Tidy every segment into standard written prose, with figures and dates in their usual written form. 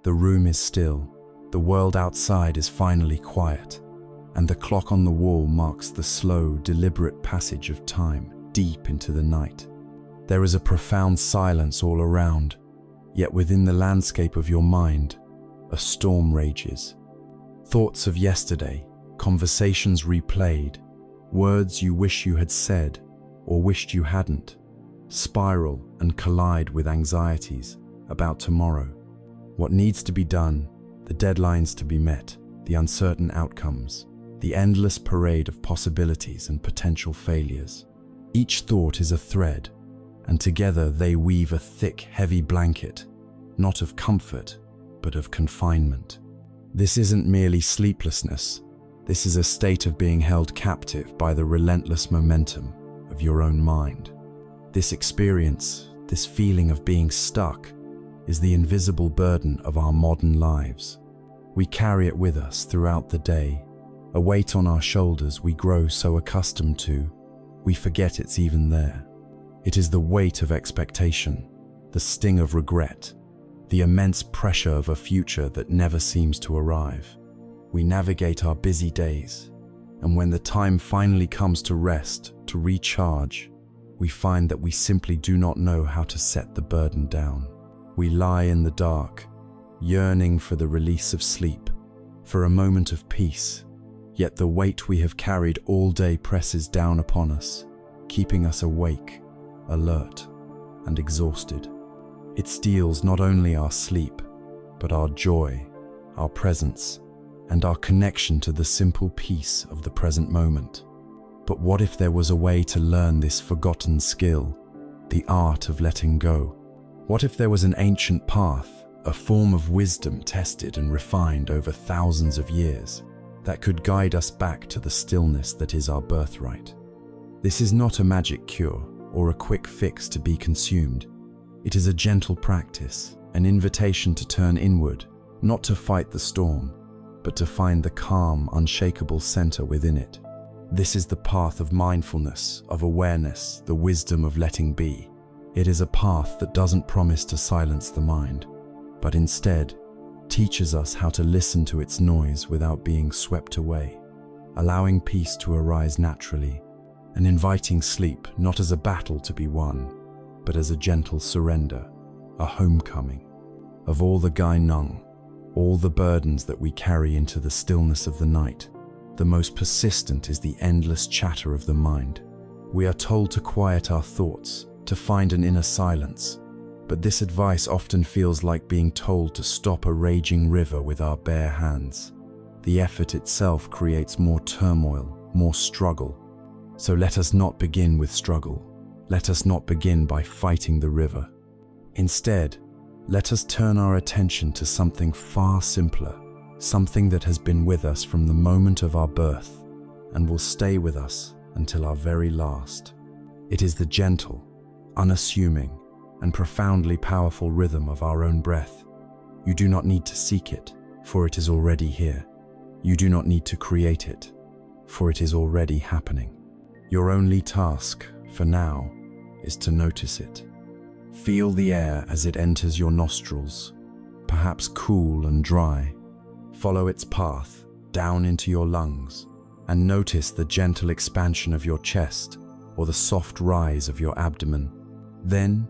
The room is still, the world outside is finally quiet, and the clock on the wall marks the slow, deliberate passage of time deep into the night. There is a profound silence all around, yet within the landscape of your mind, a storm rages. Thoughts of yesterday, conversations replayed, words you wish you had said or wished you hadn't, spiral and collide with anxieties about tomorrow. What needs to be done, the deadlines to be met, the uncertain outcomes, the endless parade of possibilities and potential failures. Each thought is a thread, and together they weave a thick, heavy blanket, not of comfort, but of confinement. This isn't merely sleeplessness. This is a state of being held captive by the relentless momentum of your own mind. This experience, this feeling of being stuck, is the invisible burden of our modern lives. We carry it with us throughout the day, a weight on our shoulders we grow so accustomed to, we forget it's even there. It is the weight of expectation, the sting of regret, the immense pressure of a future that never seems to arrive. We navigate our busy days, and when the time finally comes to rest, to recharge, we find that we simply do not know how to set the burden down. We lie in the dark, yearning for the release of sleep, for a moment of peace, yet the weight we have carried all day presses down upon us, keeping us awake, alert, and exhausted. It steals not only our sleep, but our joy, our presence, and our connection to the simple peace of the present moment. But what if there was a way to learn this forgotten skill, the art of letting go? What if there was an ancient path, a form of wisdom tested and refined over thousands of years, that could guide us back to the stillness that is our birthright? This is not a magic cure or a quick fix to be consumed. It is a gentle practice, an invitation to turn inward, not to fight the storm, but to find the calm, unshakable center within it. This is the path of mindfulness, of awareness, the wisdom of letting be. It is a path that doesn't promise to silence the mind, but instead teaches us how to listen to its noise without being swept away, allowing peace to arise naturally, and inviting sleep not as a battle to be won, but as a gentle surrender, a homecoming. Of all the gai nung, all the burdens that we carry into the stillness of the night, the most persistent is the endless chatter of the mind. We are told to quiet our thoughts, to find an inner silence, but this advice often feels like being told to stop a raging river with our bare hands. The effort itself creates more turmoil, more struggle. So let us not begin with struggle. Let us not begin by fighting the river. Instead, let us turn our attention to something far simpler, something that has been with us from the moment of our birth and will stay with us until our very last. It is the gentle, unassuming, and profoundly powerful rhythm of our own breath. You do not need to seek it, for it is already here. You do not need to create it, for it is already happening. Your only task, for now, is to notice it. Feel the air as it enters your nostrils, perhaps cool and dry. Follow its path down into your lungs and notice the gentle expansion of your chest or the soft rise of your abdomen. Then,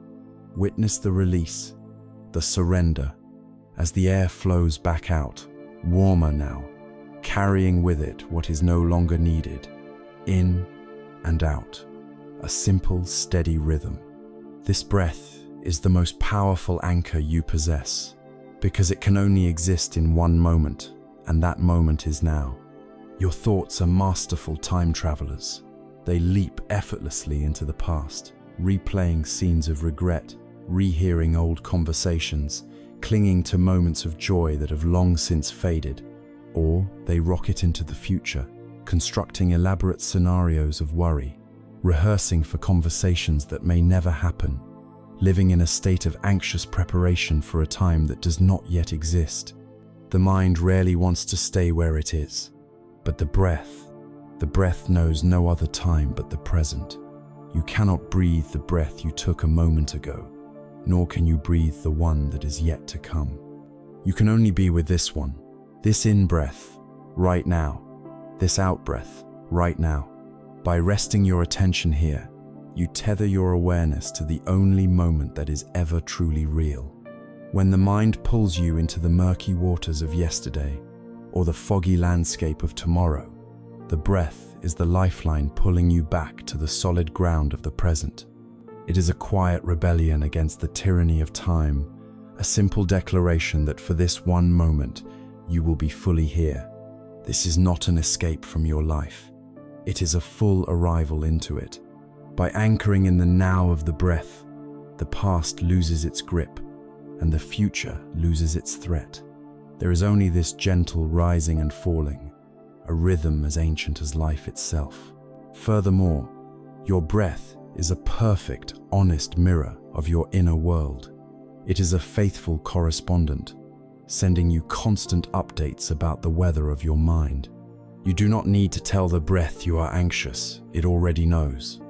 witness the release, the surrender, as the air flows back out, warmer now, carrying with it what is no longer needed, in and out, a simple, steady rhythm. This breath is the most powerful anchor you possess, because it can only exist in one moment, and that moment is now. Your thoughts are masterful time travelers. They leap effortlessly into the past, replaying scenes of regret, rehearing old conversations, clinging to moments of joy that have long since faded. Or they rocket into the future, constructing elaborate scenarios of worry, rehearsing for conversations that may never happen, living in a state of anxious preparation for a time that does not yet exist. The mind rarely wants to stay where it is, but the breath knows no other time but the present. You cannot breathe the breath you took a moment ago, nor can you breathe the one that is yet to come. You can only be with this one, this in-breath, right now, this out-breath, right now. By resting your attention here, you tether your awareness to the only moment that is ever truly real. When the mind pulls you into the murky waters of yesterday or the foggy landscape of tomorrow, the breath is the lifeline pulling you back to the solid ground of the present. It is a quiet rebellion against the tyranny of time, a simple declaration that for this one moment, you will be fully here. This is not an escape from your life. It is a full arrival into it. By anchoring in the now of the breath, the past loses its grip and the future loses its threat. There is only this gentle rising and falling, a rhythm as ancient as life itself. Furthermore, your breath is a perfect, honest mirror of your inner world. It is a faithful correspondent, sending you constant updates about the weather of your mind. You do not need to tell the breath you are anxious, it already knows.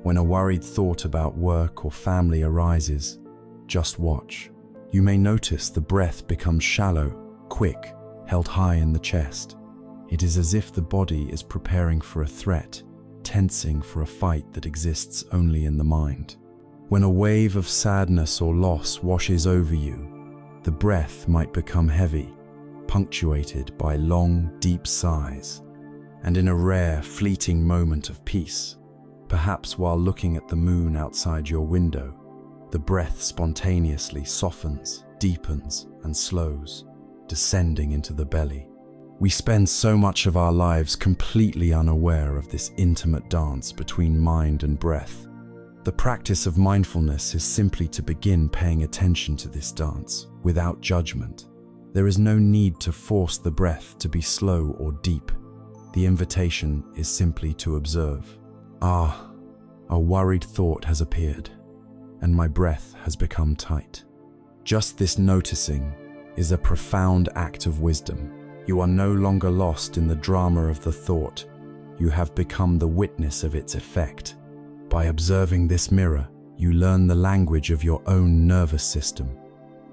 When a worried thought about work or family arises, just watch. You may notice the breath becomes shallow, quick, held high in the chest. It is as if the body is preparing for a threat, tensing for a fight that exists only in the mind. When a wave of sadness or loss washes over you, the breath might become heavy, punctuated by long, deep sighs. And in a rare, fleeting moment of peace, perhaps while looking at the moon outside your window, the breath spontaneously softens, deepens, and slows, descending into the belly. We spend so much of our lives completely unaware of this intimate dance between mind and breath. The practice of mindfulness is simply to begin paying attention to this dance without judgment. There is no need to force the breath to be slow or deep. The invitation is simply to observe. A worried thought has appeared, and my breath has become tight. Just this noticing is a profound act of wisdom. You are no longer lost in the drama of the thought. You have become the witness of its effect. By observing this mirror, you learn the language of your own nervous system.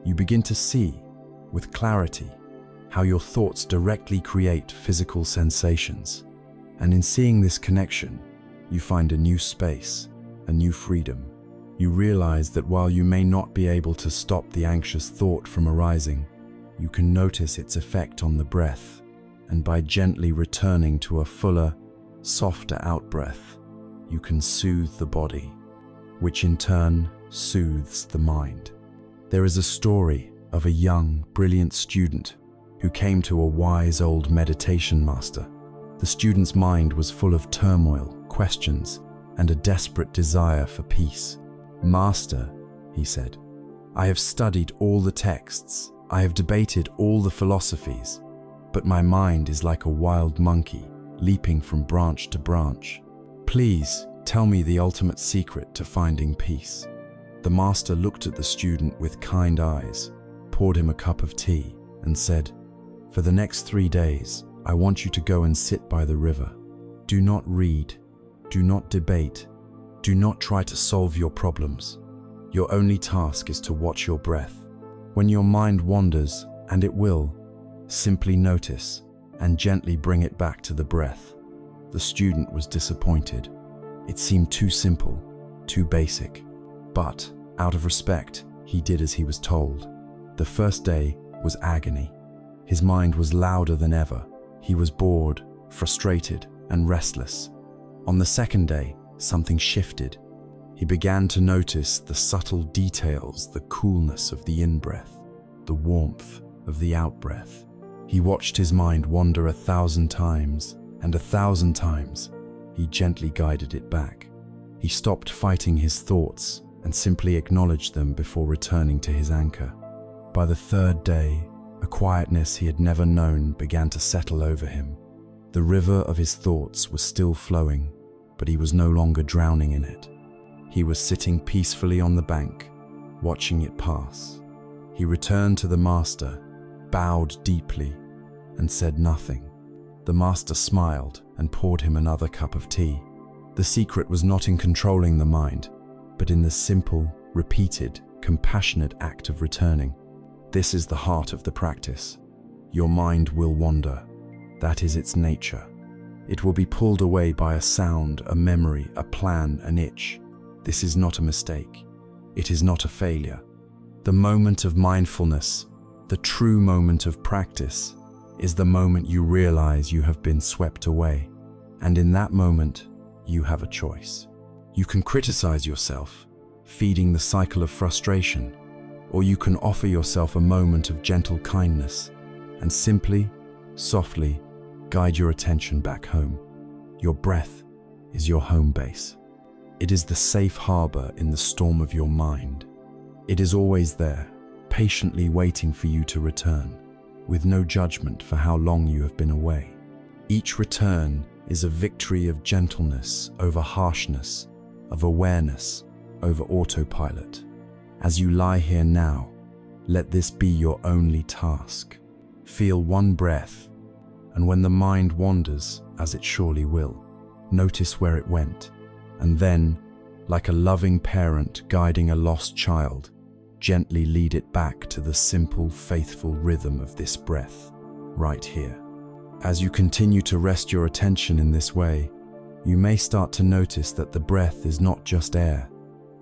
You begin to see, with clarity, how your thoughts directly create physical sensations. And in seeing this connection, you find a new space, a new freedom. You realize that while you may not be able to stop the anxious thought from arising, you can notice its effect on the breath, and by gently returning to a fuller, softer out-breath, you can soothe the body, which in turn soothes the mind. There is a story of a young, brilliant student who came to a wise old meditation master. The student's mind was full of turmoil, questions, and a desperate desire for peace. "Master," he said, "I have studied all the texts, I have debated all the philosophies, but my mind is like a wild monkey, leaping from branch to branch. Please tell me the ultimate secret to finding peace." The master looked at the student with kind eyes, poured him a cup of tea, and said, "For the next 3 days, I want you to go and sit by the river. Do not read, do not debate, do not try to solve your problems. Your only task is to watch your breath. When your mind wanders, and it will, simply notice and gently bring it back to the breath." The student was disappointed. It seemed too simple, too basic. But, out of respect, he did as he was told. The first day was agony. His mind was louder than ever. He was bored, frustrated, and restless. On the second day, something shifted. He began to notice the subtle details, the coolness of the in-breath, the warmth of the out-breath. He watched his mind wander 1,000 times, and 1,000 times, he gently guided it back. He stopped fighting his thoughts and simply acknowledged them before returning to his anchor. By the third day, a quietness he had never known began to settle over him. The river of his thoughts was still flowing, but he was no longer drowning in it. He was sitting peacefully on the bank, watching it pass. He returned to the master, bowed deeply, and said nothing. The master smiled and poured him another cup of tea. The secret was not in controlling the mind, but in the simple, repeated, compassionate act of returning. This is the heart of the practice. Your mind will wander. That is its nature. It will be pulled away by a sound, a memory, a plan, an itch. This is not a mistake. It is not a failure. The moment of mindfulness, the true moment of practice, is the moment you realize you have been swept away. And in that moment, you have a choice. You can criticize yourself, feeding the cycle of frustration, or you can offer yourself a moment of gentle kindness and simply, softly, guide your attention back home. Your breath is your home base. It is the safe harbor in the storm of your mind. It is always there, patiently waiting for you to return, with no judgment for how long you have been away. Each return is a victory of gentleness over harshness, of awareness over autopilot. As you lie here now, let this be your only task. Feel one breath, and when the mind wanders, as it surely will, notice where it went, and then, like a loving parent guiding a lost child, gently lead it back to the simple, faithful rhythm of this breath, right here. As you continue to rest your attention in this way, you may start to notice that the breath is not just air.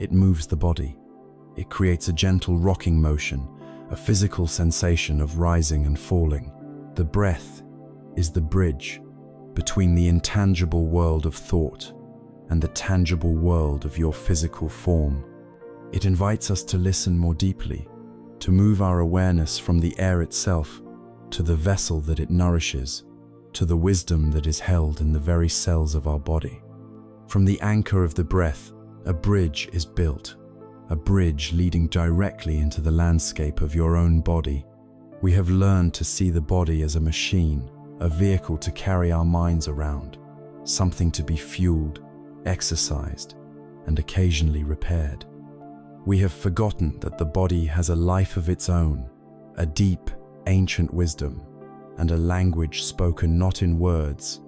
It moves the body. It creates a gentle rocking motion, a physical sensation of rising and falling. The breath is the bridge between the intangible world of thought and the tangible world of your physical form. It invites us to listen more deeply, to move our awareness from the air itself to the vessel that it nourishes, to the wisdom that is held in the very cells of our body. From the anchor of the breath, a bridge is built, a bridge leading directly into the landscape of your own body. We have learned to see the body as a machine, a vehicle to carry our minds around, something to be fueled, exercised, and occasionally repaired. We have forgotten that the body has a life of its own, a deep, ancient wisdom, and a language spoken not in words,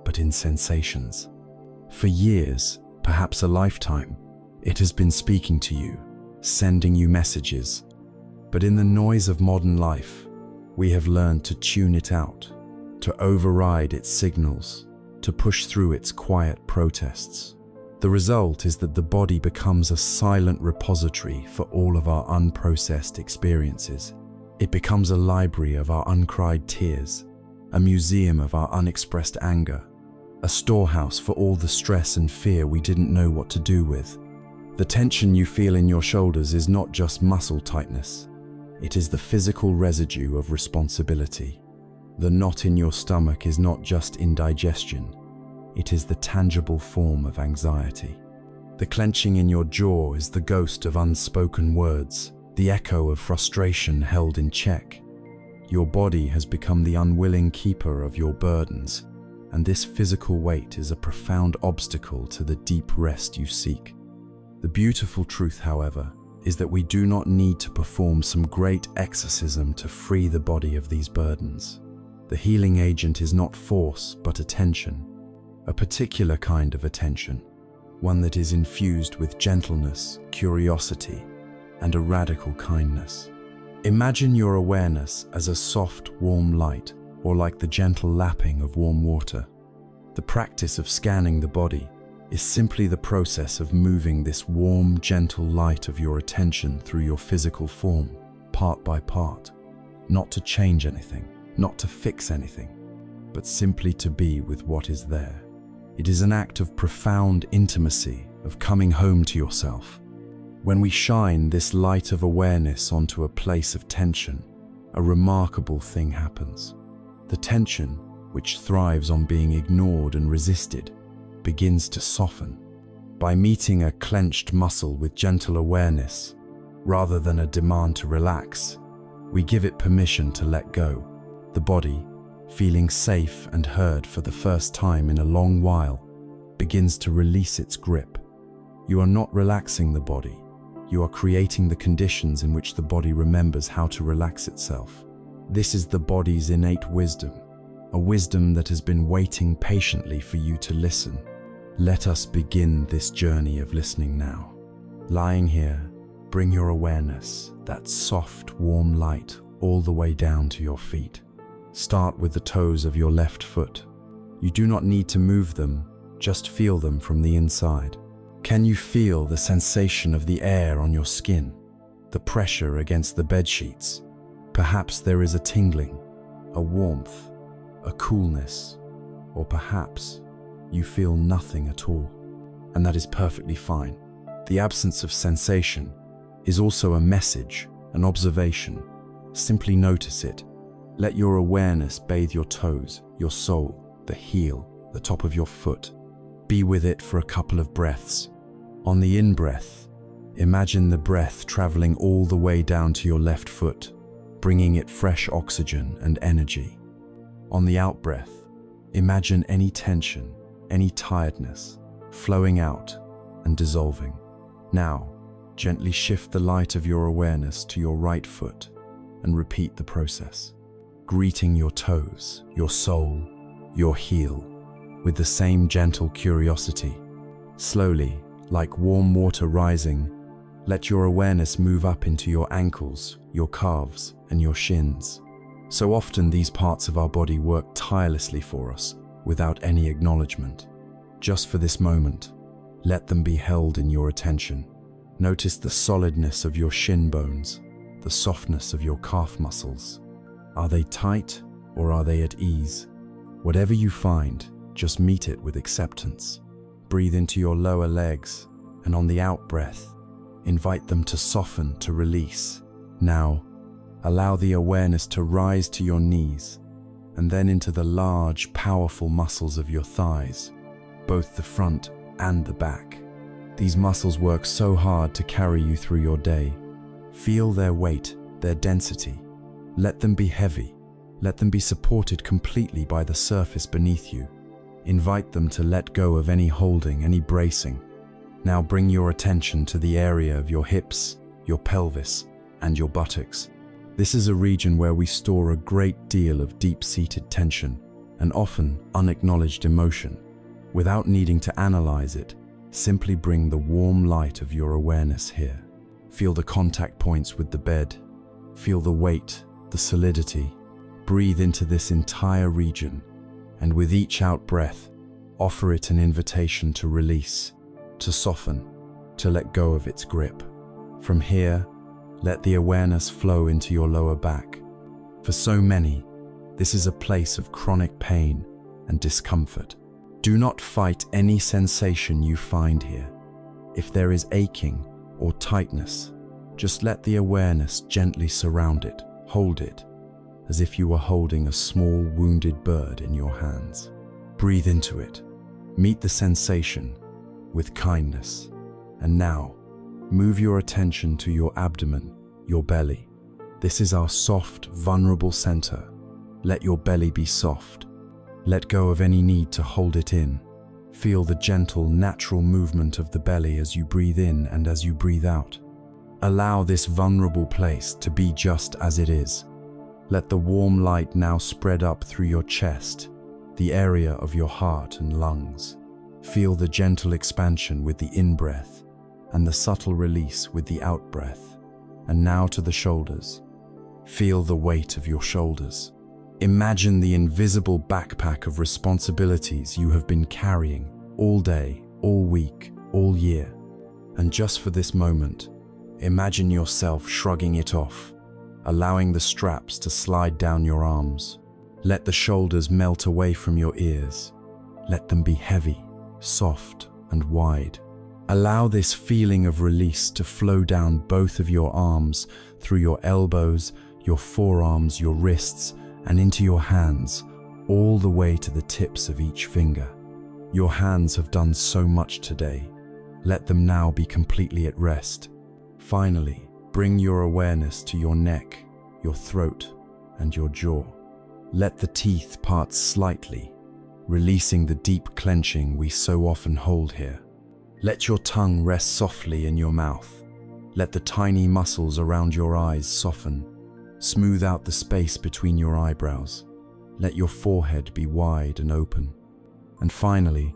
but in sensations. For years, perhaps a lifetime, it has been speaking to you, sending you messages. But in the noise of modern life, we have learned to tune it out, to override its signals, to push through its quiet protests. The result is that the body becomes a silent repository for all of our unprocessed experiences. It becomes a library of our uncried tears, a museum of our unexpressed anger, a storehouse for all the stress and fear we didn't know what to do with. The tension you feel in your shoulders is not just muscle tightness. It is the physical residue of responsibility. The knot in your stomach is not just indigestion. It is the tangible form of anxiety. The clenching in your jaw is the ghost of unspoken words, the echo of frustration held in check. Your body has become the unwilling keeper of your burdens, and this physical weight is a profound obstacle to the deep rest you seek. The beautiful truth, however, is that we do not need to perform some great exorcism to free the body of these burdens. The healing agent is not force, but attention, a particular kind of attention, one that is infused with gentleness, curiosity, and a radical kindness. Imagine your awareness as a soft, warm light, or like the gentle lapping of warm water. The practice of scanning the body is simply the process of moving this warm, gentle light of your attention through your physical form, part by part, not to change anything, not to fix anything, but simply to be with what is there. It is an act of profound intimacy, of coming home to yourself. When we shine this light of awareness onto a place of tension, a remarkable thing happens. The tension, which thrives on being ignored and resisted, begins to soften. By meeting a clenched muscle with gentle awareness, rather than a demand to relax, we give it permission to let go. The body, feeling safe and heard for the first time in a long while, begins to release its grip. You are not relaxing the body. You are creating the conditions in which the body remembers how to relax itself. This is the body's innate wisdom, a wisdom that has been waiting patiently for you to listen. Let us begin this journey of listening now. Lying here, bring your awareness, that soft, warm light, all the way down to your feet. Start with the toes of your left foot. You do not need to move them, just feel them from the inside. Can you feel the sensation of the air on your skin, the pressure against the bed sheets? Perhaps there is a tingling, a warmth, a coolness, or perhaps you feel nothing at all, and that is perfectly fine. The absence of sensation is also a message, an observation. Simply notice it. Let your awareness bathe your toes, your sole, the heel, the top of your foot. Be with it for a couple of breaths. On the in-breath, imagine the breath traveling all the way down to your left foot, bringing it fresh oxygen and energy. On the out-breath, imagine any tension, any tiredness, flowing out and dissolving. Now, gently shift the light of your awareness to your right foot and repeat the process, greeting your toes, your sole, your heel, with the same gentle curiosity. Slowly, like warm water rising, let your awareness move up into your ankles, your calves, and your shins. So often these parts of our body work tirelessly for us without any acknowledgement. Just for this moment, let them be held in your attention. Notice the solidness of your shin bones, the softness of your calf muscles. Are they tight or are they at ease? Whatever you find, just meet it with acceptance. Breathe into your lower legs, and on the out-breath, invite them to soften, to release. Now, allow the awareness to rise to your knees, and then into the large, powerful muscles of your thighs, both the front and the back. These muscles work so hard to carry you through your day. Feel their weight, their density. Let them be heavy. Let them be supported completely by the surface beneath you. Invite them to let go of any holding, any bracing. Now bring your attention to the area of your hips, your pelvis, and your buttocks. This is a region where we store a great deal of deep-seated tension and often unacknowledged emotion. Without needing to analyze it, simply bring the warm light of your awareness here. Feel the contact points with the bed. Feel the weight, the solidity. Breathe into this entire region, and with each out-breath, offer it an invitation to release, to soften, to let go of its grip. From here, let the awareness flow into your lower back. For so many, this is a place of chronic pain and discomfort. Do not fight any sensation you find here. If there is aching or tightness, just let the awareness gently surround it, hold it, as if you were holding a small wounded bird in your hands. Breathe into it. Meet the sensation with kindness. And now, move your attention to your abdomen, your belly. This is our soft, vulnerable center. Let your belly be soft. Let go of any need to hold it in. Feel the gentle, natural movement of the belly as you breathe in and as you breathe out. Allow this vulnerable place to be just as it is. Let the warm light now spread up through your chest, the area of your heart and lungs. Feel the gentle expansion with the in-breath and the subtle release with the out-breath. And now to the shoulders. Feel the weight of your shoulders. Imagine the invisible backpack of responsibilities you have been carrying all day, all week, all year. And just for this moment, imagine yourself shrugging it off, allowing the straps to slide down your arms. Let the shoulders melt away from your ears. Let them be heavy, soft, and wide. Allow this feeling of release to flow down both of your arms, through your elbows, your forearms, your wrists, and into your hands, all the way to the tips of each finger. Your hands have done so much today. Let them now be completely at rest. Finally, bring your awareness to your neck, your throat, and your jaw. Let the teeth part slightly, releasing the deep clenching we so often hold here. Let your tongue rest softly in your mouth. Let the tiny muscles around your eyes soften. Smooth out the space between your eyebrows. Let your forehead be wide and open. And finally,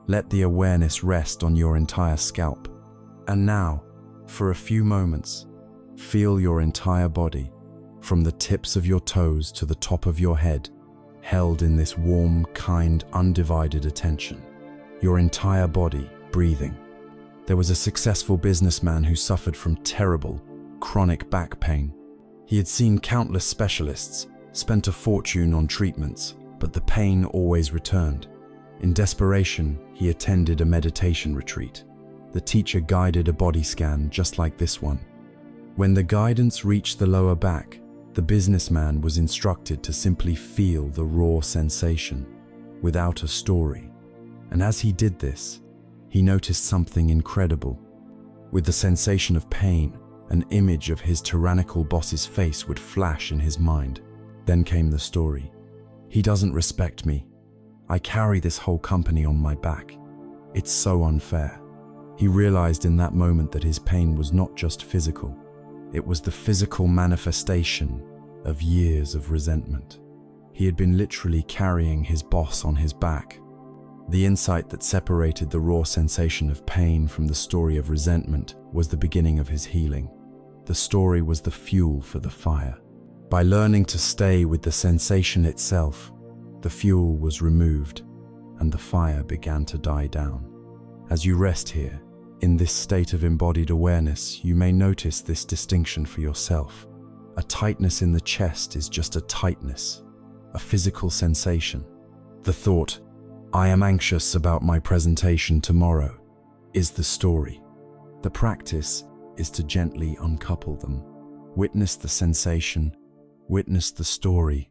let the awareness rest on your entire scalp. And now, For a few moments, feel your entire body, from the tips of your toes to the top of your head, held in this warm, kind, undivided attention. Your entire body breathing. There was a successful businessman who suffered from terrible, chronic back pain. He had seen countless specialists, spent a fortune on treatments, but the pain always returned. In desperation, he attended a meditation retreat. The teacher guided a body scan just like this one. When the guidance reached the lower back, the businessman was instructed to simply feel the raw sensation, without a story. And as he did this, he noticed something incredible. With the sensation of pain, an image of his tyrannical boss's face would flash in his mind. Then came the story. He doesn't respect me. I carry this whole company on my back. It's so unfair. He realized in that moment that his pain was not just physical. It was the physical manifestation of years of resentment. He had been literally carrying his boss on his back. The insight that separated the raw sensation of pain from the story of resentment was the beginning of his healing. The story was the fuel for the fire. By learning to stay with the sensation itself, the fuel was removed and the fire began to die down. As you rest here, in this state of embodied awareness, you may notice this distinction for yourself. A tightness in the chest is just a tightness, a physical sensation. The thought, I am anxious about my presentation tomorrow, is the story. The practice is to gently uncouple them. Witness the sensation, witness the story,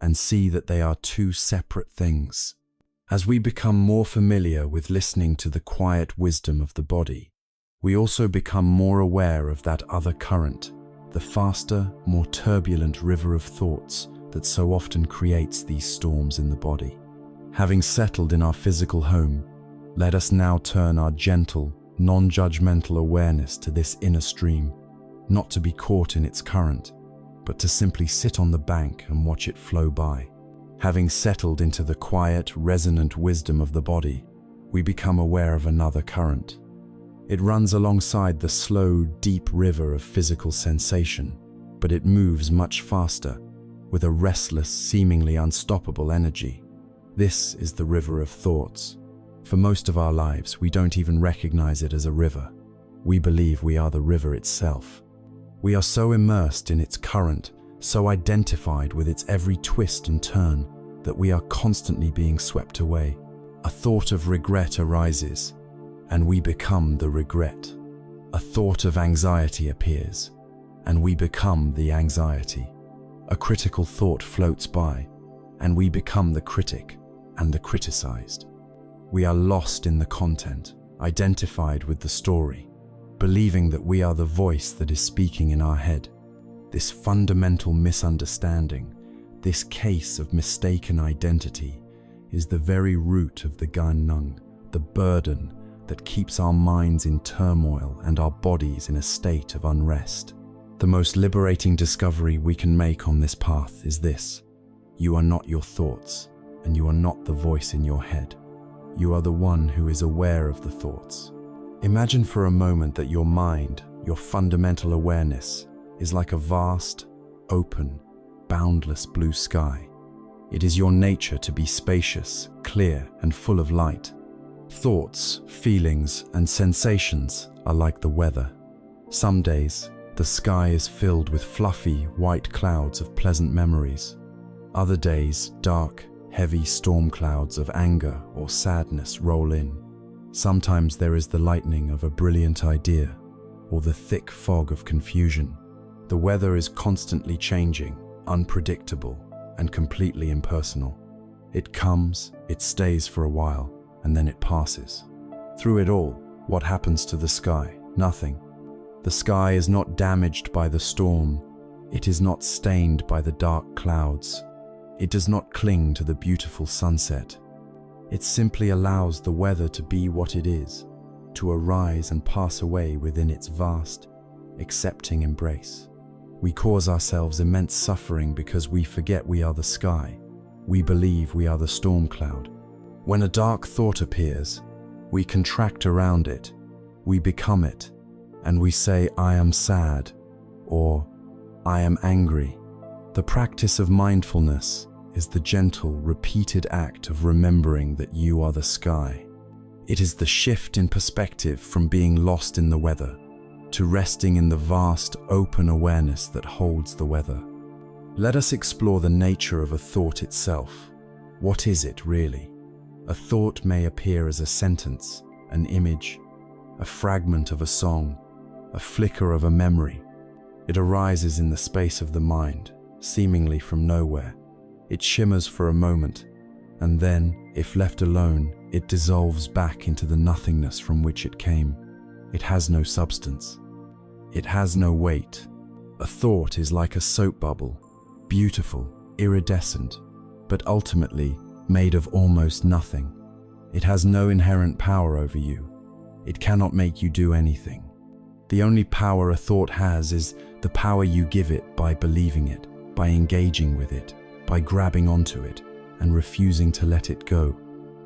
and see that they are two separate things. As we become more familiar with listening to the quiet wisdom of the body, we also become more aware of that other current, the faster, more turbulent river of thoughts that so often creates these storms in the body. Having settled in our physical home, let us now turn our gentle, non-judgmental awareness to this inner stream, not to be caught in its current, but to simply sit on the bank and watch it flow by. Having settled into the quiet, resonant wisdom of the body, we become aware of another current. It runs alongside the slow, deep river of physical sensation, but it moves much faster, with a restless, seemingly unstoppable energy. This is the river of thoughts. For most of our lives, we don't even recognize it as a river. We believe we are the river itself. We are so immersed in its current, so identified with its every twist and turn, that we are constantly being swept away. A thought of regret arises, and we become the regret. A thought of anxiety appears, and we become the anxiety. A critical thought floats by, and we become the critic and the criticized. We are lost in the content, identified with the story, believing that we are the voice that is speaking in our head. This fundamental misunderstanding, this case of mistaken identity, is the very root of the Gangnung, the burden that keeps our minds in turmoil and our bodies in a state of unrest. The most liberating discovery we can make on this path is this: you are not your thoughts, and you are not the voice in your head. You are the one who is aware of the thoughts. Imagine for a moment that your mind, your fundamental awareness, is like a vast, open, boundless blue sky. It is your nature to be spacious, clear, and full of light. Thoughts, feelings, and sensations are like the weather. Some days, the sky is filled with fluffy, white clouds of pleasant memories. Other days, dark, heavy storm clouds of anger or sadness roll in. Sometimes there is the lightning of a brilliant idea, or the thick fog of confusion. The weather is constantly changing, unpredictable, and completely impersonal. It comes, it stays for a while, and then it passes. Through it all, what happens to the sky? Nothing. The sky is not damaged by the storm. It is not stained by the dark clouds. It does not cling to the beautiful sunset. It simply allows the weather to be what it is, to arise and pass away within its vast, accepting embrace. We cause ourselves immense suffering because we forget we are the sky. We believe we are the storm cloud. When a dark thought appears, we contract around it, we become it, and we say, "I am sad," or "I am angry." The practice of mindfulness is the gentle, repeated act of remembering that you are the sky. It is the shift in perspective from being lost in the weather to resting in the vast, open awareness that holds the weather. Let us explore the nature of a thought itself. What is it really? A thought may appear as a sentence, an image, a fragment of a song, a flicker of a memory. It arises in the space of the mind, seemingly from nowhere. It shimmers for a moment, and then, if left alone, it dissolves back into the nothingness from which it came. It has no substance. It has no weight. A thought is like a soap bubble, beautiful, iridescent, but ultimately made of almost nothing. It has no inherent power over you. It cannot make you do anything. The only power a thought has is the power you give it by believing it, by engaging with it, by grabbing onto it, and refusing to let it go.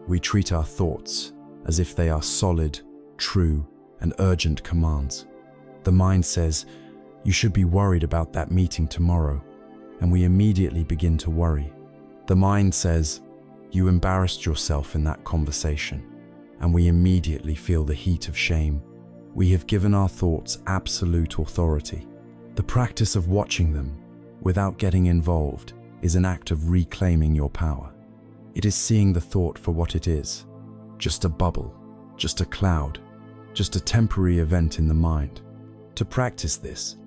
We treat our thoughts as if they are solid, true, and urgent commands. The mind says, "You should be worried about that meeting tomorrow," and we immediately begin to worry. The mind says, "You embarrassed yourself in that conversation," and we immediately feel the heat of shame. We have given our thoughts absolute authority. The practice of watching them, without getting involved, is an act of reclaiming your power. It is seeing the thought for what it is, just a bubble, just a cloud, just a temporary event in the mind. To practice this,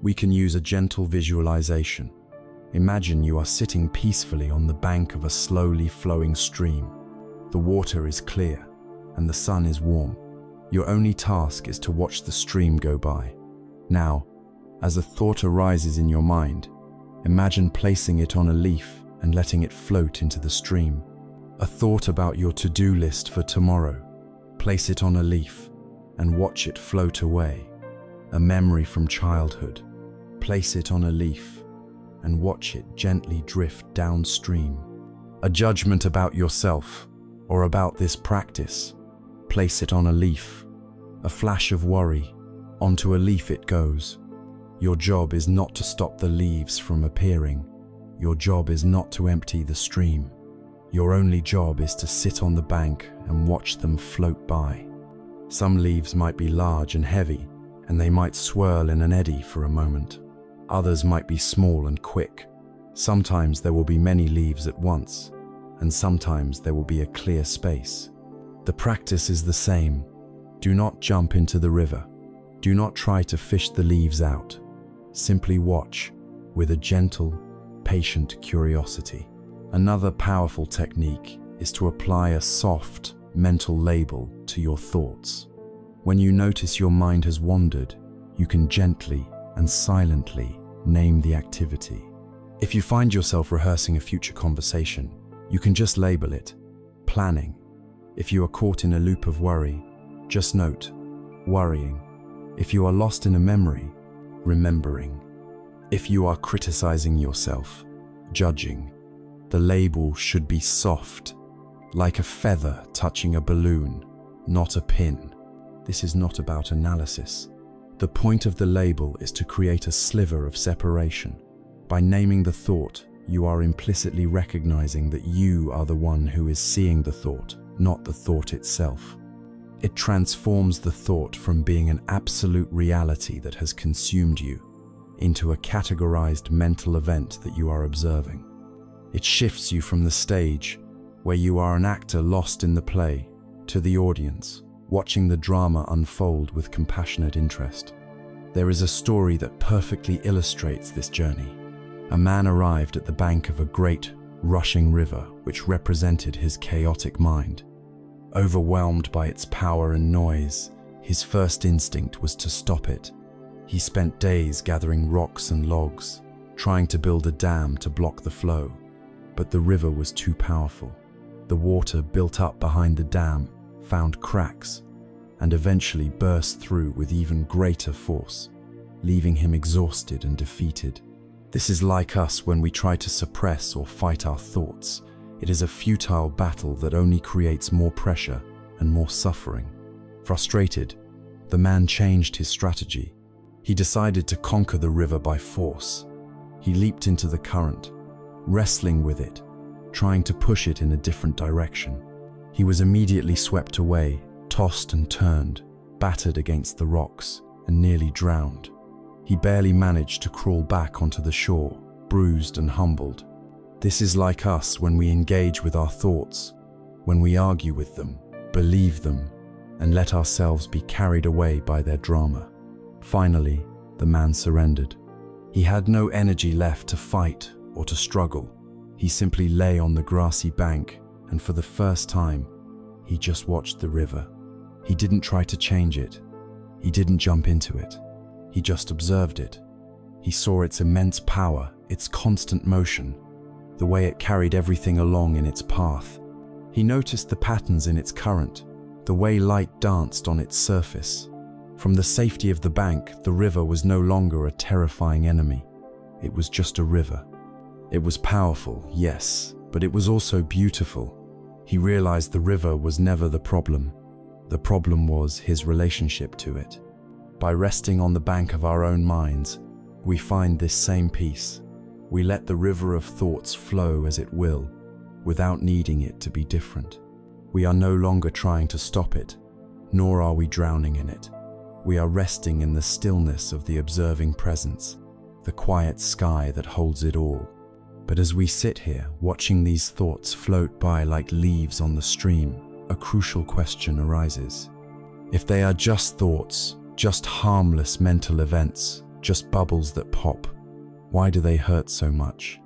we can use a gentle visualization. Imagine you are sitting peacefully on the bank of a slowly flowing stream. The water is clear and the sun is warm. Your only task is to watch the stream go by. Now, as a thought arises in your mind, imagine placing it on a leaf and letting it float into the stream. A thought about your to-do list for tomorrow. Place it on a leaf and watch it float away. A memory from childhood. Place it on a leaf and watch it gently drift downstream. A judgment about yourself or about this practice. Place it on a leaf. A flash of worry. Onto a leaf it goes. Your job is not to stop the leaves from appearing. Your job is not to empty the stream. Your only job is to sit on the bank and watch them float by. Some leaves might be large and heavy, and they might swirl in an eddy for a moment. Others might be small and quick. Sometimes there will be many leaves at once, and sometimes there will be a clear space. The practice is the same. Do not jump into the river. Do not try to fish the leaves out. Simply watch with a gentle, patient curiosity. Another powerful technique is to apply a soft, mental label to your thoughts. When you notice your mind has wandered, you can gently and silently name the activity. If you find yourself rehearsing a future conversation, you can just label it planning. If you are caught in a loop of worry, just note worrying. If you are lost in a memory, remembering. If you are criticizing yourself, judging. The label should be soft, like a feather touching a balloon, not a pin. This is not about analysis. The point of the label is to create a sliver of separation. By naming the thought, you are implicitly recognizing that you are the one who is seeing the thought, not the thought itself. It transforms the thought from being an absolute reality that has consumed you into a categorized mental event that you are observing. It shifts you from the stage, where you are an actor lost in the play, to the audience, watching the drama unfold with compassionate interest. There is a story that perfectly illustrates this journey. A man arrived at the bank of a great, rushing river which represented his chaotic mind. Overwhelmed by its power and noise, his first instinct was to stop it. He spent days gathering rocks and logs, trying to build a dam to block the flow. But the river was too powerful. The water built up behind the dam found cracks and eventually burst through with even greater force, leaving him exhausted and defeated. This is like us when we try to suppress or fight our thoughts. It is a futile battle that only creates more pressure and more suffering. Frustrated, The man changed his strategy. He decided to conquer the river by force. He leaped into the current, wrestling with it, trying to push it in a different direction. He was immediately swept away, tossed and turned, battered against the rocks, and nearly drowned. He barely managed to crawl back onto the shore, bruised and humbled. This is like us when we engage with our thoughts, when we argue with them, believe them, and let ourselves be carried away by their drama. Finally, the man surrendered. He had no energy left to fight or to struggle. He simply lay on the grassy bank, and for the first time, he just watched the river. He didn't try to change it. He didn't jump into it. He just observed it. He saw its immense power, its constant motion, the way it carried everything along in its path. He noticed the patterns in its current, the way light danced on its surface. From the safety of the bank, the river was no longer a terrifying enemy. It was just a river. It was powerful, yes, but it was also beautiful. He realized the river was never the problem. The problem was his relationship to it. By resting on the bank of our own minds, we find this same peace. We let the river of thoughts flow as it will, without needing it to be different. We are no longer trying to stop it, nor are we drowning in it. We are resting in the stillness of the observing presence, the quiet sky that holds it all. But as we sit here, watching these thoughts float by like leaves on the stream, a crucial question arises. If they are just thoughts, just harmless mental events, just bubbles that pop, why do they hurt so much?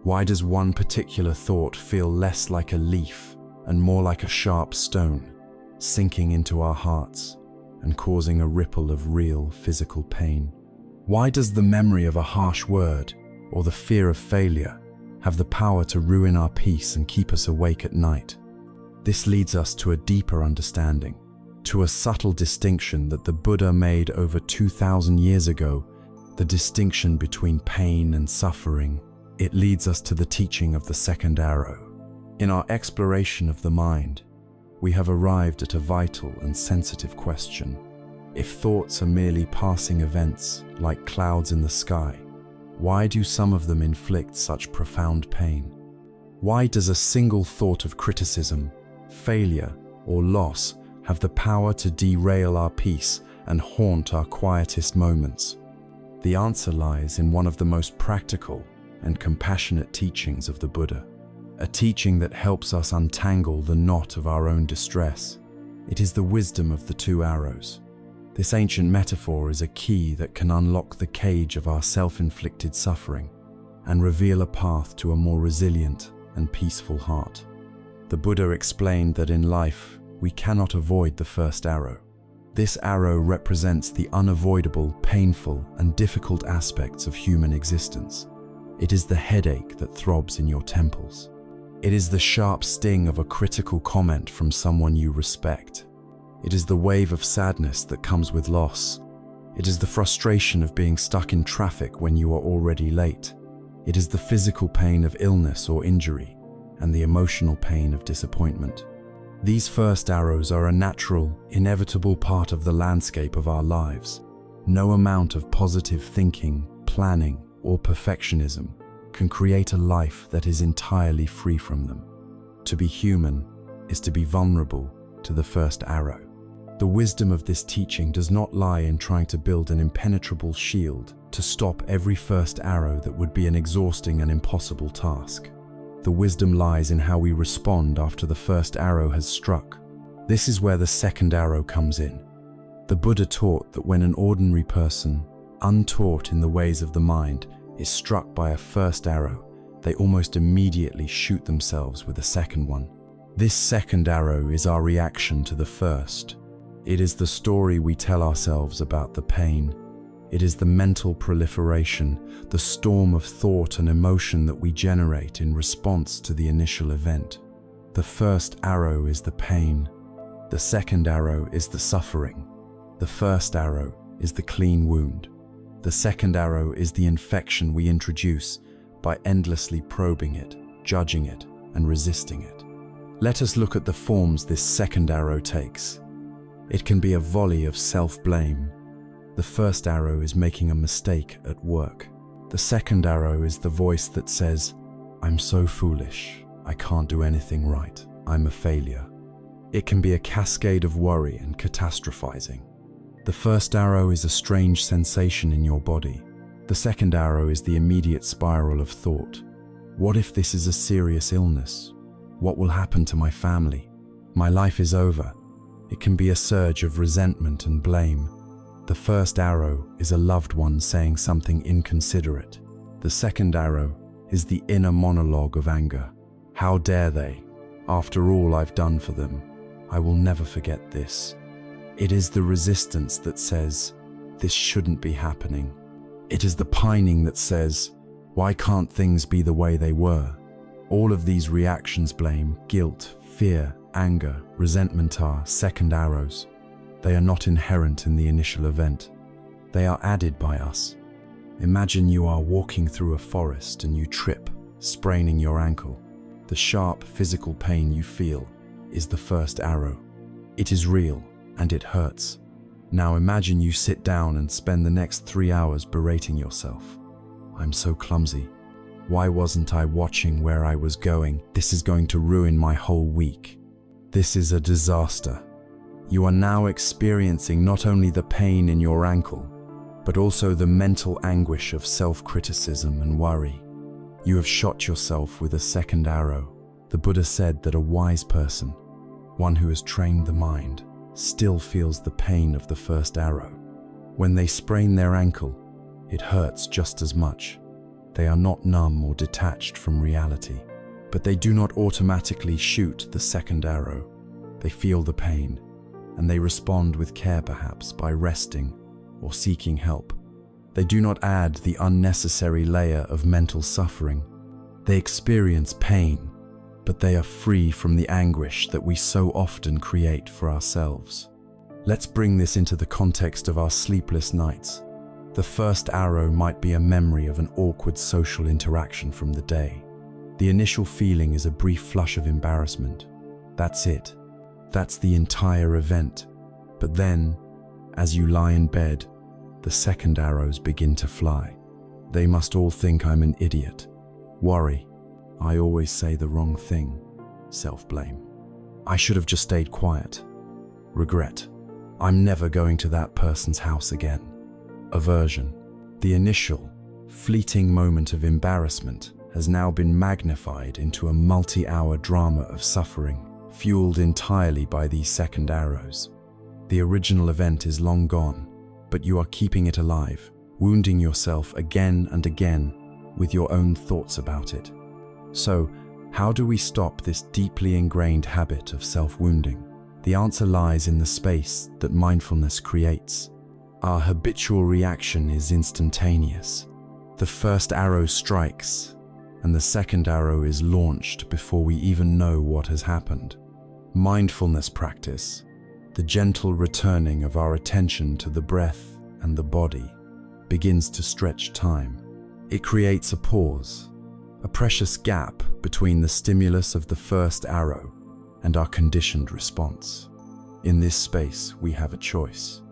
Why does one particular thought feel less like a leaf and more like a sharp stone, sinking into our hearts and causing a ripple of real physical pain? Why does the memory of a harsh word or the fear of failure have the power to ruin our peace and keep us awake at night? This leads us to a deeper understanding, to a subtle distinction that the Buddha made over 2,000 years ago, the distinction between pain and suffering. It leads us to the teaching of the second arrow. In our exploration of the mind, we have arrived at a vital and sensitive question. If thoughts are merely passing events, like clouds in the sky, why do some of them inflict such profound pain? Why does a single thought of criticism, failure, or loss have the power to derail our peace and haunt our quietest moments? The answer lies in one of the most practical and compassionate teachings of the Buddha, a teaching that helps us untangle the knot of our own distress. It is the wisdom of the two arrows. This ancient metaphor is a key that can unlock the cage of our self-inflicted suffering and reveal a path to a more resilient and peaceful heart. The Buddha explained that in life, we cannot avoid the first arrow. This arrow represents the unavoidable, painful, and difficult aspects of human existence. It is the headache that throbs in your temples. It is the sharp sting of a critical comment from someone you respect. It is the wave of sadness that comes with loss. It is the frustration of being stuck in traffic when you are already late. It is the physical pain of illness or injury, and the emotional pain of disappointment. These first arrows are a natural, inevitable part of the landscape of our lives. No amount of positive thinking, planning, or perfectionism can create a life that is entirely free from them. To be human is to be vulnerable to the first arrow. The wisdom of this teaching does not lie in trying to build an impenetrable shield to stop every first arrow that would be an exhausting and impossible task. The wisdom lies in how we respond after the first arrow has struck. This is where the second arrow comes in. The Buddha taught that when an ordinary person, untaught in the ways of the mind, is struck by a first arrow, they almost immediately shoot themselves with a second one. This second arrow is our reaction to the first. It is the story we tell ourselves about the pain. It is the mental proliferation, the storm of thought and emotion that we generate in response to the initial event. The first arrow is the pain. The second arrow is the suffering. The first arrow is the clean wound. The second arrow is the infection we introduce by endlessly probing it, judging it, and resisting it. Let us look at the forms this second arrow takes. It can be a volley of self-blame. The first arrow is making a mistake at work. The second arrow is the voice that says, "I'm so foolish. I can't do anything right. I'm a failure." It can be a cascade of worry and catastrophizing. The first arrow is a strange sensation in your body. The second arrow is the immediate spiral of thought. What if this is a serious illness? What will happen to my family? My life is over. It can be a surge of resentment and blame. The first arrow is a loved one saying something inconsiderate. The second arrow is the inner monologue of anger. How dare they? After all I've done for them, I will never forget this. It is the resistance that says, this shouldn't be happening. It is the pining that says, why can't things be the way they were? All of these reactions, blame, guilt, fear, anger, resentment, are second arrows. They are not inherent in the initial event. They are added by us. Imagine you are walking through a forest and you trip, spraining your ankle. The sharp physical pain you feel is the first arrow. It is real and it hurts. Now imagine you sit down and spend the next 3 hours berating yourself. I'm so clumsy. Why wasn't I watching where I was going? This is going to ruin my whole week. This is a disaster. You are now experiencing not only the pain in your ankle, but also the mental anguish of self-criticism and worry. You have shot yourself with a second arrow. The Buddha said that a wise person, one who has trained the mind, still feels the pain of the first arrow. When they sprain their ankle, it hurts just as much. They are not numb or detached from reality, but they do not automatically shoot the second arrow. They feel the pain, and they respond with care, perhaps by resting or seeking help. They do not add the unnecessary layer of mental suffering. They experience pain, but they are free from the anguish that we so often create for ourselves. Let's bring this into the context of our sleepless nights. The first arrow might be a memory of an awkward social interaction from the day. The initial feeling is a brief flush of embarrassment. That's it. That's the entire event. But then, as you lie in bed, the second arrows begin to fly. They must all think I'm an idiot. Worry. I always say the wrong thing. Self-blame. I should have just stayed quiet. Regret. I'm never going to that person's house again. Aversion. The initial, fleeting moment of embarrassment has now been magnified into a multi-hour drama of suffering, fueled entirely by these second arrows. The original event is long gone, but you are keeping it alive, wounding yourself again and again with your own thoughts about it. So, how do we stop this deeply ingrained habit of self-wounding? The answer lies in the space that mindfulness creates. Our habitual reaction is instantaneous. The first arrow strikes, and the second arrow is launched before we even know what has happened. Mindfulness practice, the gentle returning of our attention to the breath and the body, begins to stretch time. It creates a pause, a precious gap between the stimulus of the first arrow and our conditioned response. In this space, we have a choice.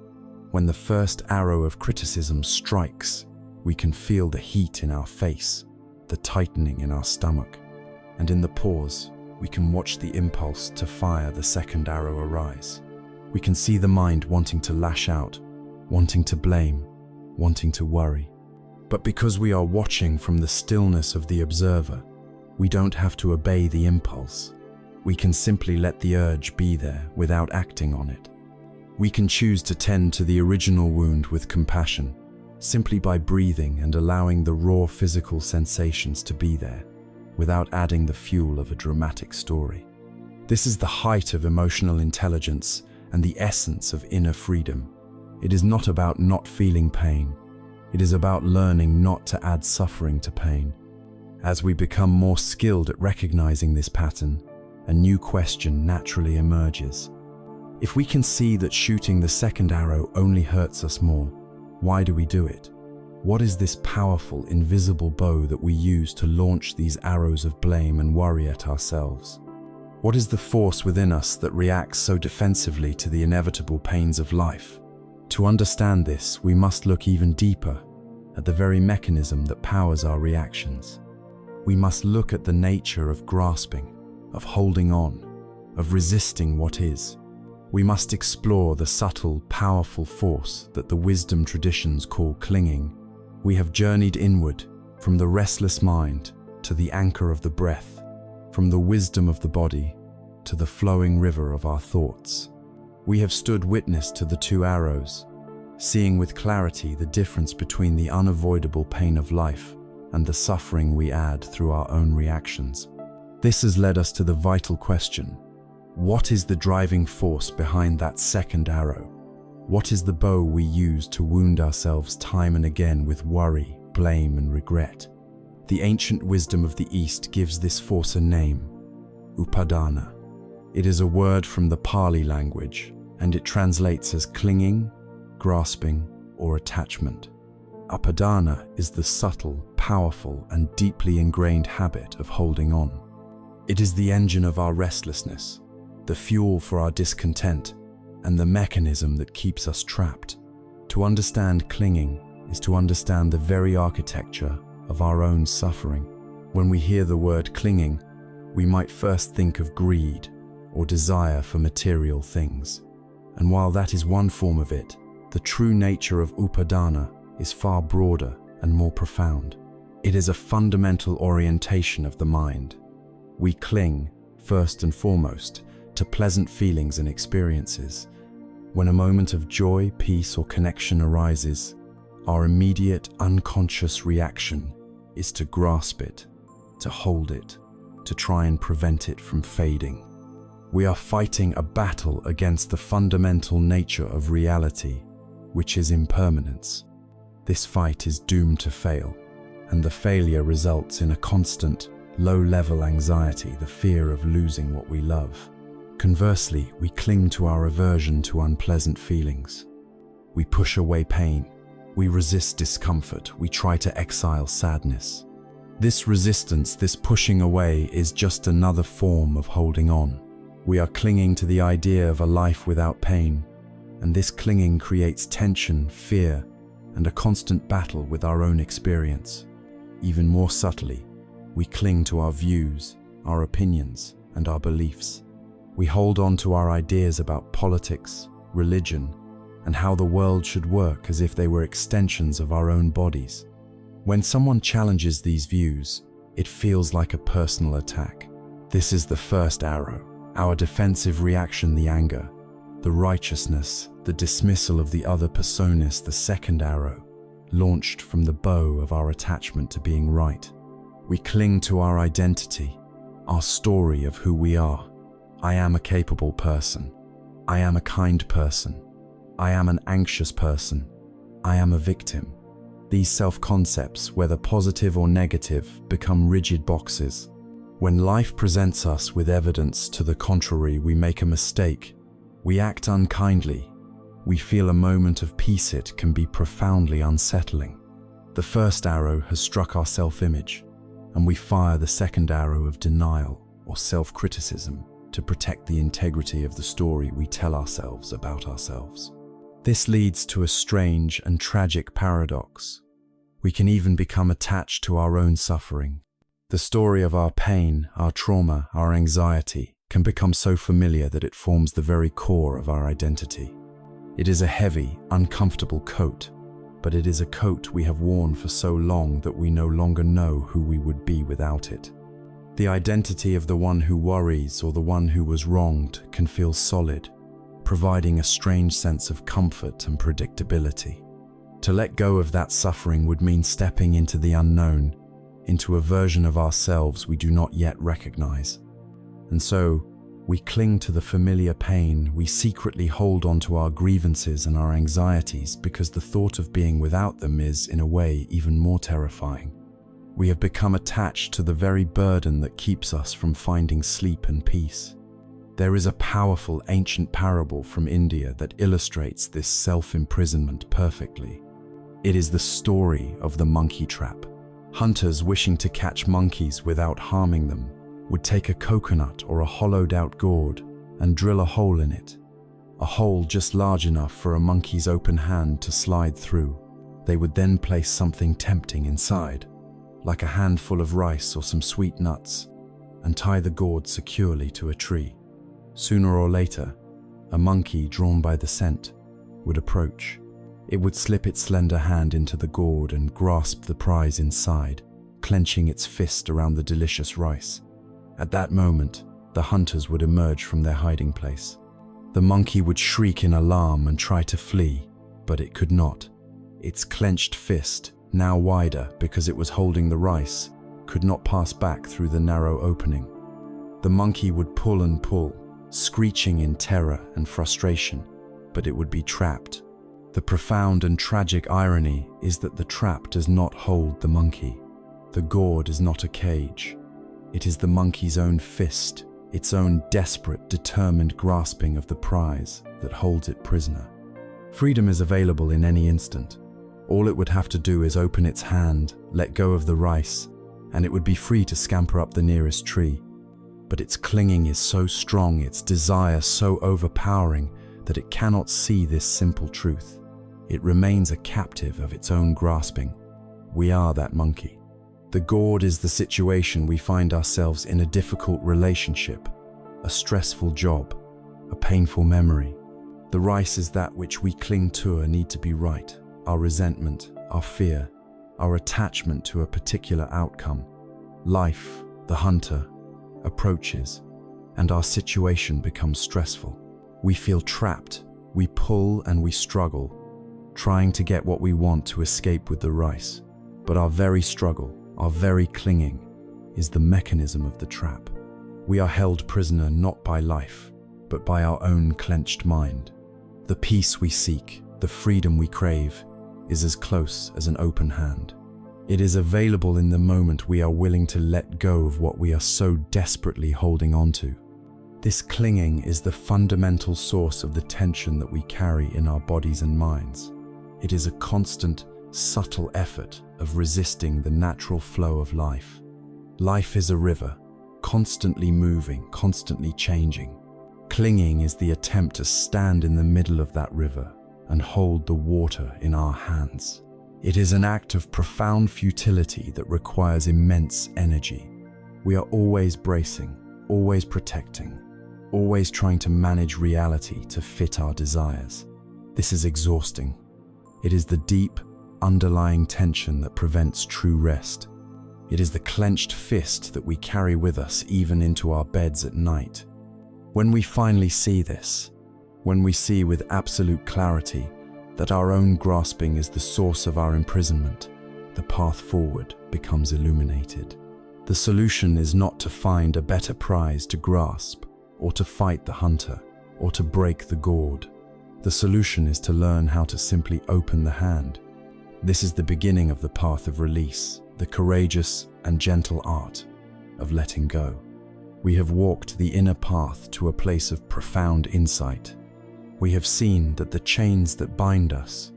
When the first arrow of criticism strikes, we can feel the heat in our face, the tightening in our stomach, and in the pause, we can watch the impulse to fire the second arrow arise. We can see the mind wanting to lash out, wanting to blame, wanting to worry. But because we are watching from the stillness of the observer, we don't have to obey the impulse. We can simply let the urge be there without acting on it. We can choose to tend to the original wound with compassion, simply by breathing and allowing the raw physical sensations to be there, without adding the fuel of a dramatic story. This is the height of emotional intelligence and the essence of inner freedom. It is not about not feeling pain. It is about learning not to add suffering to pain. As we become more skilled at recognizing this pattern, a new question naturally emerges. If we can see that shooting the second arrow only hurts us more, why do we do it? What is this powerful, invisible bow that we use to launch these arrows of blame and worry at ourselves? What is the force within us that reacts so defensively to the inevitable pains of life? To understand this, we must look even deeper at the very mechanism that powers our reactions. We must look at the nature of grasping, of holding on, of resisting what is. We must explore the subtle, powerful force that the wisdom traditions call clinging. We have journeyed inward, from the restless mind to the anchor of the breath, from the wisdom of the body to the flowing river of our thoughts. We have stood witness to the two arrows, seeing with clarity the difference between the unavoidable pain of life and the suffering we add through our own reactions. This has led us to the vital question: what is the driving force behind that second arrow? What is the bow we use to wound ourselves time and again with worry, blame, and regret? The ancient wisdom of the East gives this force a name: upadana. It is a word from the Pali language, and it translates as clinging, grasping, or attachment. Upadana is the subtle, powerful, and deeply ingrained habit of holding on. It is the engine of our restlessness, the fuel for our discontent, and the mechanism that keeps us trapped. To understand clinging is to understand the very architecture of our own suffering. When we hear the word clinging, we might first think of greed or desire for material things. And while that is one form of it, the true nature of upadana is far broader and more profound. It is a fundamental orientation of the mind. We cling, first and foremost, to pleasant feelings and experiences. When a moment of joy, peace, or connection arises, our immediate, unconscious reaction is to grasp it, to hold it, to try and prevent it from fading. We are fighting a battle against the fundamental nature of reality, which is impermanence. This fight is doomed to fail, and the failure results in a constant, low-level anxiety, the fear of losing what we love. Conversely, we cling to our aversion to unpleasant feelings. We push away pain. We resist discomfort. We try to exile sadness. This resistance, this pushing away, is just another form of holding on. We are clinging to the idea of a life without pain, and this clinging creates tension, fear, and a constant battle with our own experience. Even more subtly, we cling to our views, our opinions, and our beliefs. We hold on to our ideas about politics, religion, and how the world should work as if they were extensions of our own bodies. When someone challenges these views, it feels like a personal attack. This is the first arrow, our defensive reaction, the anger, the righteousness, the dismissal of the other personas, the second arrow, launched from the bow of our attachment to being right. We cling to our identity, our story of who we are. I am a capable person. I am a kind person. I am an anxious person. I am a victim. These self-concepts, whether positive or negative, become rigid boxes. When life presents us with evidence to the contrary, we make a mistake. We act unkindly. We feel a moment of peace. It can be profoundly unsettling. The first arrow has struck our self-image, and we fire the second arrow of denial or self-criticism to protect the integrity of the story we tell ourselves about ourselves. This leads to a strange and tragic paradox. We can even become attached to our own suffering. The story of our pain, our trauma, our anxiety can become so familiar that it forms the very core of our identity. It is a heavy, uncomfortable coat, but it is a coat we have worn for so long that we no longer know who we would be without it. The identity of the one who worries or the one who was wronged can feel solid, providing a strange sense of comfort and predictability. To let go of that suffering would mean stepping into the unknown, into a version of ourselves we do not yet recognize. And so, we cling to the familiar pain, we secretly hold on to our grievances and our anxieties because the thought of being without them is, in a way, even more terrifying. We have become attached to the very burden that keeps us from finding sleep and peace. There is a powerful ancient parable from India that illustrates this self-imprisonment perfectly. It is the story of the monkey trap. Hunters wishing to catch monkeys without harming them would take a coconut or a hollowed-out gourd and drill a hole in it, a hole just large enough for a monkey's open hand to slide through. They would then place something tempting inside, like a handful of rice or some sweet nuts, and tie the gourd securely to a tree. Sooner or later, a monkey, drawn by the scent, would approach. It would slip its slender hand into the gourd and grasp the prize inside, clenching its fist around the delicious rice. At that moment, the hunters would emerge from their hiding place. The monkey would shriek in alarm and try to flee, but it could not. Its clenched fist, now wider because it was holding the rice, could not pass back through the narrow opening. The monkey would pull and pull, screeching in terror and frustration, but it would be trapped. The profound and tragic irony is that the trap does not hold the monkey. The gourd is not a cage. It is the monkey's own fist, its own desperate, determined grasping of the prize that holds it prisoner. Freedom is available in any instant. All it would have to do is open its hand, let go of the rice, and it would be free to scamper up the nearest tree. But its clinging is so strong, its desire so overpowering, that it cannot see this simple truth. It remains a captive of its own grasping. We are that monkey. The gourd is the situation we find ourselves in, a difficult relationship, a stressful job, a painful memory. The rice is that which we cling to and need to be right, our resentment, our fear, our attachment to a particular outcome. Life, the hunter, approaches, and our situation becomes stressful. We feel trapped, we pull and we struggle, trying to get what we want to escape with the rice. But our very struggle, our very clinging, is the mechanism of the trap. We are held prisoner not by life, but by our own clenched mind. The peace we seek, the freedom we crave, is as close as an open hand. It is available in the moment we are willing to let go of what we are so desperately holding on to. This clinging is the fundamental source of the tension that we carry in our bodies and minds. It is a constant, subtle effort of resisting the natural flow of life. Life is a river, constantly moving, constantly changing. Clinging is the attempt to stand in the middle of that river and hold the water in our hands. It is an act of profound futility that requires immense energy. We are always bracing, always protecting, always trying to manage reality to fit our desires. This is exhausting. It is the deep, underlying tension that prevents true rest. It is the clenched fist that we carry with us even into our beds at night. When we finally see this, when we see with absolute clarity that our own grasping is the source of our imprisonment, the path forward becomes illuminated. The solution is not to find a better prize to grasp, or to fight the hunter, or to break the gourd. The solution is to learn how to simply open the hand. This is the beginning of the path of release, the courageous and gentle art of letting go. We have walked the inner path to a place of profound insight. We have seen that the chains that bind us,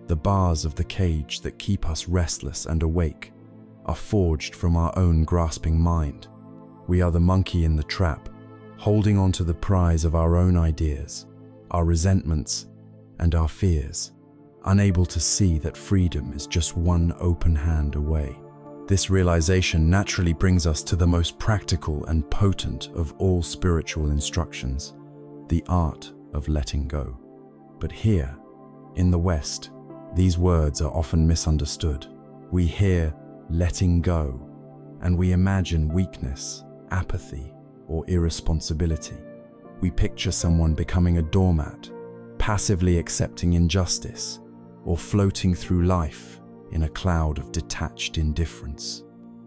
the bars of the cage that keep us restless and awake, are forged from our own grasping mind. We are the monkey in the trap, holding on to the prize of our own ideas, our resentments, and our fears, unable to see that freedom is just one open hand away. This realization naturally brings us to the most practical and potent of all spiritual instructions, the art of letting go. But here, in the West, these words are often misunderstood. We hear letting go, and we imagine weakness, apathy, or irresponsibility. We picture someone becoming a doormat, passively accepting injustice, or floating through life in a cloud of detached indifference.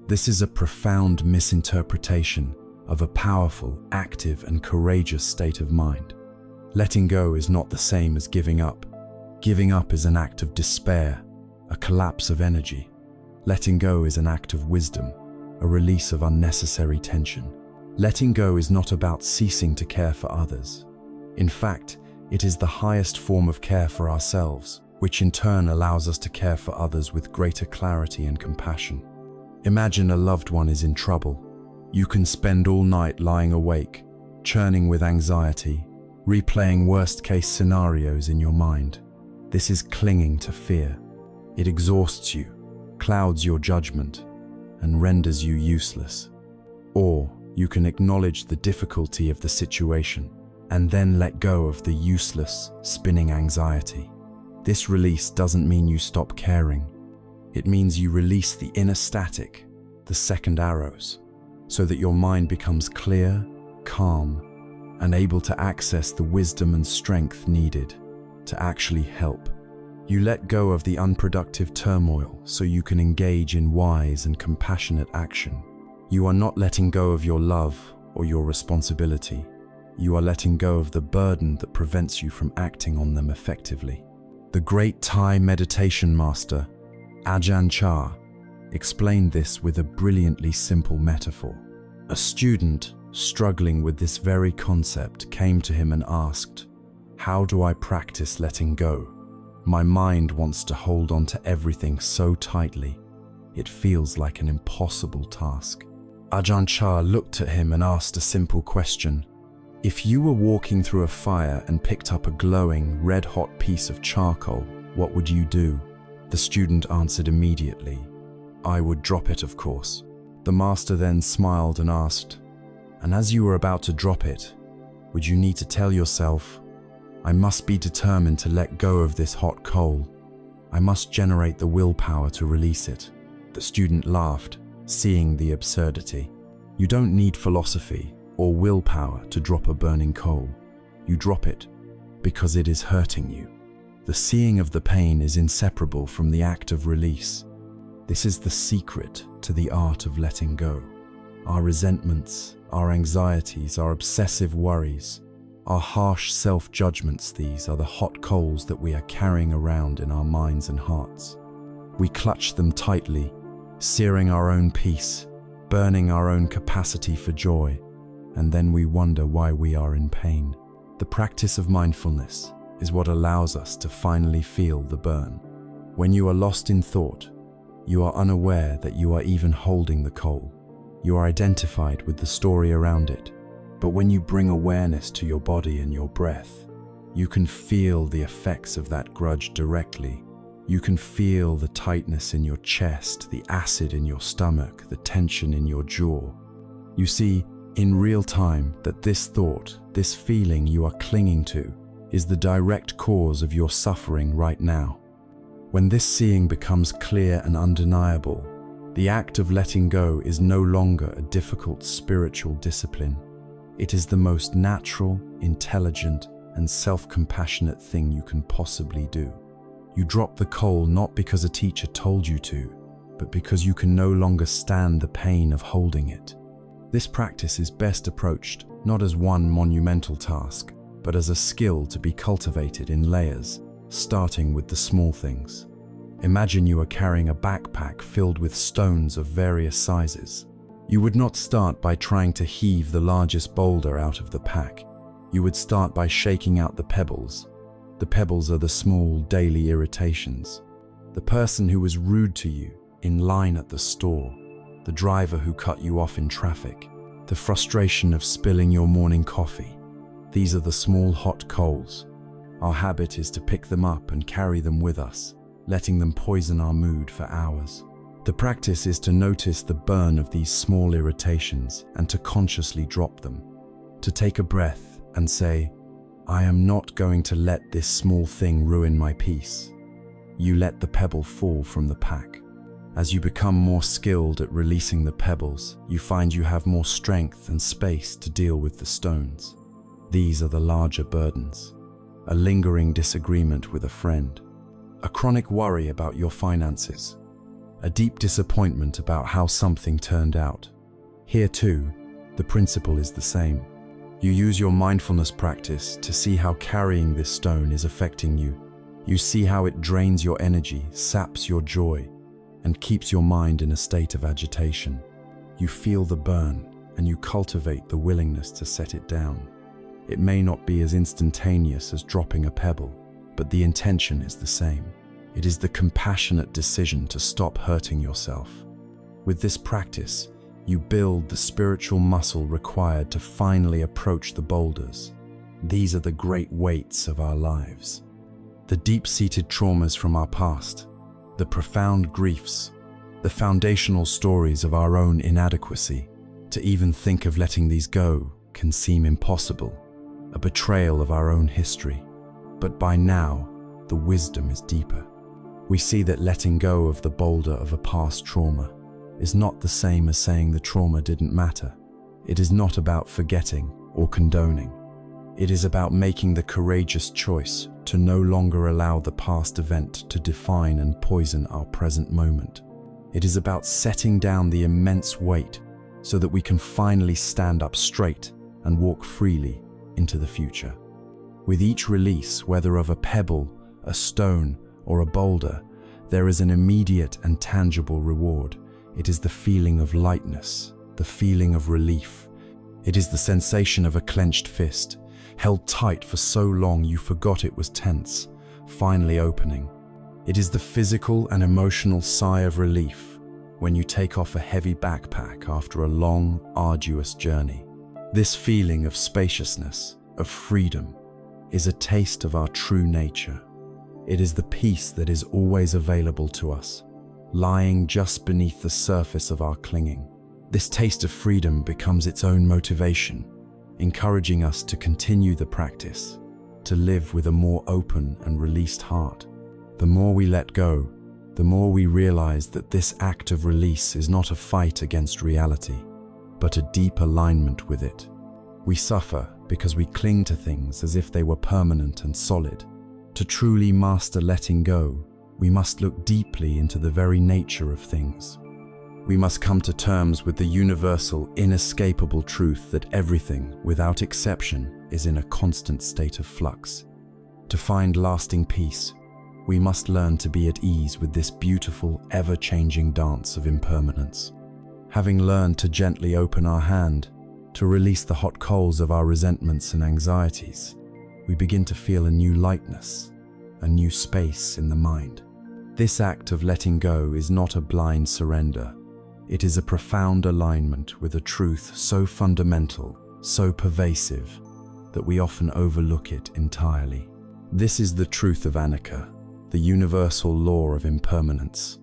This is a profound misinterpretation of a powerful, active, and courageous state of mind. Letting go is not the same as giving up. Giving up is an act of despair, a collapse of energy. Letting go is an act of wisdom, a release of unnecessary tension. Letting go is not about ceasing to care for others. In fact, it is the highest form of care for ourselves, which in turn allows us to care for others with greater clarity and compassion. Imagine a loved one is in trouble. You can spend all night lying awake, churning with anxiety, replaying worst-case scenarios in your mind. This is clinging to fear. It exhausts you, clouds your judgment, and renders you useless. Or you can acknowledge the difficulty of the situation and then let go of the useless, spinning anxiety. This release doesn't mean you stop caring. It means you release the inner static, the second arrows, so that your mind becomes clear, calm, and able to access the wisdom and strength needed to actually help. You let go of the unproductive turmoil so you can engage in wise and compassionate action. You are not letting go of your love or your responsibility. You are letting go of the burden that prevents you from acting on them effectively. The great Thai meditation master, Ajahn Chah, explained this with a brilliantly simple metaphor. A student struggling with this very concept came to him and asked, "How do I practice letting go? My mind wants to hold on to everything so tightly. It feels like an impossible task." Ajahn Chah looked at him and asked a simple question. "If you were walking through a fire and picked up a glowing, red-hot piece of charcoal, what would you do?" The student answered immediately, "I would drop it, of course." The master then smiled and asked, "And as you were about to drop it, would you need to tell yourself, 'I must be determined to let go of this hot coal. I must generate the willpower to release it'?" The student laughed, seeing the absurdity. You don't need philosophy or willpower to drop a burning coal. You drop it because it is hurting you. The seeing of the pain is inseparable from the act of release. This is the secret to the art of letting go. Our resentments, our anxieties, our obsessive worries, our harsh self-judgments, these are the hot coals that we are carrying around in our minds and hearts. We clutch them tightly, searing our own peace, burning our own capacity for joy, and then we wonder why we are in pain. The practice of mindfulness is what allows us to finally feel the burn. When you are lost in thought, you are unaware that you are even holding the coal. You are identified with the story around it. But when you bring awareness to your body and your breath, you can feel the effects of that grudge directly. You can feel the tightness in your chest, the acid in your stomach, the tension in your jaw. You see, in real time, that this thought, this feeling you are clinging to, is the direct cause of your suffering right now. When this seeing becomes clear and undeniable, the act of letting go is no longer a difficult spiritual discipline. It is the most natural, intelligent, and self-compassionate thing you can possibly do. You drop the coal not because a teacher told you to, but because you can no longer stand the pain of holding it. This practice is best approached not as one monumental task, but as a skill to be cultivated in layers, starting with the small things. Imagine you are carrying a backpack filled with stones of various sizes. You would not start by trying to heave the largest boulder out of the pack. You would start by shaking out the pebbles. The pebbles are the small daily irritations. The person who was rude to you in line at the store, the driver who cut you off in traffic, the frustration of spilling your morning coffee. These are the small hot coals. Our habit is to pick them up and carry them with us, letting them poison our mood for hours. The practice is to notice the burn of these small irritations and to consciously drop them. To take a breath and say, "I am not going to let this small thing ruin my peace." You let the pebble fall from the pack. As you become more skilled at releasing the pebbles, you find you have more strength and space to deal with the stones. These are the larger burdens. A lingering disagreement with a friend, a chronic worry about your finances, a deep disappointment about how something turned out. Here too, the principle is the same. You use your mindfulness practice to see how carrying this stone is affecting you. You see how it drains your energy, saps your joy, and keeps your mind in a state of agitation. You feel the burn, and you cultivate the willingness to set it down. It may not be as instantaneous as dropping a pebble, but the intention is the same. It is the compassionate decision to stop hurting yourself. With this practice, you build the spiritual muscle required to finally approach the boulders. These are the great weights of our lives. The deep-seated traumas from our past, the profound griefs, the foundational stories of our own inadequacy. To even think of letting these go can seem impossible, a betrayal of our own history. But by now, the wisdom is deeper. We see that letting go of the boulder of a past trauma is not the same as saying the trauma didn't matter. It is not about forgetting or condoning. It is about making the courageous choice to no longer allow the past event to define and poison our present moment. It is about setting down the immense weight so that we can finally stand up straight and walk freely into the future. With each release, whether of a pebble, a stone, or a boulder, there is an immediate and tangible reward. It is the feeling of lightness, the feeling of relief. It is the sensation of a clenched fist, held tight for so long you forgot it was tense, finally opening. It is the physical and emotional sigh of relief when you take off a heavy backpack after a long, arduous journey. This feeling of spaciousness, of freedom, is a taste of our true nature. It is the peace that is always available to us, lying just beneath the surface of our clinging. This taste of freedom becomes its own motivation, encouraging us to continue the practice, to live with a more open and released heart. The more we let go, the more we realize that this act of release is not a fight against reality, but a deep alignment with it. We suffer because we cling to things as if they were permanent and solid. To truly master letting go, we must look deeply into the very nature of things. We must come to terms with the universal, inescapable truth that everything, without exception, is in a constant state of flux. To find lasting peace, we must learn to be at ease with this beautiful, ever-changing dance of impermanence. Having learned to gently open our hand, to release the hot coals of our resentments and anxieties, we begin to feel a new lightness, a new space in the mind. This act of letting go is not a blind surrender. It is a profound alignment with a truth so fundamental, so pervasive, that we often overlook it entirely. This is the truth of anicca, the universal law of impermanence.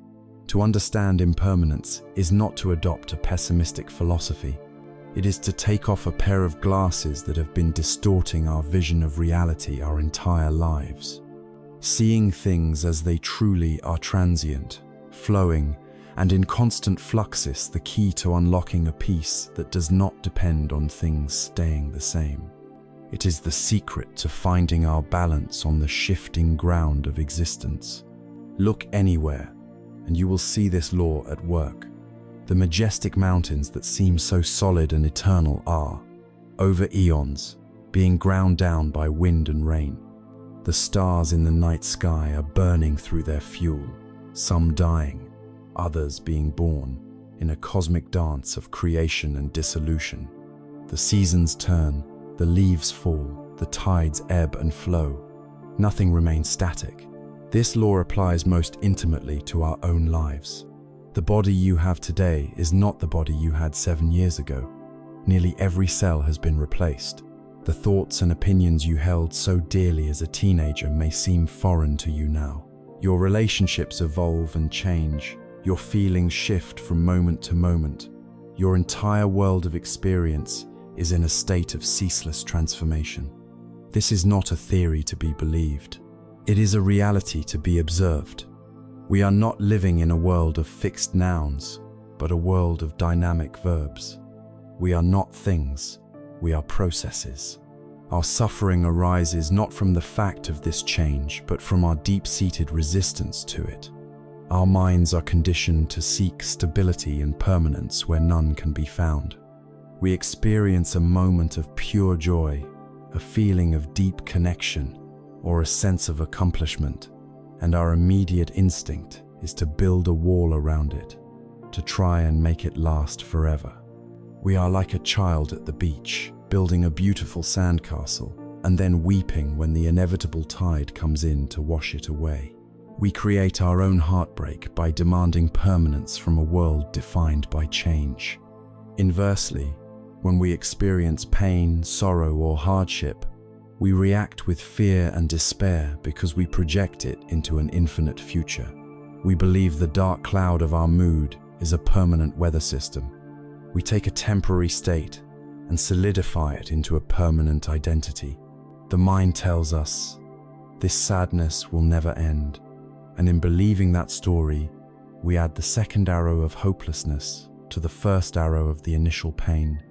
To understand impermanence is not to adopt a pessimistic philosophy. It is to take off a pair of glasses that have been distorting our vision of reality our entire lives. Seeing things as they truly are transient, flowing, and in constant flux is the key to unlocking a peace that does not depend on things staying the same. It is the secret to finding our balance on the shifting ground of existence. Look anywhere, and you will see this law at work. The majestic mountains that seem so solid and eternal are, over eons, being ground down by wind and rain. The stars in the night sky are burning through their fuel, some dying, others being born, in a cosmic dance of creation and dissolution. The seasons turn, the leaves fall, the tides ebb and flow. Nothing remains static. This law applies most intimately to our own lives. The body you have today is not the body you had 7 years ago. Nearly every cell has been replaced. The thoughts and opinions you held so dearly as a teenager may seem foreign to you now. Your relationships evolve and change. Your feelings shift from moment to moment. Your entire world of experience is in a state of ceaseless transformation. This is not a theory to be believed. It is a reality to be observed. We are not living in a world of fixed nouns, but a world of dynamic verbs. We are not things, we are processes. Our suffering arises not from the fact of this change, but from our deep-seated resistance to it. Our minds are conditioned to seek stability and permanence where none can be found. We experience a moment of pure joy, a feeling of deep connection, or a sense of accomplishment, and our immediate instinct is to build a wall around it, to try and make it last forever. We are like a child at the beach, building a beautiful sandcastle, and then weeping when the inevitable tide comes in to wash it away. We create our own heartbreak by demanding permanence from a world defined by change. Inversely, when we experience pain, sorrow, or hardship, we react with fear and despair because we project it into an infinite future. We believe the dark cloud of our mood is a permanent weather system. We take a temporary state and solidify it into a permanent identity. The mind tells us, this sadness will never end. And in believing that story, we add the second arrow of hopelessness to the first arrow of the initial pain.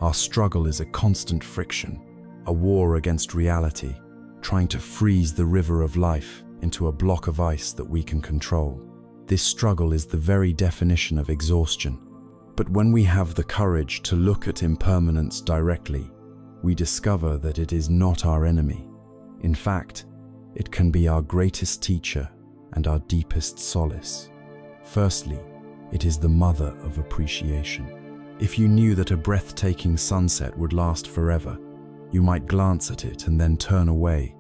Our struggle is a constant friction, a war against reality, trying to freeze the river of life into a block of ice that we can control. This struggle is the very definition of exhaustion. But when we have the courage to look at impermanence directly, we discover that it is not our enemy. In fact, it can be our greatest teacher and our deepest solace. Firstly, it is the mother of appreciation. If you knew that a breathtaking sunset would last forever, you might glance at it and then turn away.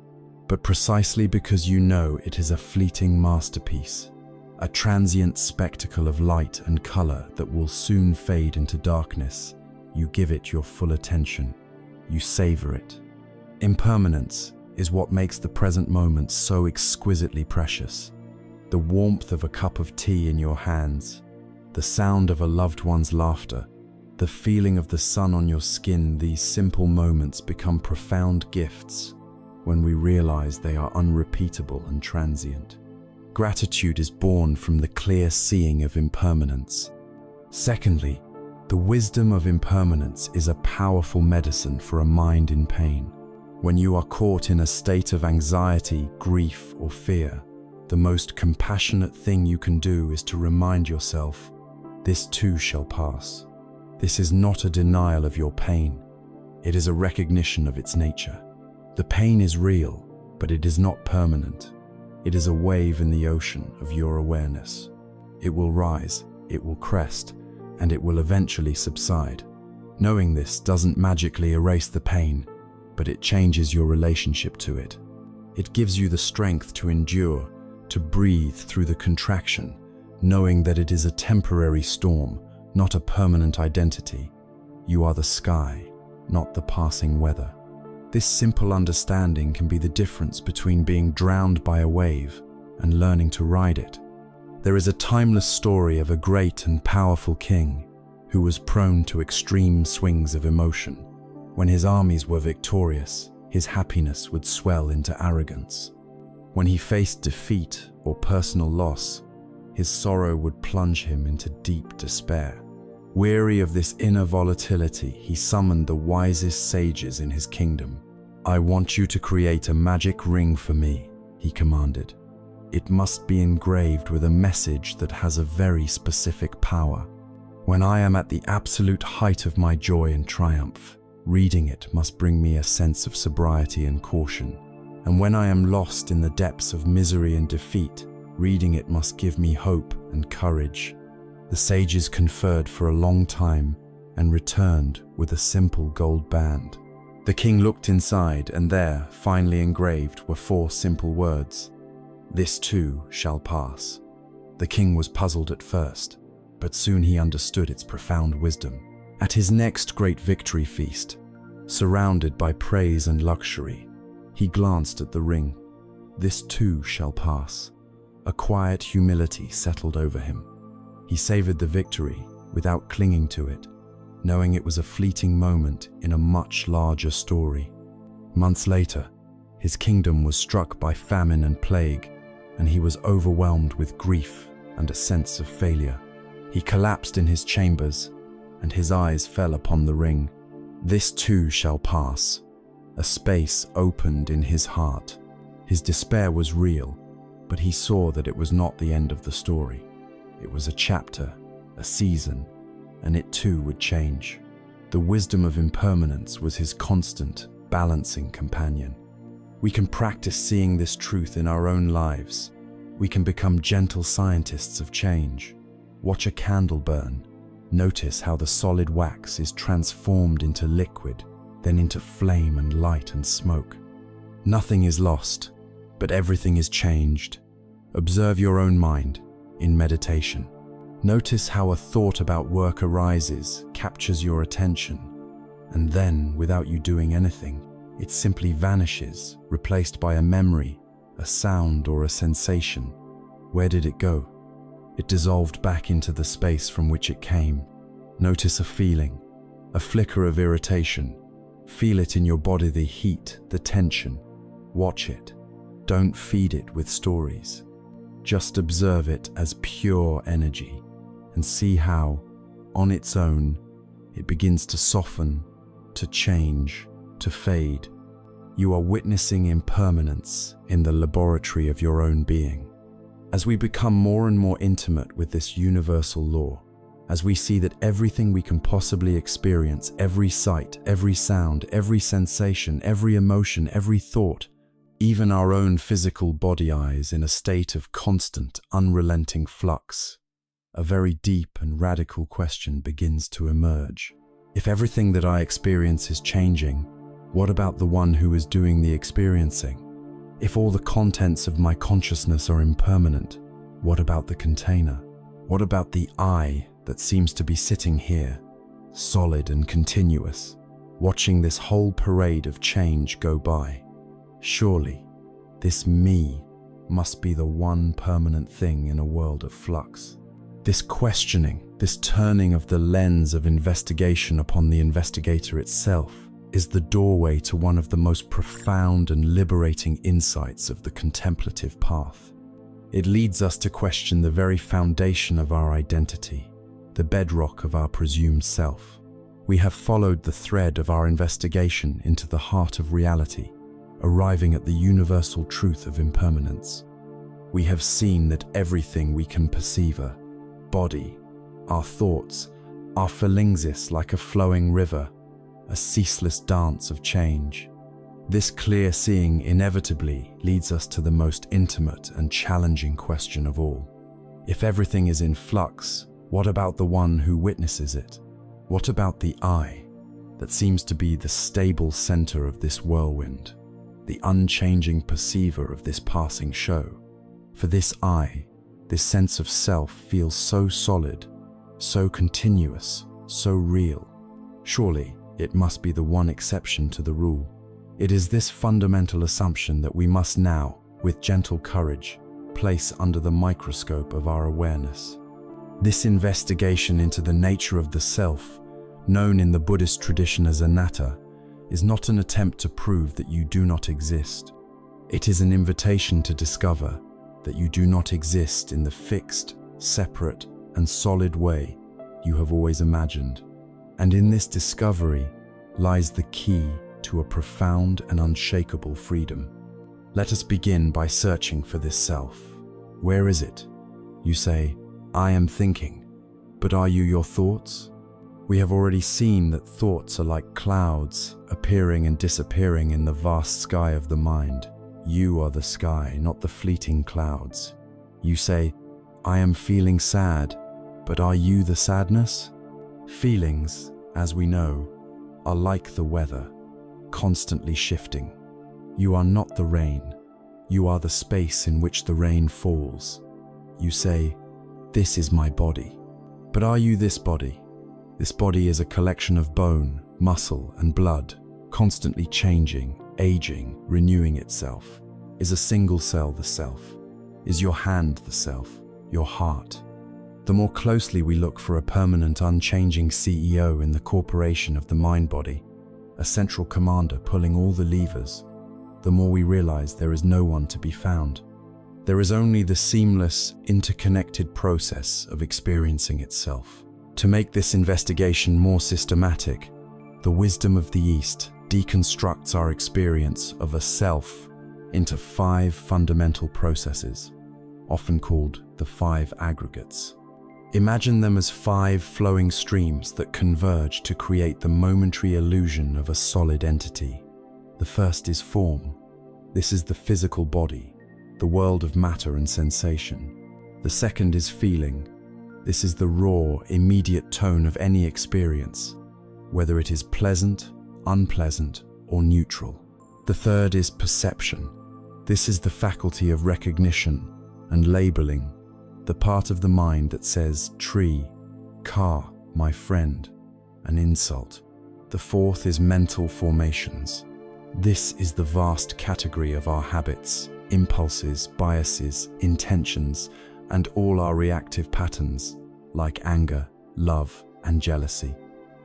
But precisely because you know it is a fleeting masterpiece, a transient spectacle of light and color that will soon fade into darkness, you give it your full attention. You savor it. Impermanence is what makes the present moment so exquisitely precious. The warmth of a cup of tea in your hands, the sound of a loved one's laughter, the feeling of the sun on your skin, these simple moments become profound gifts when we realize they are unrepeatable and transient. Gratitude is born from the clear seeing of impermanence. Secondly, the wisdom of impermanence is a powerful medicine for a mind in pain. When you are caught in a state of anxiety, grief, or fear, the most compassionate thing you can do is to remind yourself, this too shall pass. This is not a denial of your pain. It is a recognition of its nature. The pain is real, but it is not permanent. It is a wave in the ocean of your awareness. It will rise, it will crest, and it will eventually subside. Knowing this doesn't magically erase the pain, but it changes your relationship to it. It gives you the strength to endure, to breathe through the contraction, knowing that it is a temporary storm, not a permanent identity. You are the sky, not the passing weather. This simple understanding can be the difference between being drowned by a wave and learning to ride it. There is a timeless story of a great and powerful king who was prone to extreme swings of emotion. When his armies were victorious, his happiness would swell into arrogance. When he faced defeat or personal loss, his sorrow would plunge him into deep despair. Weary of this inner volatility, he summoned the wisest sages in his kingdom. "I want you to create a magic ring for me," he commanded. "It must be engraved with a message that has a very specific power. When I am at the absolute height of my joy and triumph, reading it must bring me a sense of sobriety and caution. And when I am lost in the depths of misery and defeat, reading it must give me hope and courage." The sages conferred for a long time and returned with a simple gold band. The king looked inside, and there, finely engraved, were 4 simple words: "This too shall pass." The king was puzzled at first, but soon he understood its profound wisdom. At his next great victory feast, surrounded by praise and luxury, he glanced at the ring. This too shall pass. A quiet humility settled over him. He savored the victory without clinging to it, knowing it was a fleeting moment in a much larger story. Months later, his kingdom was struck by famine and plague, and he was overwhelmed with grief and a sense of failure. He collapsed in his chambers, and his eyes fell upon the ring. This too shall pass. A space opened in his heart. His despair was real, but he saw that it was not the end of the story. It was a chapter, a season, and it too would change. The wisdom of impermanence was his constant, balancing companion. We can practice seeing this truth in our own lives. We can become gentle scientists of change. Watch a candle burn. Notice how the solid wax is transformed into liquid, then into flame and light and smoke. Nothing is lost, but everything is changed. Observe your own mind in meditation. Notice how a thought about work arises, captures your attention, and then, without you doing anything, it simply vanishes, replaced by a memory, a sound, or a sensation. Where did it go? It dissolved back into the space from which it came. Notice a feeling, a flicker of irritation. Feel it in your body, the heat, the tension. Watch it. Don't feed it with stories. Just observe it as pure energy and see how, on its own, it begins to soften, to change, to fade. You are witnessing impermanence in the laboratory of your own being. As we become more and more intimate with this universal law, as we see that everything we can possibly experience, every sight, every sound, every sensation, every emotion, every thought, even our own physical body is in a state of constant, unrelenting flux, a very deep and radical question begins to emerge. If everything that I experience is changing, what about the one who is doing the experiencing? If all the contents of my consciousness are impermanent, what about the container? What about the I that seems to be sitting here, solid and continuous, watching this whole parade of change go by? Surely, this me must be the one permanent thing in a world of flux. This questioning, this turning of the lens of investigation upon the investigator itself, is the doorway to one of the most profound and liberating insights of the contemplative path. It leads us to question the very foundation of our identity, the bedrock of our presumed self. We have followed the thread of our investigation into the heart of reality, arriving at the universal truth of impermanence. We have seen that everything we can perceive, our body, our thoughts, our feelings, is like a flowing river, a ceaseless dance of change. This clear seeing inevitably leads us to the most intimate and challenging question of all. If everything is in flux, what about the one who witnesses it? What about the I that seems to be the stable center of this whirlwind, the unchanging perceiver of this passing show? For this I, this sense of self, feels so solid, so continuous, so real. Surely, it must be the one exception to the rule. It is this fundamental assumption that we must now, with gentle courage, place under the microscope of our awareness. This investigation into the nature of the self, known in the Buddhist tradition as anatta, is not an attempt to prove that you do not exist. It is an invitation to discover that you do not exist in the fixed, separate, and solid way you have always imagined. And in this discovery lies the key to a profound and unshakable freedom. Let us begin by searching for this self. Where is it? You say, I am thinking, but are you your thoughts? We have already seen that thoughts are like clouds, appearing and disappearing in the vast sky of the mind. You are the sky, not the fleeting clouds. You say, I am feeling sad, but are you the sadness? Feelings, as we know, are like the weather, constantly shifting. You are not the rain. You are the space in which the rain falls. You say, this is my body. But are you this body? This body is a collection of bone, muscle, and blood, constantly changing, aging, renewing itself. Is a single cell the self? Is your hand the self, your heart? The more closely we look for a permanent, unchanging CEO in the corporation of the mind-body, a central commander pulling all the levers, the more we realize there is no one to be found. There is only the seamless, interconnected process of experiencing itself. To make this investigation more systematic, the wisdom of the East deconstructs our experience of a self into 5 fundamental processes, often called the 5 aggregates. Imagine them as 5 flowing streams that converge to create the momentary illusion of a solid entity. The first is form. This is the physical body, the world of matter and sensation. The second is feeling. This is the raw, immediate tone of any experience, whether it is pleasant, unpleasant, or neutral. The third is perception. This is the faculty of recognition and labeling, the part of the mind that says tree, car, my friend, an insult. The fourth is mental formations. This is the vast category of our habits, impulses, biases, intentions, and all our reactive patterns, like anger, love, and jealousy.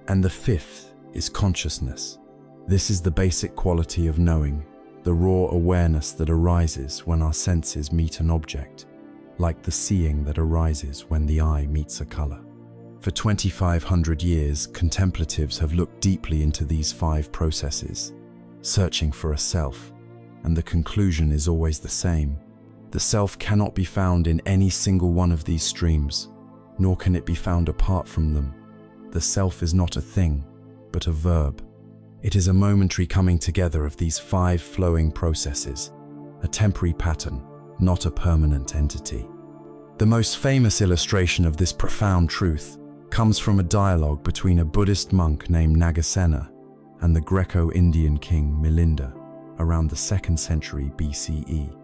And the fifth is consciousness. This is the basic quality of knowing, the raw awareness that arises when our senses meet an object, like the seeing that arises when the eye meets a color. For 2,500 years, contemplatives have looked deeply into these 5 processes, searching for a self, and the conclusion is always the same. The self cannot be found in any single one of these streams, nor can it be found apart from them. The self is not a thing, but a verb. It is a momentary coming together of these 5 flowing processes, a temporary pattern, not a permanent entity. The most famous illustration of this profound truth comes from a dialogue between a Buddhist monk named Nagasena and the Greco-Indian king Milinda around the 2nd century BCE.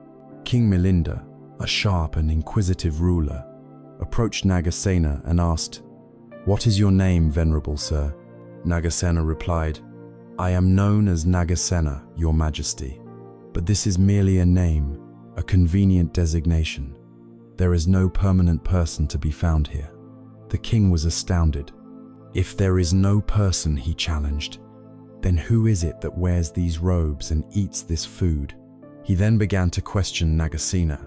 King Milinda, a sharp and inquisitive ruler, approached Nagasena and asked, "What is your name, venerable sir?" Nagasena replied, "I am known as Nagasena, your majesty, but this is merely a name, a convenient designation. There is no permanent person to be found here." The king was astounded. "If there is no person," he challenged, "then who is it that wears these robes and eats this food?" He then began to question Nagasena.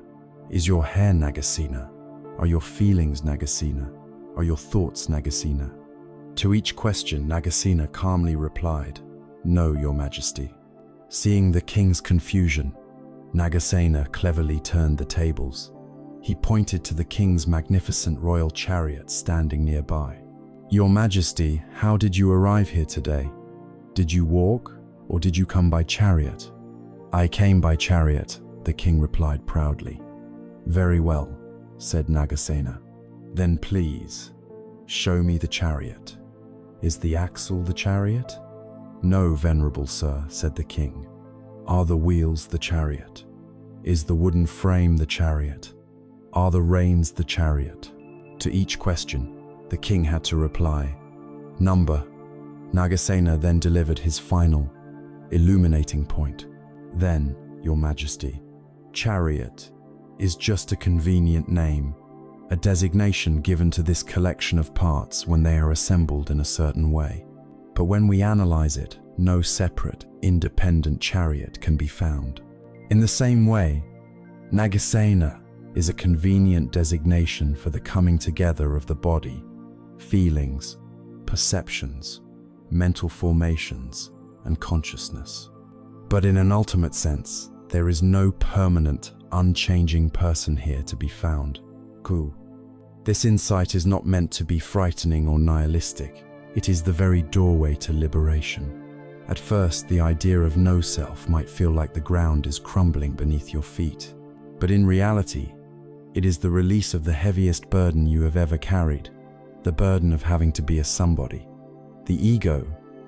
"Is your hair Nagasena? Are your feelings Nagasena? Are your thoughts Nagasena?" To each question, Nagasena calmly replied, "No, your majesty." Seeing the king's confusion, Nagasena cleverly turned the tables. He pointed to the king's magnificent royal chariot standing nearby. "Your majesty, how did you arrive here today? Did you walk, or did you come by chariot?" "I came by chariot," the king replied proudly. "Very well," said Nagasena. "Then please, show me the chariot. Is the axle the chariot?" "No, venerable sir," said the king. "Are the wheels the chariot? Is the wooden frame the chariot? Are the reins the chariot?" To each question, the king had to reply, "Number." Nagasena then delivered his final, illuminating point. "Then, your majesty, chariot is just a convenient name, a designation given to this collection of parts when they are assembled in a certain way. But when we analyze it, no separate, independent chariot can be found. In the same way, Nagasena is a convenient designation for the coming together of the body, feelings, perceptions, mental formations, and consciousness. But in an ultimate sense, there is no permanent, unchanging person here to be found. Cool. This insight is not meant to be frightening or nihilistic. It is the very doorway to liberation. At first, the idea of no self might feel like the ground is crumbling beneath your feet. But in reality, it is the release of the heaviest burden you have ever carried, the burden of having to be a somebody. The ego,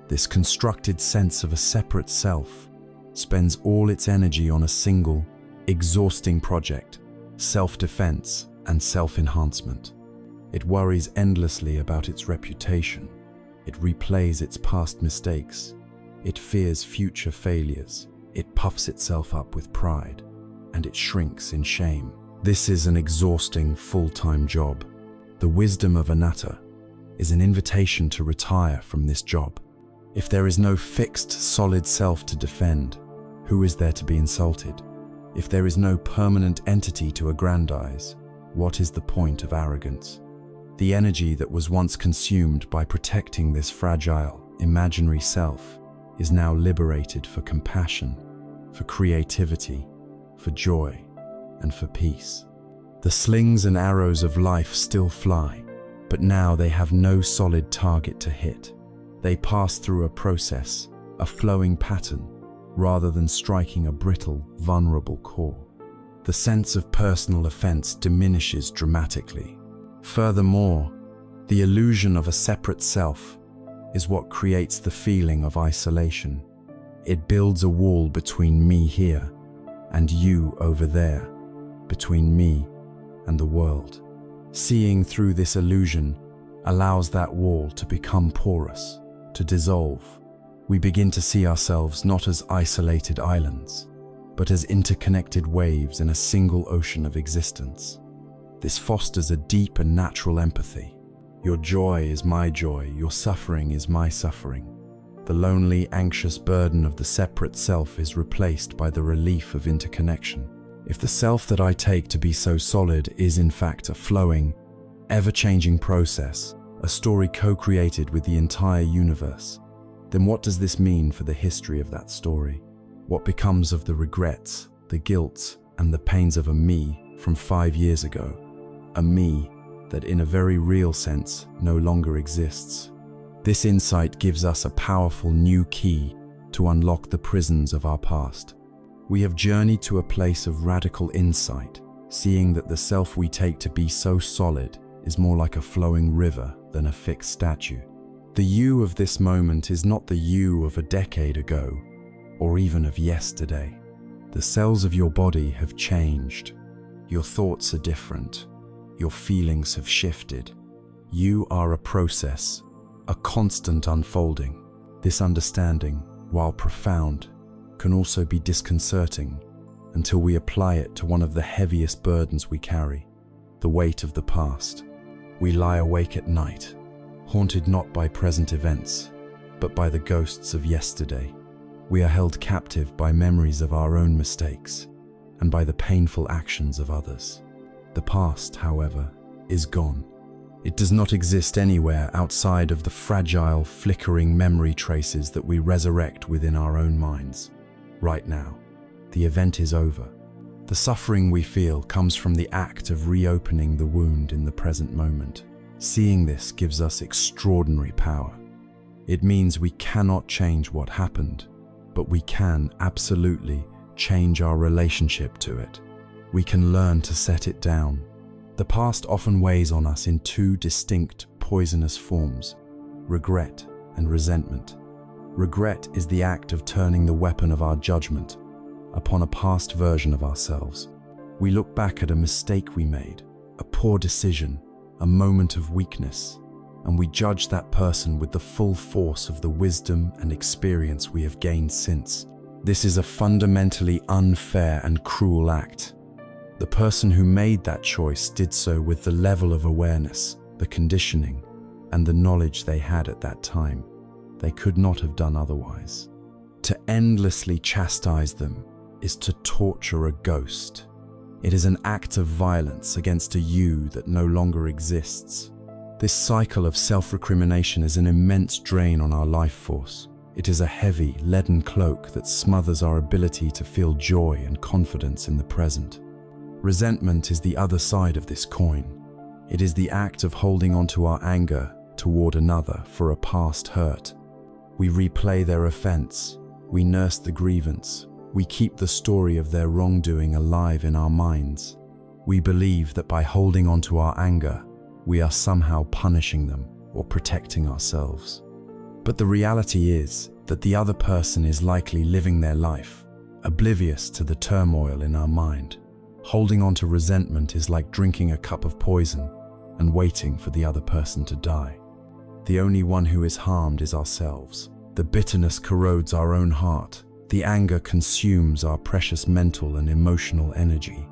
this constructed sense of a separate self, spends all its energy on a single, exhausting project, self-defense and self-enhancement. It worries endlessly about its reputation. It replays its past mistakes. It fears future failures. It puffs itself up with pride, and it shrinks in shame. This is an exhausting, full-time job. The wisdom of anatta is an invitation to retire from this job. If there is no fixed, solid self to defend, who is there to be insulted? If there is no permanent entity to aggrandize, what is the point of arrogance? The energy that was once consumed by protecting this fragile, imaginary self is now liberated for compassion, for creativity, for joy, and for peace. The slings and arrows of life still fly, but now they have no solid target to hit. They pass through a process, a flowing pattern, rather than striking a brittle, vulnerable core. The sense of personal offense diminishes dramatically. Furthermore, the illusion of a separate self is what creates the feeling of isolation. It builds a wall between me here and you over there, between me and the world. Seeing through this illusion allows that wall to become porous, to dissolve. We begin to see ourselves not as isolated islands, but as interconnected waves in a single ocean of existence. This fosters a deep and natural empathy. Your joy is my joy, your suffering is my suffering. The lonely, anxious burden of the separate self is replaced by the relief of interconnection. If the self that I take to be so solid is in fact a flowing, ever-changing process, a story co-created with the entire universe, then what does this mean for the history of that story? What becomes of the regrets, the guilt, and the pains of a me from 5 years ago? A me that in a very real sense no longer exists. This insight gives us a powerful new key to unlock the prisons of our past. We have journeyed to a place of radical insight, seeing that the self we take to be so solid is more like a flowing river than a fixed statue. The you of this moment is not the you of a decade ago, or even of yesterday. The cells of your body have changed. Your thoughts are different. Your feelings have shifted. You are a process, a constant unfolding. This understanding, while profound, can also be disconcerting until we apply it to one of the heaviest burdens we carry, the weight of the past. We lie awake at night, haunted not by present events, but by the ghosts of yesterday. We are held captive by memories of our own mistakes and by the painful actions of others. The past, however, is gone. It does not exist anywhere outside of the fragile, flickering memory traces that we resurrect within our own minds. Right now, the event is over. The suffering we feel comes from the act of reopening the wound in the present moment. Seeing this gives us extraordinary power. It means we cannot change what happened, but we can absolutely change our relationship to it. We can learn to set it down. The past often weighs on us in two distinct, poisonous forms: regret and resentment. Regret is the act of turning the weapon of our judgment upon a past version of ourselves. We look back at a mistake we made, a poor decision, a moment of weakness, and we judge that person with the full force of the wisdom and experience we have gained since. This is a fundamentally unfair and cruel act. The person who made that choice did so with the level of awareness, the conditioning, and the knowledge they had at that time. They could not have done otherwise. To endlessly chastise them is to torture a ghost. It is an act of violence against a you that no longer exists. This cycle of self-recrimination is an immense drain on our life force. It is a heavy, leaden cloak that smothers our ability to feel joy and confidence in the present. Resentment is the other side of this coin. It is the act of holding onto our anger toward another for a past hurt. We replay their offense. We nurse the grievance. We keep the story of their wrongdoing alive in our minds. We believe that by holding onto our anger, we are somehow punishing them or protecting ourselves. But the reality is that the other person is likely living their life, oblivious to the turmoil in our mind. Holding on to resentment is like drinking a cup of poison and waiting for the other person to die. The only one who is harmed is ourselves. The bitterness corrodes our own heart. The anger consumes our precious mental and emotional energy.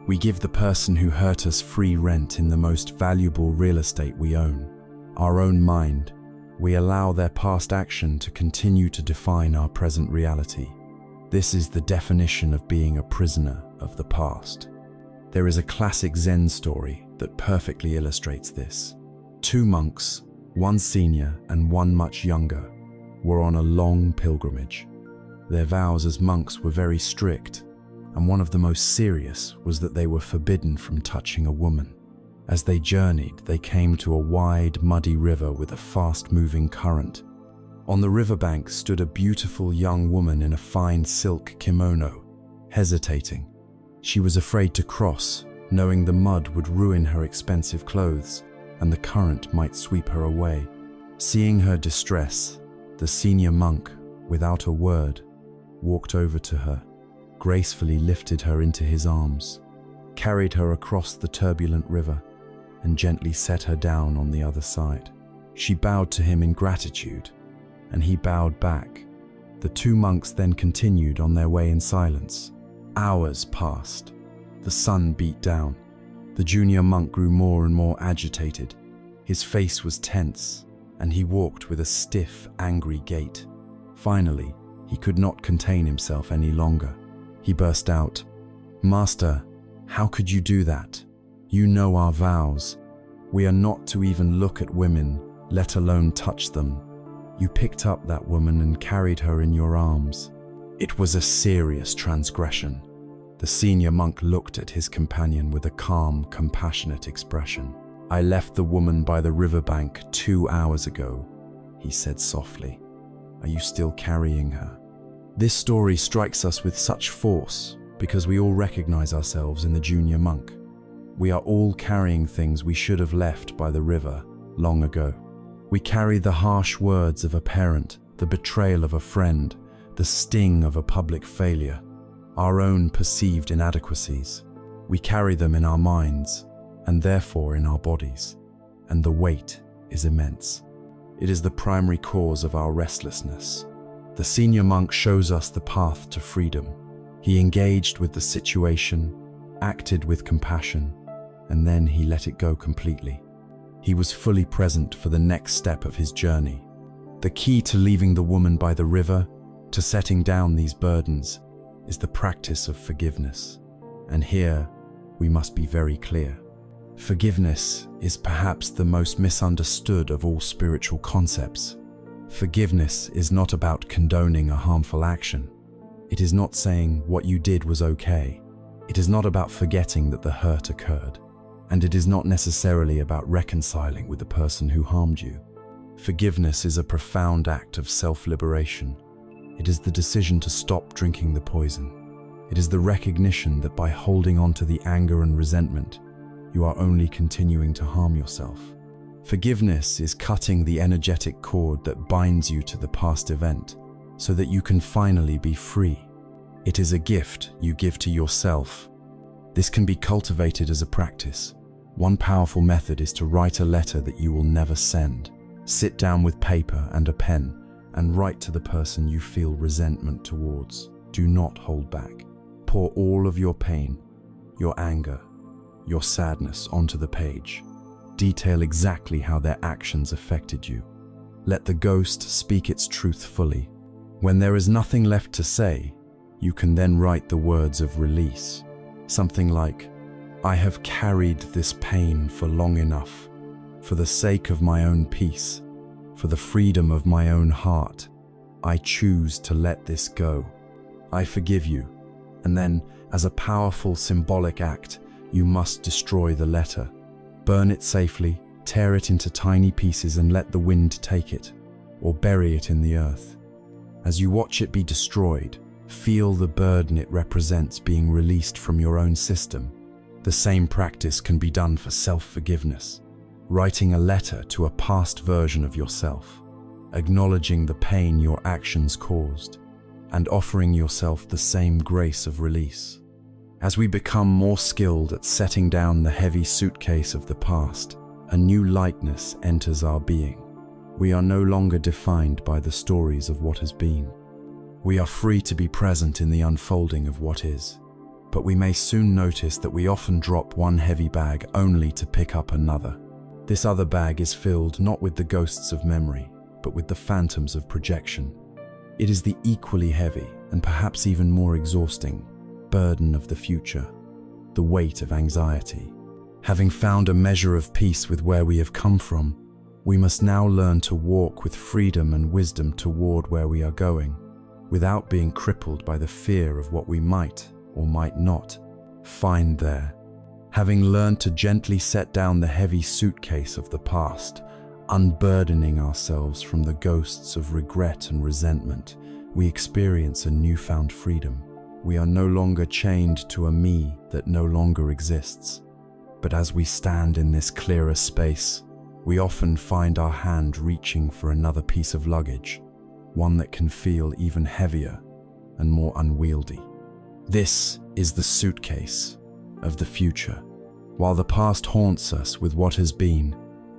We give the person who hurt us free rent in the most valuable real estate we own, our own mind. We allow their past action to continue to define our present reality. This is the definition of being a prisoner of the past. There is a classic Zen story that perfectly illustrates this. Two monks, one senior and one much younger, were on a long pilgrimage. Their vows as monks were very strict, and one of the most serious was that they were forbidden from touching a woman. As they journeyed, they came to a wide, muddy river with a fast-moving current. On the riverbank stood a beautiful young woman in a fine silk kimono, hesitating. She was afraid to cross, knowing the mud would ruin her expensive clothes and the current might sweep her away. Seeing her distress, the senior monk, without a word, walked over to her, gracefully lifted her into his arms, carried her across the turbulent river, and gently set her down on the other side. She bowed to him in gratitude, and he bowed back. The two monks then continued on their way in silence. Hours passed. The sun beat down. The junior monk grew more and more agitated. His face was tense, and he walked with a stiff, angry gait. Finally, he could not contain himself any longer. He burst out, "Master, how could you do that? You know our vows. We are not to even look at women, let alone touch them. You picked up that woman and carried her in your arms." It was a serious transgression. The senior monk looked at his companion with a calm, compassionate expression. "I left the woman by the riverbank 2 hours ago," he said softly. "Are you still carrying her?" This story strikes us with such force because we all recognize ourselves in the junior monk. We are all carrying things we should have left by the river long ago. We carry the harsh words of a parent, the betrayal of a friend, the sting of a public failure, our own perceived inadequacies. We carry them in our minds, and therefore in our bodies, and the weight is immense. It is the primary cause of our restlessness. The senior monk shows us the path to freedom. He engaged with the situation, acted with compassion, and then he let it go completely. He was fully present for the next step of his journey. The key to leaving the woman by the river, to setting down these burdens, is the practice of forgiveness. And here, we must be very clear. Forgiveness is perhaps the most misunderstood of all spiritual concepts. Forgiveness is not about condoning a harmful action. It is not saying what you did was okay. It is not about forgetting that the hurt occurred. And it is not necessarily about reconciling with the person who harmed you. Forgiveness is a profound act of self-liberation. It is the decision to stop drinking the poison. It is the recognition that by holding on to the anger and resentment, you are only continuing to harm yourself. Forgiveness is cutting the energetic cord that binds you to the past event so that you can finally be free. It is a gift you give to yourself. This can be cultivated as a practice. One powerful method is to write a letter that you will never send. Sit down with paper and a pen and write to the person you feel resentment towards. Do not hold back. Pour all of your pain, your anger, your sadness onto the page. Detail exactly how their actions affected you. Let the ghost speak its truth fully. When there is nothing left to say, you can then write the words of release. Something like, "I have carried this pain for long enough. For the sake of my own peace, for the freedom of my own heart, I choose to let this go. I forgive you." And then, as a powerful symbolic act, you must destroy the letter. Burn it safely, tear it into tiny pieces and let the wind take it, or bury it in the earth. As you watch it be destroyed, feel the burden it represents being released from your own system. The same practice can be done for self-forgiveness. Writing a letter to a past version of yourself, acknowledging the pain your actions caused, and offering yourself the same grace of release. As we become more skilled at setting down the heavy suitcase of the past, a new lightness enters our being. We are no longer defined by the stories of what has been. We are free to be present in the unfolding of what is. But we may soon notice that we often drop one heavy bag only to pick up another. This other bag is filled not with the ghosts of memory, but with the phantoms of projection. It is the equally heavy, and perhaps even more exhausting, burden of the future, the weight of anxiety. Having found a measure of peace with where we have come from, we must now learn to walk with freedom and wisdom toward where we are going, without being crippled by the fear of what we might or might not find there. Having learned to gently set down the heavy suitcase of the past, unburdening ourselves from the ghosts of regret and resentment, we experience a newfound freedom. We are no longer chained to a me that no longer exists. But as we stand in this clearer space, we often find our hand reaching for another piece of luggage, one that can feel even heavier and more unwieldy. This is the suitcase of the future, While the past haunts us with what has been,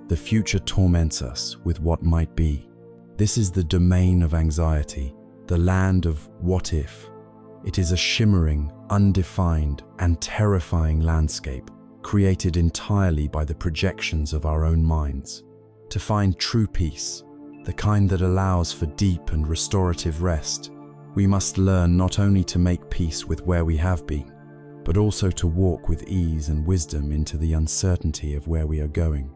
the future torments us with what might be. This is the domain of anxiety, the land of what if. It is a shimmering, undefined, and terrifying landscape created entirely by the projections of our own minds. To find true peace, the kind that allows for deep and restorative rest, we must learn not only to make peace with where we have been, but also to walk with ease and wisdom into the uncertainty of where we are going.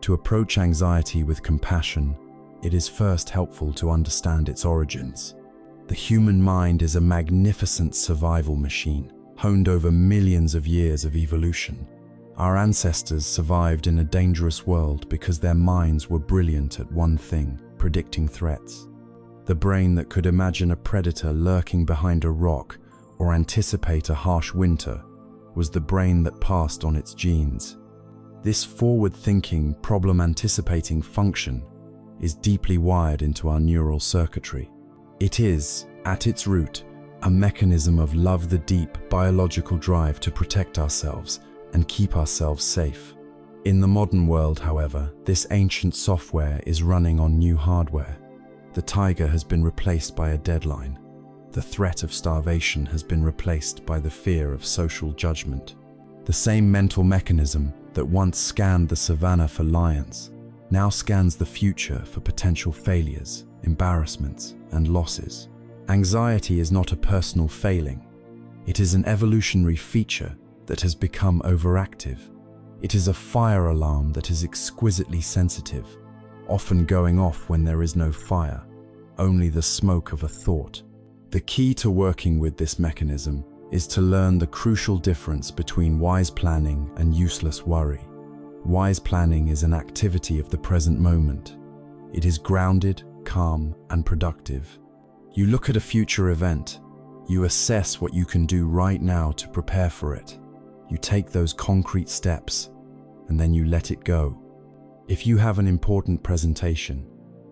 To approach anxiety with compassion, it is first helpful to understand its origins. The human mind is a magnificent survival machine, honed over millions of years of evolution. Our ancestors survived in a dangerous world because their minds were brilliant at one thing: predicting threats. The brain that could imagine a predator lurking behind a rock or anticipate a harsh winter was the brain that passed on its genes. This forward-thinking, problem-anticipating function is deeply wired into our neural circuitry. It is, at its root, a mechanism of love the deep biological drive to protect ourselves and keep ourselves safe. In the modern world, however, this ancient software is running on new hardware. The tiger has been replaced by a deadline. The threat of starvation has been replaced by the fear of social judgment. The same mental mechanism that once scanned the savannah for lions now scans the future for potential failures, embarrassments, and losses. Anxiety is not a personal failing. It is an evolutionary feature that has become overactive. It is a fire alarm that is exquisitely sensitive, often going off when there is no fire, only the smoke of a thought. The key to working with this mechanism is to learn the crucial difference between wise planning and useless worry. Wise planning is an activity of the present moment. It is grounded, calm, and productive. You look at a future event. You assess what you can do right now to prepare for it. You take those concrete steps, and then you let it go. If you have an important presentation,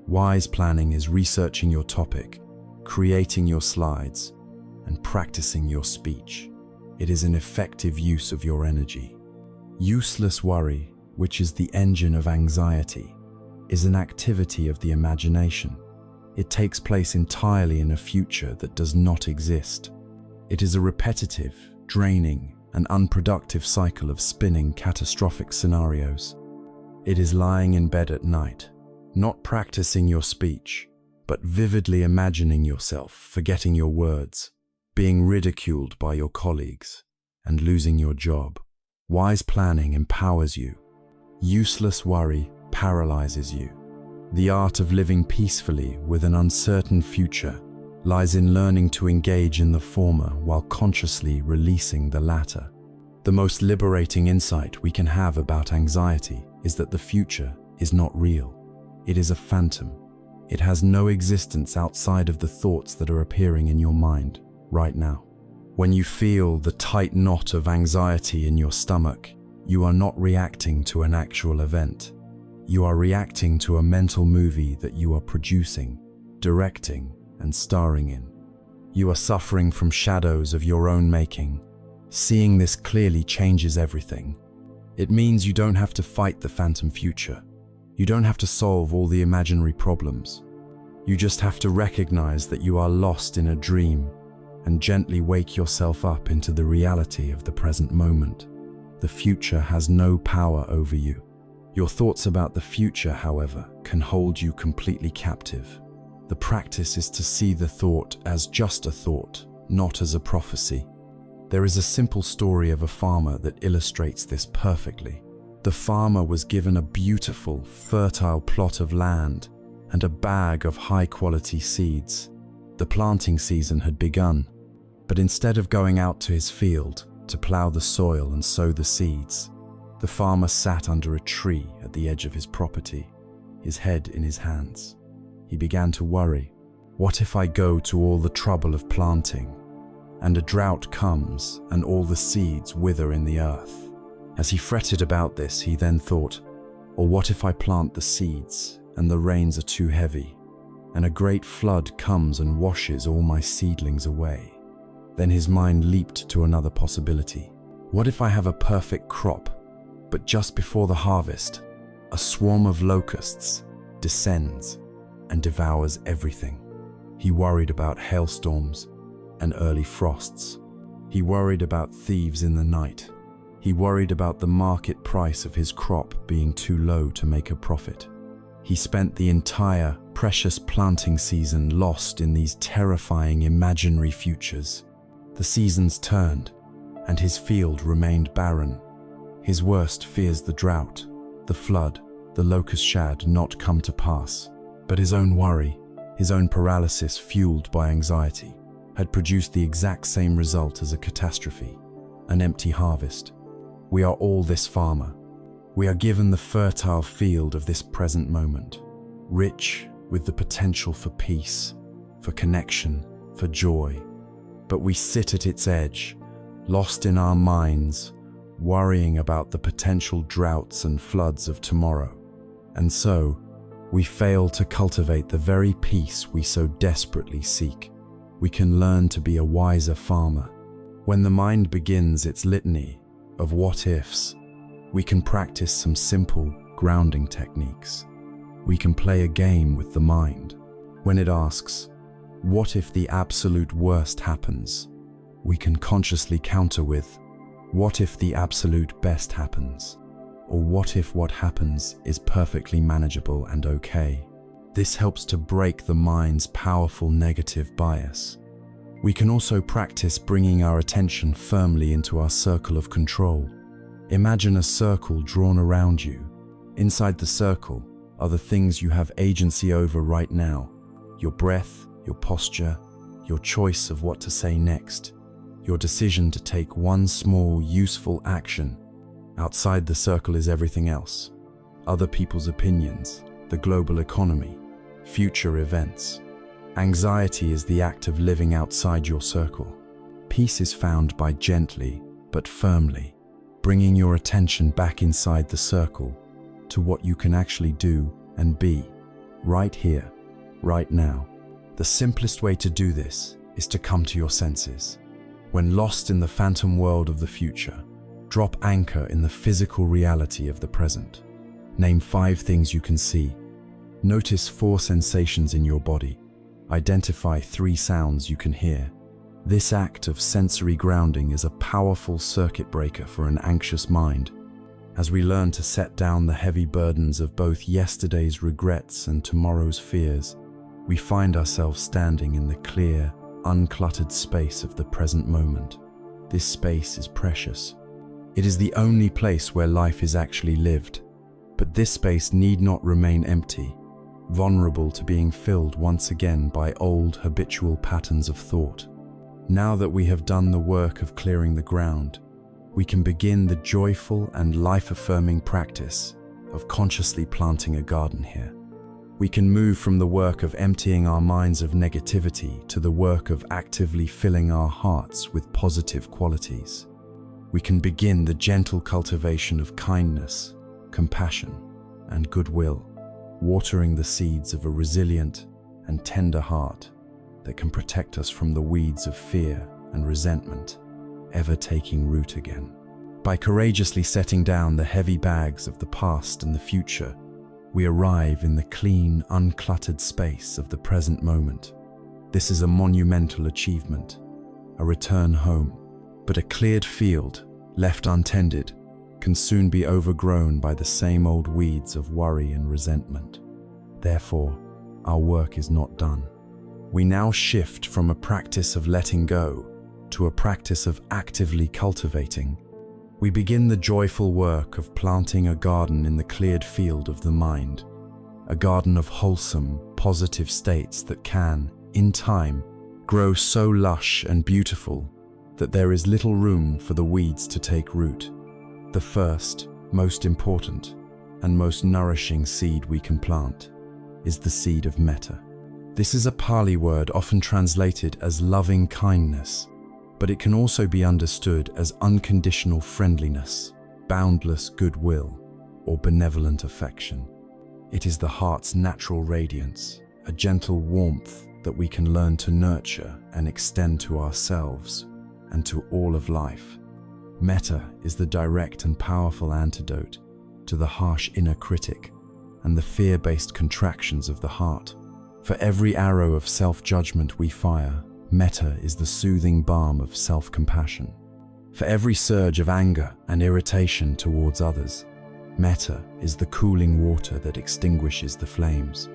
wise planning is researching your topic, creating your slides, and practicing your speech. It is an effective use of your energy. Useless worry, which is the engine of anxiety, is an activity of the imagination. It takes place entirely in a future that does not exist. It is a repetitive, draining, and unproductive cycle of spinning catastrophic scenarios. It is lying in bed at night, not practicing your speech, but vividly imagining yourself forgetting your words, being ridiculed by your colleagues, and losing your job. Wise planning empowers you. Useless worry paralyzes you. The art of living peacefully with an uncertain future lies in learning to engage in the former while consciously releasing the latter. The most liberating insight we can have about anxiety is that the future is not real. It is a phantom. It has no existence outside of the thoughts that are appearing in your mind right now. When you feel the tight knot of anxiety in your stomach, you are not reacting to an actual event. You are reacting to a mental movie that you are producing, directing, and starring in. You are suffering from shadows of your own making. Seeing this clearly changes everything. It means you don't have to fight the phantom future. You don't have to solve all the imaginary problems. You just have to recognize that you are lost in a dream and gently wake yourself up into the reality of the present moment. The future has no power over you. Your thoughts about the future, however, can hold you completely captive. The practice is to see the thought as just a thought, not as a prophecy. There is a simple story of a farmer that illustrates this perfectly. The farmer was given a beautiful, fertile plot of land and a bag of high-quality seeds. The planting season had begun, but instead of going out to his field to plow the soil and sow the seeds, the farmer sat under a tree at the edge of his property, his head in his hands. He began to worry. What if I go to all the trouble of planting, and a drought comes and all the seeds wither in the earth? As he fretted about this, he then thought, or what if I plant the seeds and the rains are too heavy, and a great flood comes and washes all my seedlings away? Then his mind leaped to another possibility. What if I have a perfect crop But just before the harvest, a swarm of locusts descends and devours everything. He worried about hailstorms and early frosts. He worried about thieves in the night. He worried about the market price of his crop being too low to make a profit. He spent the entire precious planting season lost in these terrifying imaginary futures. The seasons turned, and his field remained barren. His worst fears, the drought, the flood, the locust shad, not come to pass. But his own worry, his own paralysis fueled by anxiety, had produced the exact same result as a catastrophe, an empty harvest. We are all this farmer. We are given the fertile field of this present moment, rich with the potential for peace, for connection, for joy. But we sit at its edge, lost in our minds, worrying about the potential droughts and floods of tomorrow. And so, we fail to cultivate the very peace we so desperately seek. We can learn to be a wiser farmer. When the mind begins its litany of what-ifs, we can practice some simple grounding techniques. We can play a game with the mind. When it asks, what if the absolute worst happens? We can consciously counter with, what if the absolute best happens? Or what if what happens is perfectly manageable and okay? This helps to break the mind's powerful negative bias. We can also practice bringing our attention firmly into our circle of control. Imagine a circle drawn around you. Inside the circle are the things you have agency over right now: your breath, your posture, your choice of what to say next, your decision to take one small, useful action. Outside the circle is everything else: other people's opinions, the global economy, future events. Anxiety is the act of living outside your circle. Peace is found by gently but firmly bringing your attention back inside the circle to what you can actually do and be, right here, right now. The simplest way to do this is to come to your senses. When lost in the phantom world of the future, drop anchor in the physical reality of the present. Name 5 things you can see. Notice 4 sensations in your body. Identify 3 sounds you can hear. This act of sensory grounding is a powerful circuit breaker for an anxious mind. As we learn to set down the heavy burdens of both yesterday's regrets and tomorrow's fears, we find ourselves standing in the clear, uncluttered space of the present moment. This space is precious. It is the only place where life is actually lived. But this space need not remain empty, vulnerable to being filled once again by old habitual patterns of thought. Now that we have done the work of clearing the ground, we can begin the joyful and life-affirming practice of consciously planting a garden here. We can move from the work of emptying our minds of negativity to the work of actively filling our hearts with positive qualities. We can begin the gentle cultivation of kindness, compassion, and goodwill, watering the seeds of a resilient and tender heart that can protect us from the weeds of fear and resentment ever taking root again. By courageously setting down the heavy bags of the past and the future, we arrive in the clean, uncluttered space of the present moment. This is a monumental achievement, a return home. But a cleared field, left untended, can soon be overgrown by the same old weeds of worry and resentment. Therefore, our work is not done. We now shift from a practice of letting go to a practice of actively cultivating. We begin the joyful work of planting a garden in the cleared field of the mind, a garden of wholesome, positive states that can, in time, grow so lush and beautiful that there is little room for the weeds to take root. The first, most important, and most nourishing seed we can plant is the seed of metta. This is a Pali word often translated as loving kindness, but it can also be understood as unconditional friendliness, boundless goodwill, or benevolent affection. It is the heart's natural radiance, a gentle warmth that we can learn to nurture and extend to ourselves and to all of life. Metta is the direct and powerful antidote to the harsh inner critic and the fear-based contractions of the heart. For every arrow of self-judgment we fire, metta is the soothing balm of self-compassion. For every surge of anger and irritation towards others, metta is the cooling water that extinguishes the flames.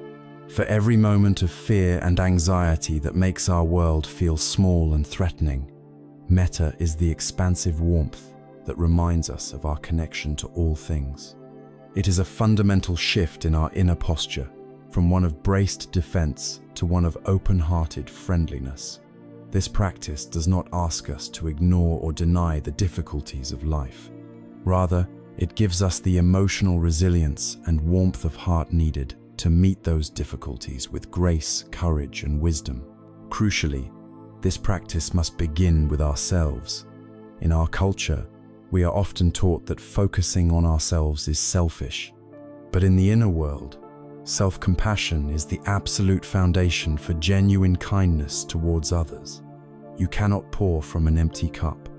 For every moment of fear and anxiety that makes our world feel small and threatening, metta is the expansive warmth that reminds us of our connection to all things. It is a fundamental shift in our inner posture, from one of braced defense to one of open-hearted friendliness. This practice does not ask us to ignore or deny the difficulties of life. Rather, it gives us the emotional resilience and warmth of heart needed to meet those difficulties with grace, courage, and wisdom. Crucially, this practice must begin with ourselves. In our culture, we are often taught that focusing on ourselves is selfish. But in the inner world, self-compassion is the absolute foundation for genuine kindness towards others. You cannot pour from an empty cup.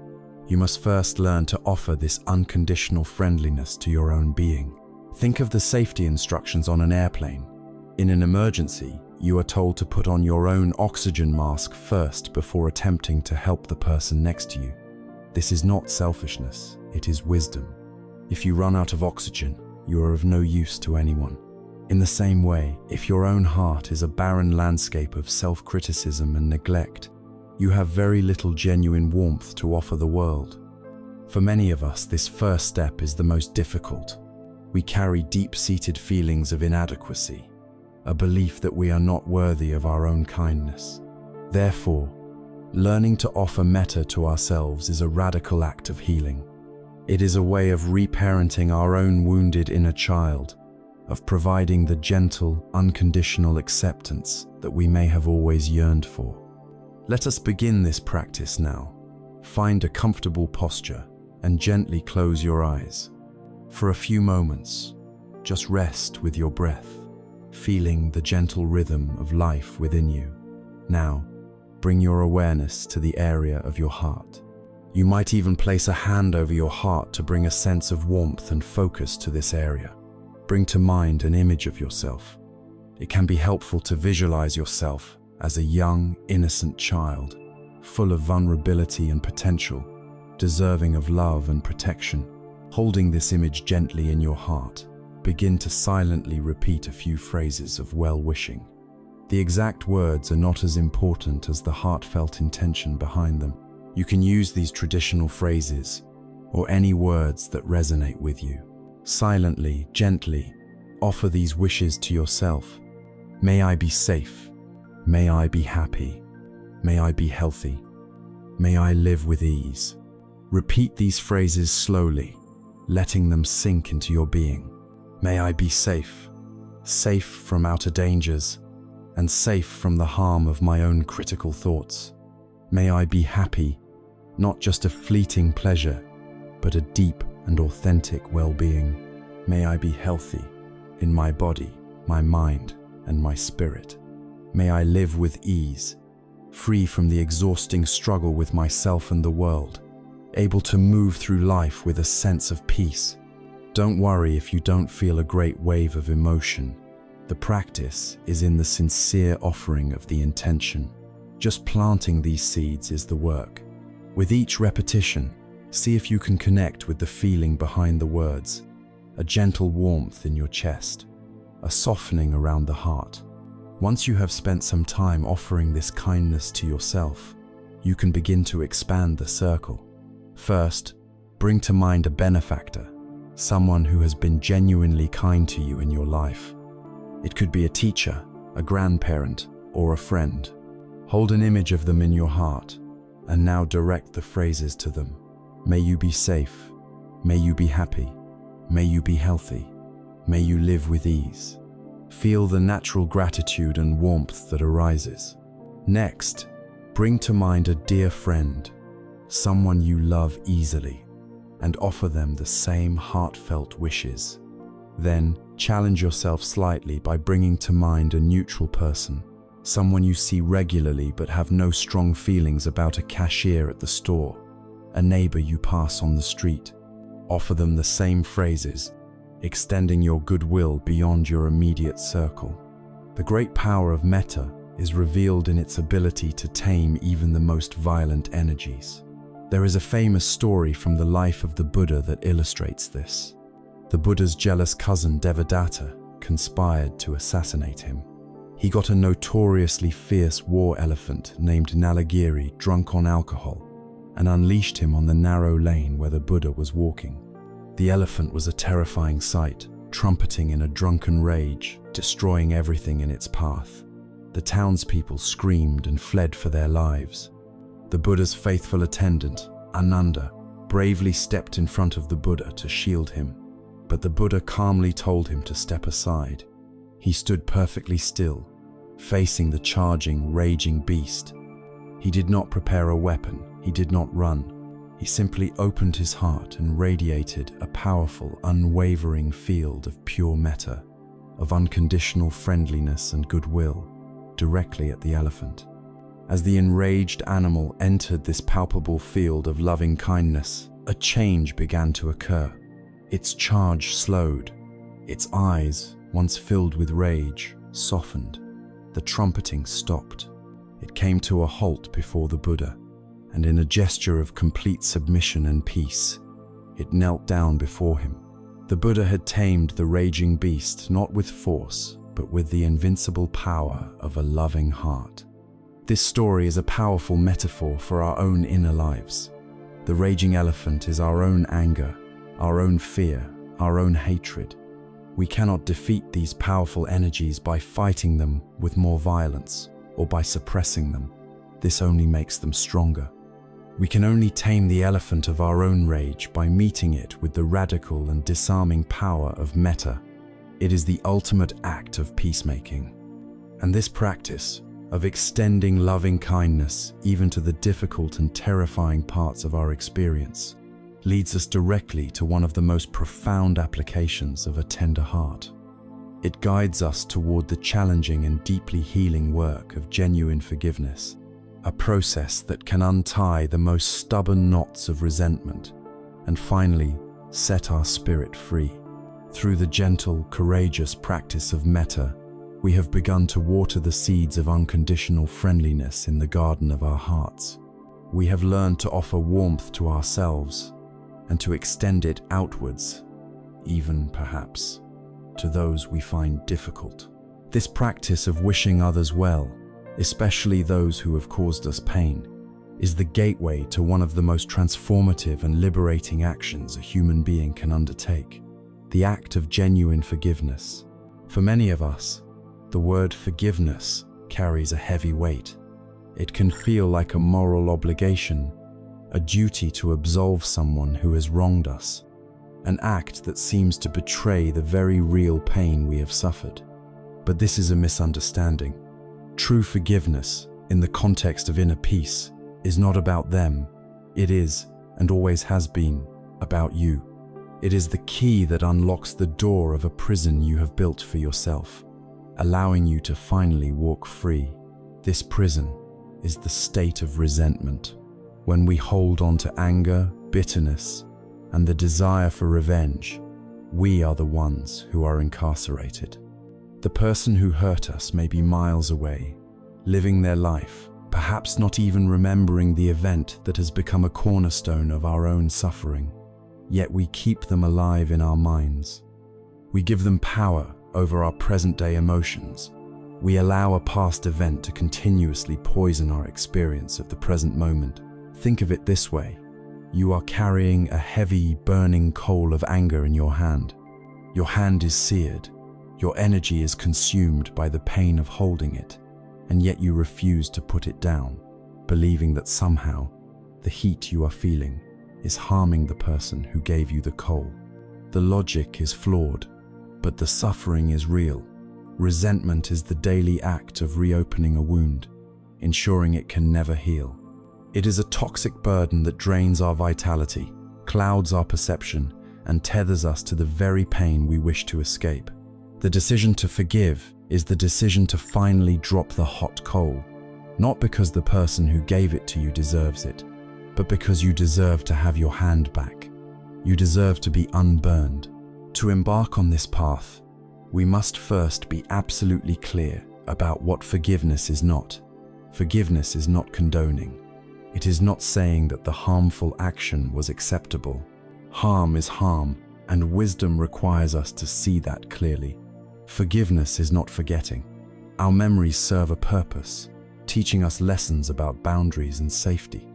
You must first learn to offer this unconditional friendliness to your own being. Think of the safety instructions on an airplane. In an emergency, you are told to put on your own oxygen mask first before attempting to help the person next to you. This is not selfishness, it is wisdom. If you run out of oxygen, you are of no use to anyone. In the same way, if your own heart is a barren landscape of self-criticism and neglect, you have very little genuine warmth to offer the world. For many of us, this first step is the most difficult. We carry deep-seated feelings of inadequacy, a belief that we are not worthy of our own kindness. Therefore, learning to offer metta to ourselves is a radical act of healing. It is a way of reparenting our own wounded inner child, of providing the gentle, unconditional acceptance that we may have always yearned for. Let us begin this practice now. Find a comfortable posture and gently close your eyes. For a few moments, just rest with your breath, feeling the gentle rhythm of life within you. Now, bring your awareness to the area of your heart. You might even place a hand over your heart to bring a sense of warmth and focus to this area. Bring to mind an image of yourself. It can be helpful to visualize yourself as a young, innocent child, full of vulnerability and potential, deserving of love and protection. Holding this image gently in your heart, begin to silently repeat a few phrases of well-wishing. The exact words are not as important as the heartfelt intention behind them. You can use these traditional phrases or any words that resonate with you. Silently, gently, offer these wishes to yourself. May I be safe. May I be happy. May I be healthy. May I live with ease. Repeat these phrases slowly, letting them sink into your being. May I be safe, safe from outer dangers, and safe from the harm of my own critical thoughts. May I be happy, not just a fleeting pleasure, but a deep and authentic well-being. May I be healthy in my body, my mind, and my spirit. May I live with ease, free from the exhausting struggle with myself and the world, able to move through life with a sense of peace. Don't worry if you don't feel a great wave of emotion. The practice is in the sincere offering of the intention. Just planting these seeds is the work. With each repetition, see if you can connect with the feeling behind the words, a gentle warmth in your chest, a softening around the heart. Once you have spent some time offering this kindness to yourself, you can begin to expand the circle. First, bring to mind a benefactor, someone who has been genuinely kind to you in your life. It could be a teacher, a grandparent, or a friend. Hold an image of them in your heart, and now direct the phrases to them. May you be safe. May you be happy. May you be healthy. May you live with ease. Feel the natural gratitude and warmth that arises. Next, bring to mind a dear friend, someone you love easily, and offer them the same heartfelt wishes. Then, challenge yourself slightly by bringing to mind a neutral person, someone you see regularly but have no strong feelings about, a cashier at the store, a neighbor you pass on the street. Offer them the same phrases, extending your goodwill beyond your immediate circle. The great power of metta is revealed in its ability to tame even the most violent energies. There is a famous story from the life of the Buddha that illustrates this. The Buddha's jealous cousin Devadatta conspired to assassinate him. He got a notoriously fierce war elephant named Nalagiri drunk on alcohol and unleashed him on the narrow lane where the Buddha was walking. The elephant was a terrifying sight, trumpeting in a drunken rage, destroying everything in its path. The townspeople screamed and fled for their lives. The Buddha's faithful attendant, Ananda, bravely stepped in front of the Buddha to shield him, but the Buddha calmly told him to step aside. He stood perfectly still, facing the charging, raging beast. He did not prepare a weapon, he did not run. He simply opened his heart and radiated a powerful, unwavering field of pure metta, of unconditional friendliness and goodwill, directly at the elephant. As the enraged animal entered this palpable field of loving kindness, a change began to occur. Its charge slowed. Its eyes, once filled with rage, softened. The trumpeting stopped. It came to a halt before the Buddha, and in a gesture of complete submission and peace, it knelt down before him. The Buddha had tamed the raging beast not with force, but with the invincible power of a loving heart. This story is a powerful metaphor for our own inner lives. The raging elephant is our own anger, our own fear, our own hatred. We cannot defeat these powerful energies by fighting them with more violence or by suppressing them. This only makes them stronger. We can only tame the elephant of our own rage by meeting it with the radical and disarming power of metta. It is the ultimate act of peacemaking. And this practice of extending loving kindness even to the difficult and terrifying parts of our experience leads us directly to one of the most profound applications of a tender heart. It guides us toward the challenging and deeply healing work of genuine forgiveness, a process that can untie the most stubborn knots of resentment and finally set our spirit free. Through the gentle, courageous practice of metta, we have begun to water the seeds of unconditional friendliness in the garden of our hearts. We have learned to offer warmth to ourselves and to extend it outwards, even perhaps to those we find difficult. This practice of wishing others well, especially those who have caused us pain, is the gateway to one of the most transformative and liberating actions a human being can undertake, the act of genuine forgiveness. For many of us, the word forgiveness carries a heavy weight. It can feel like a moral obligation, a duty to absolve someone who has wronged us, an act that seems to betray the very real pain we have suffered. But this is a misunderstanding. True forgiveness, in the context of inner peace, is not about them. It is, and always has been, about you. It is the key that unlocks the door of a prison you have built for yourself, allowing you to finally walk free. This prison is the state of resentment. When we hold on to anger, bitterness, and the desire for revenge, we are the ones who are incarcerated. The person who hurt us may be miles away, living their life, perhaps not even remembering the event that has become a cornerstone of our own suffering. Yet we keep them alive in our minds. We give them power over our present-day emotions. We allow a past event to continuously poison our experience of the present moment. Think of it this way. You are carrying a heavy, burning coal of anger in your hand. Your hand is seared. Your energy is consumed by the pain of holding it, and yet you refuse to put it down, believing that somehow the heat you are feeling is harming the person who gave you the coal. The logic is flawed, but the suffering is real. Resentment is the daily act of reopening a wound, ensuring it can never heal. It is a toxic burden that drains our vitality, clouds our perception, and tethers us to the very pain we wish to escape. The decision to forgive is the decision to finally drop the hot coal, not because the person who gave it to you deserves it, but because you deserve to have your hand back. You deserve to be unburned. To embark on this path, we must first be absolutely clear about what forgiveness is not. Forgiveness is not condoning. It is not saying that the harmful action was acceptable. Harm is harm, and wisdom requires us to see that clearly. Forgiveness is not forgetting. Our memories serve a purpose, teaching us lessons about boundaries and safety.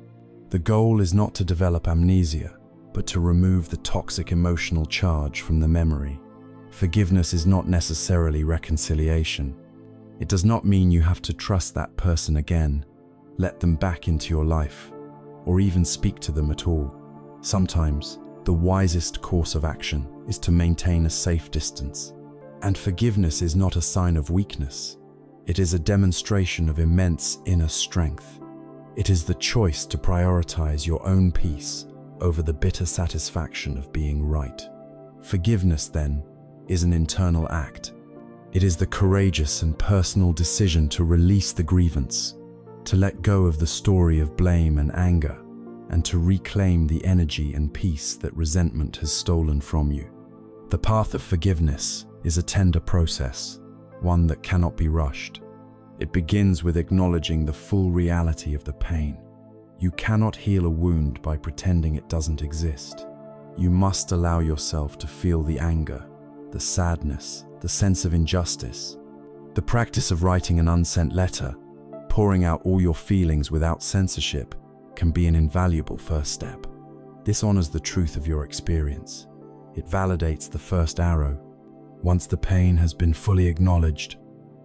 The goal is not to develop amnesia, but to remove the toxic emotional charge from the memory. Forgiveness is not necessarily reconciliation. It does not mean you have to trust that person again, let them back into your life, or even speak to them at all. Sometimes, the wisest course of action is to maintain a safe distance. And forgiveness is not a sign of weakness. It is a demonstration of immense inner strength. It is the choice to prioritize your own peace over the bitter satisfaction of being right. Forgiveness, then, is an internal act. It is the courageous and personal decision to release the grievance, to let go of the story of blame and anger, and to reclaim the energy and peace that resentment has stolen from you. The path of forgiveness is a tender process, one that cannot be rushed. It begins with acknowledging the full reality of the pain. You cannot heal a wound by pretending it doesn't exist. You must allow yourself to feel the anger, the sadness, the sense of injustice. The practice of writing an unsent letter, pouring out all your feelings without censorship, can be an invaluable first step. This honors the truth of your experience. It validates the first arrow. Once the pain has been fully acknowledged,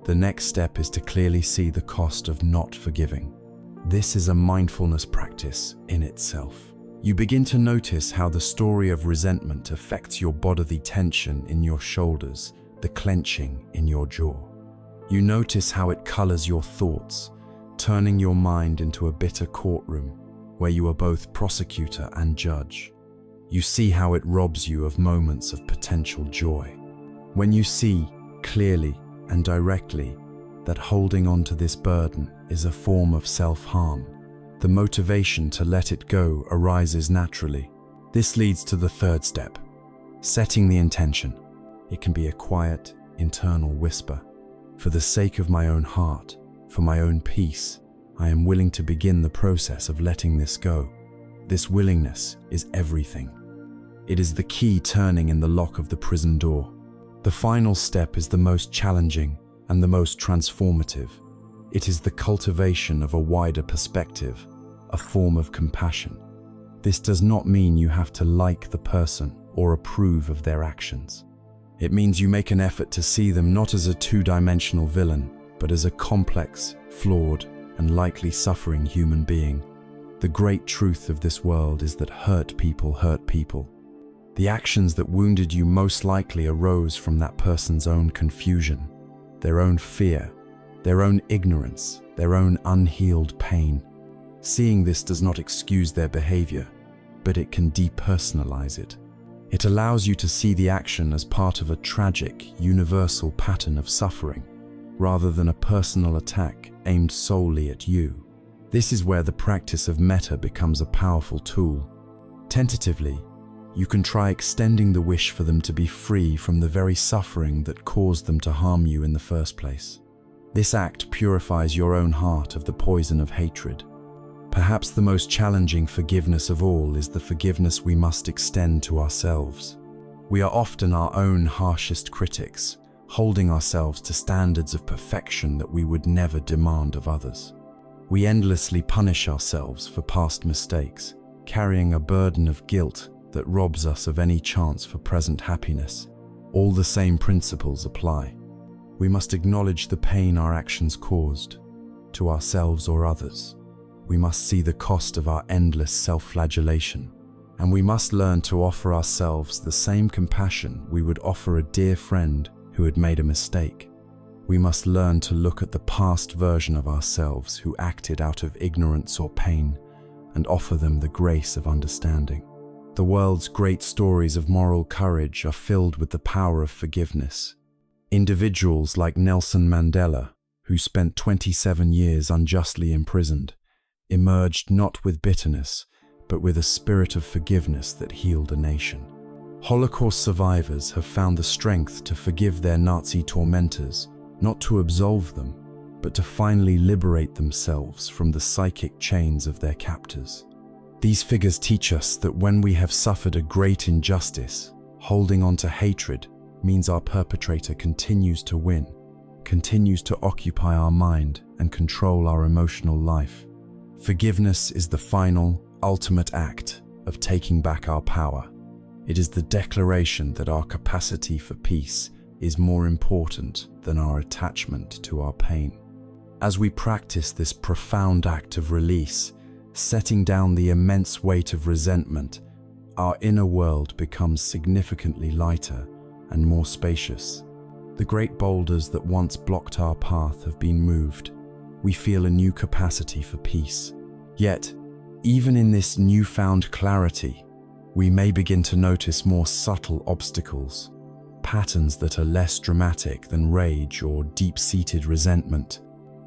the next step is to clearly see the cost of not forgiving. This is a mindfulness practice in itself. You begin to notice how the story of resentment affects your bodily tension in your shoulders, the clenching in your jaw. You notice how it colors your thoughts, turning your mind into a bitter courtroom where you are both prosecutor and judge. You see how it robs you of moments of potential joy. When you see, clearly and directly, that holding on to this burden is a form of self-harm, the motivation to let it go arises naturally. This leads to the third step, setting the intention. It can be a quiet, internal whisper. For the sake of my own heart, for my own peace, I am willing to begin the process of letting this go. This willingness is everything. It is the key turning in the lock of the prison door. The final step is the most challenging and the most transformative. It is the cultivation of a wider perspective, a form of compassion. This does not mean you have to like the person or approve of their actions. It means you make an effort to see them not as a two-dimensional villain, but as a complex, flawed, and likely suffering human being. The great truth of this world is that hurt people hurt people. The actions that wounded you most likely arose from that person's own confusion, their own fear, their own ignorance, their own unhealed pain. Seeing this does not excuse their behavior, but it can depersonalize it. It allows you to see the action as part of a tragic, universal pattern of suffering, rather than a personal attack aimed solely at you. This is where the practice of metta becomes a powerful tool. Tentatively, you can try extending the wish for them to be free from the very suffering that caused them to harm you in the first place. This act purifies your own heart of the poison of hatred. Perhaps the most challenging forgiveness of all is the forgiveness we must extend to ourselves. We are often our own harshest critics, holding ourselves to standards of perfection that we would never demand of others. We endlessly punish ourselves for past mistakes, carrying a burden of guilt that robs us of any chance for present happiness. All the same principles apply. We must acknowledge the pain our actions caused, to ourselves or others. We must see the cost of our endless self-flagellation, and we must learn to offer ourselves the same compassion we would offer a dear friend who had made a mistake. We must learn to look at the past version of ourselves who acted out of ignorance or pain and offer them the grace of understanding. The world's great stories of moral courage are filled with the power of forgiveness. Individuals like Nelson Mandela, who spent 27 years unjustly imprisoned, emerged not with bitterness, but with a spirit of forgiveness that healed a nation. Holocaust survivors have found the strength to forgive their Nazi tormentors, not to absolve them, but to finally liberate themselves from the psychic chains of their captors. These figures teach us that when we have suffered a great injustice, holding on to hatred means our perpetrator continues to win, continues to occupy our mind and control our emotional life. Forgiveness is the final, ultimate act of taking back our power. It is the declaration that our capacity for peace is more important than our attachment to our pain. As we practice this profound act of release, setting down the immense weight of resentment, our inner world becomes significantly lighter and more spacious. The great boulders that once blocked our path have been moved. We feel a new capacity for peace. Yet, even in this newfound clarity, we may begin to notice more subtle obstacles, patterns that are less dramatic than rage or deep-seated resentment,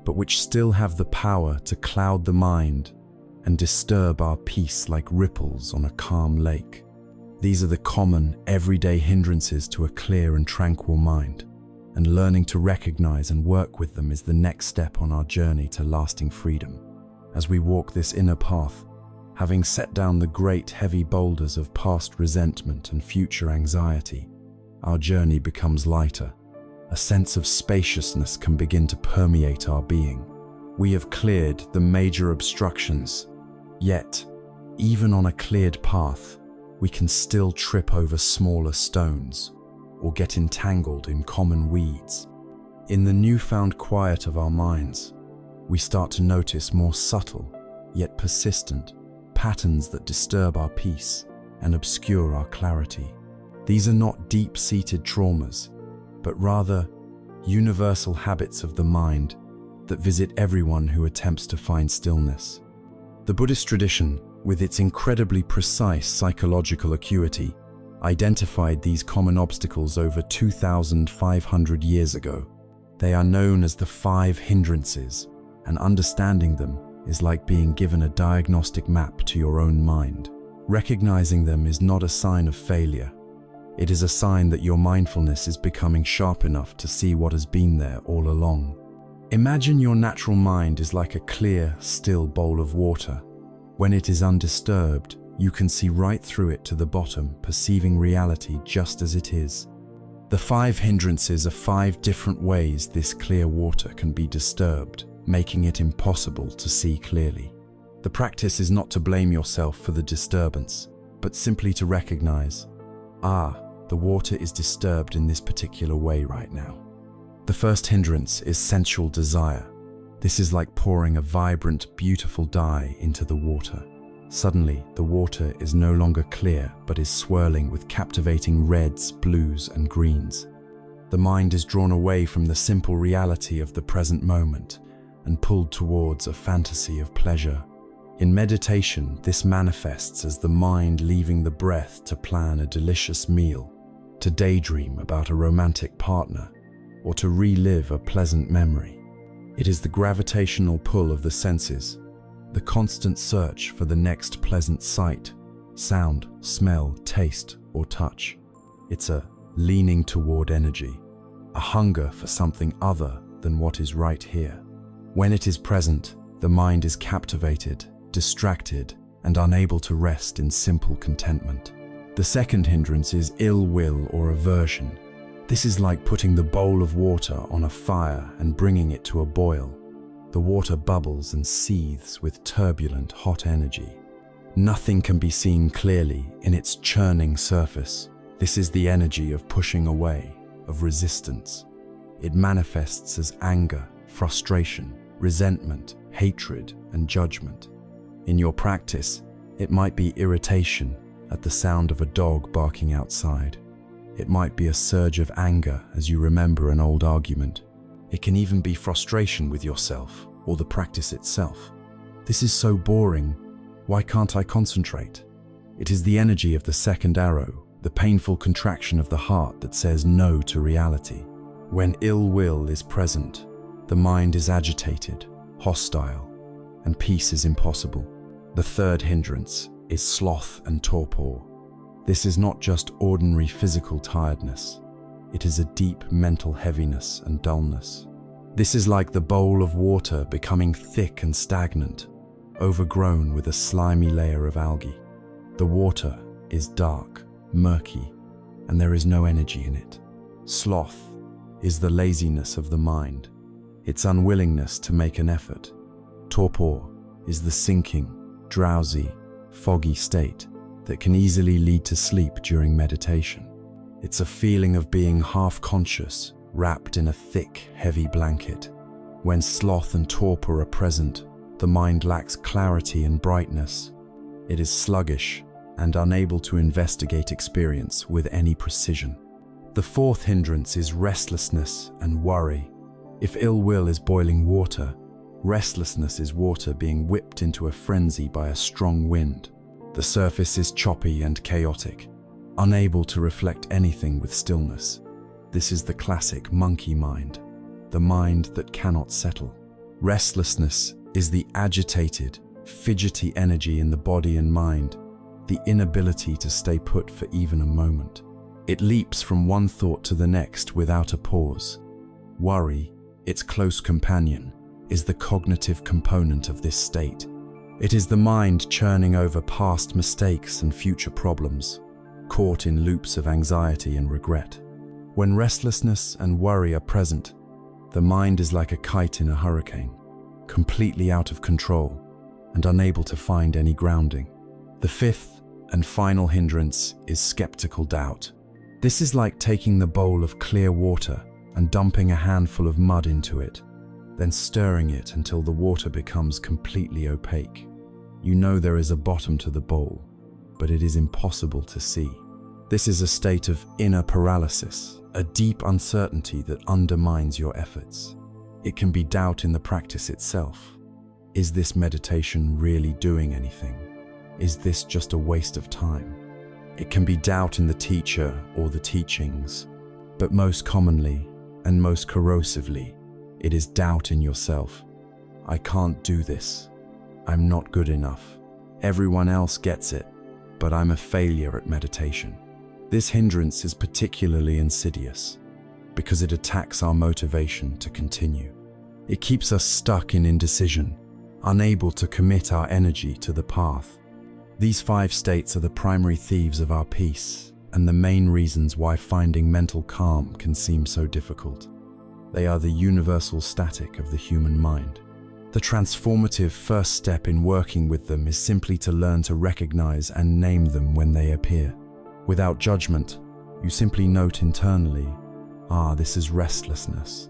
but which still have the power to cloud the mind and disturb our peace like ripples on a calm lake. These are the common, everyday hindrances to a clear and tranquil mind, and learning to recognize and work with them is the next step on our journey to lasting freedom. As we walk this inner path, having set down the great heavy boulders of past resentment and future anxiety, our journey becomes lighter. A sense of spaciousness can begin to permeate our being. We have cleared the major obstructions, yet, even on a cleared path, we can still trip over smaller stones or get entangled in common weeds. In the newfound quiet of our minds, we start to notice more subtle, yet persistent, patterns that disturb our peace and obscure our clarity. These are not deep-seated traumas, but rather universal habits of the mind that visit everyone who attempts to find stillness. The Buddhist tradition, with its incredibly precise psychological acuity, identified these common obstacles over 2,500 years ago. They are known as the 5 hindrances, and understanding them is like being given a diagnostic map to your own mind. Recognizing them is not a sign of failure. It is a sign that your mindfulness is becoming sharp enough to see what has been there all along. Imagine your natural mind is like a clear, still bowl of water. When it is undisturbed, you can see right through it to the bottom, perceiving reality just as it is. The 5 hindrances are 5 different ways this clear water can be disturbed, making it impossible to see clearly. The practice is not to blame yourself for the disturbance, but simply to recognize, the water is disturbed in this particular way right now. The first hindrance is sensual desire. This is like pouring a vibrant, beautiful dye into the water. Suddenly, the water is no longer clear, but is swirling with captivating reds, blues, and greens. The mind is drawn away from the simple reality of the present moment and pulled towards a fantasy of pleasure. In meditation, this manifests as the mind leaving the breath to plan a delicious meal, to daydream about a romantic partner, or to relive a pleasant memory. It is the gravitational pull of the senses, the constant search for the next pleasant sight, sound, smell, taste, or touch. It's a leaning toward energy, a hunger for something other than what is right here. When it is present, the mind is captivated, distracted, and unable to rest in simple contentment. The second hindrance is ill will or aversion. This is like putting the bowl of water on a fire and bringing it to a boil. The water bubbles and seethes with turbulent, hot energy. Nothing can be seen clearly in its churning surface. This is the energy of pushing away, of resistance. It manifests as anger, frustration, resentment, hatred, and judgment. In your practice, it might be irritation at the sound of a dog barking outside. It might be a surge of anger as you remember an old argument. It can even be frustration with yourself or the practice itself. This is so boring. Why can't I concentrate? It is the energy of the second arrow, the painful contraction of the heart that says no to reality. When ill will is present, the mind is agitated, hostile, and peace is impossible. The third hindrance is sloth and torpor. This is not just ordinary physical tiredness. It is a deep mental heaviness and dullness. This is like the bowl of water becoming thick and stagnant, overgrown with a slimy layer of algae. The water is dark, murky, and there is no energy in it. Sloth is the laziness of the mind, its unwillingness to make an effort. Torpor is the sinking, drowsy, foggy state that can easily lead to sleep during meditation. It's a feeling of being half-conscious, wrapped in a thick, heavy blanket. When sloth and torpor are present, the mind lacks clarity and brightness. It is sluggish and unable to investigate experience with any precision. The fourth hindrance is restlessness and worry. If ill will is boiling water, restlessness is water being whipped into a frenzy by a strong wind. The surface is choppy and chaotic, unable to reflect anything with stillness. This is the classic monkey mind, the mind that cannot settle. Restlessness is the agitated, fidgety energy in the body and mind, the inability to stay put for even a moment. It leaps from one thought to the next without a pause. Worry, its close companion, is the cognitive component of this state. It is the mind churning over past mistakes and future problems, caught in loops of anxiety and regret. When restlessness and worry are present, the mind is like a kite in a hurricane, completely out of control and unable to find any grounding. The fifth and final hindrance is skeptical doubt. This is like taking the bowl of clear water and dumping a handful of mud into it, then stirring it until the water becomes completely opaque. You know there is a bottom to the bowl, but it is impossible to see. This is a state of inner paralysis, a deep uncertainty that undermines your efforts. It can be doubt in the practice itself. Is this meditation really doing anything? Is this just a waste of time? It can be doubt in the teacher or the teachings, but most commonly and most corrosively, it is doubt in yourself. I can't do this. I'm not good enough. Everyone else gets it, but I'm a failure at meditation. This hindrance is particularly insidious because it attacks our motivation to continue. It keeps us stuck in indecision, unable to commit our energy to the path. These 5 states are the primary thieves of our peace and the main reasons why finding mental calm can seem so difficult. They are the universal static of the human mind. The transformative first step in working with them is simply to learn to recognize and name them when they appear. Without judgment, you simply note internally, this is restlessness,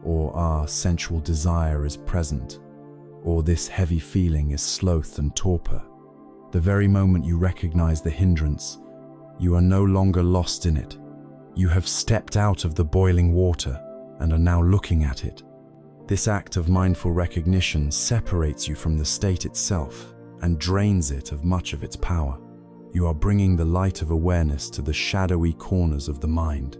or sensual desire is present, or this heavy feeling is sloth and torpor. The very moment you recognize the hindrance, you are no longer lost in it. You have stepped out of the boiling water and are now looking at it. This act of mindful recognition separates you from the state itself and drains it of much of its power. You are bringing the light of awareness to the shadowy corners of the mind.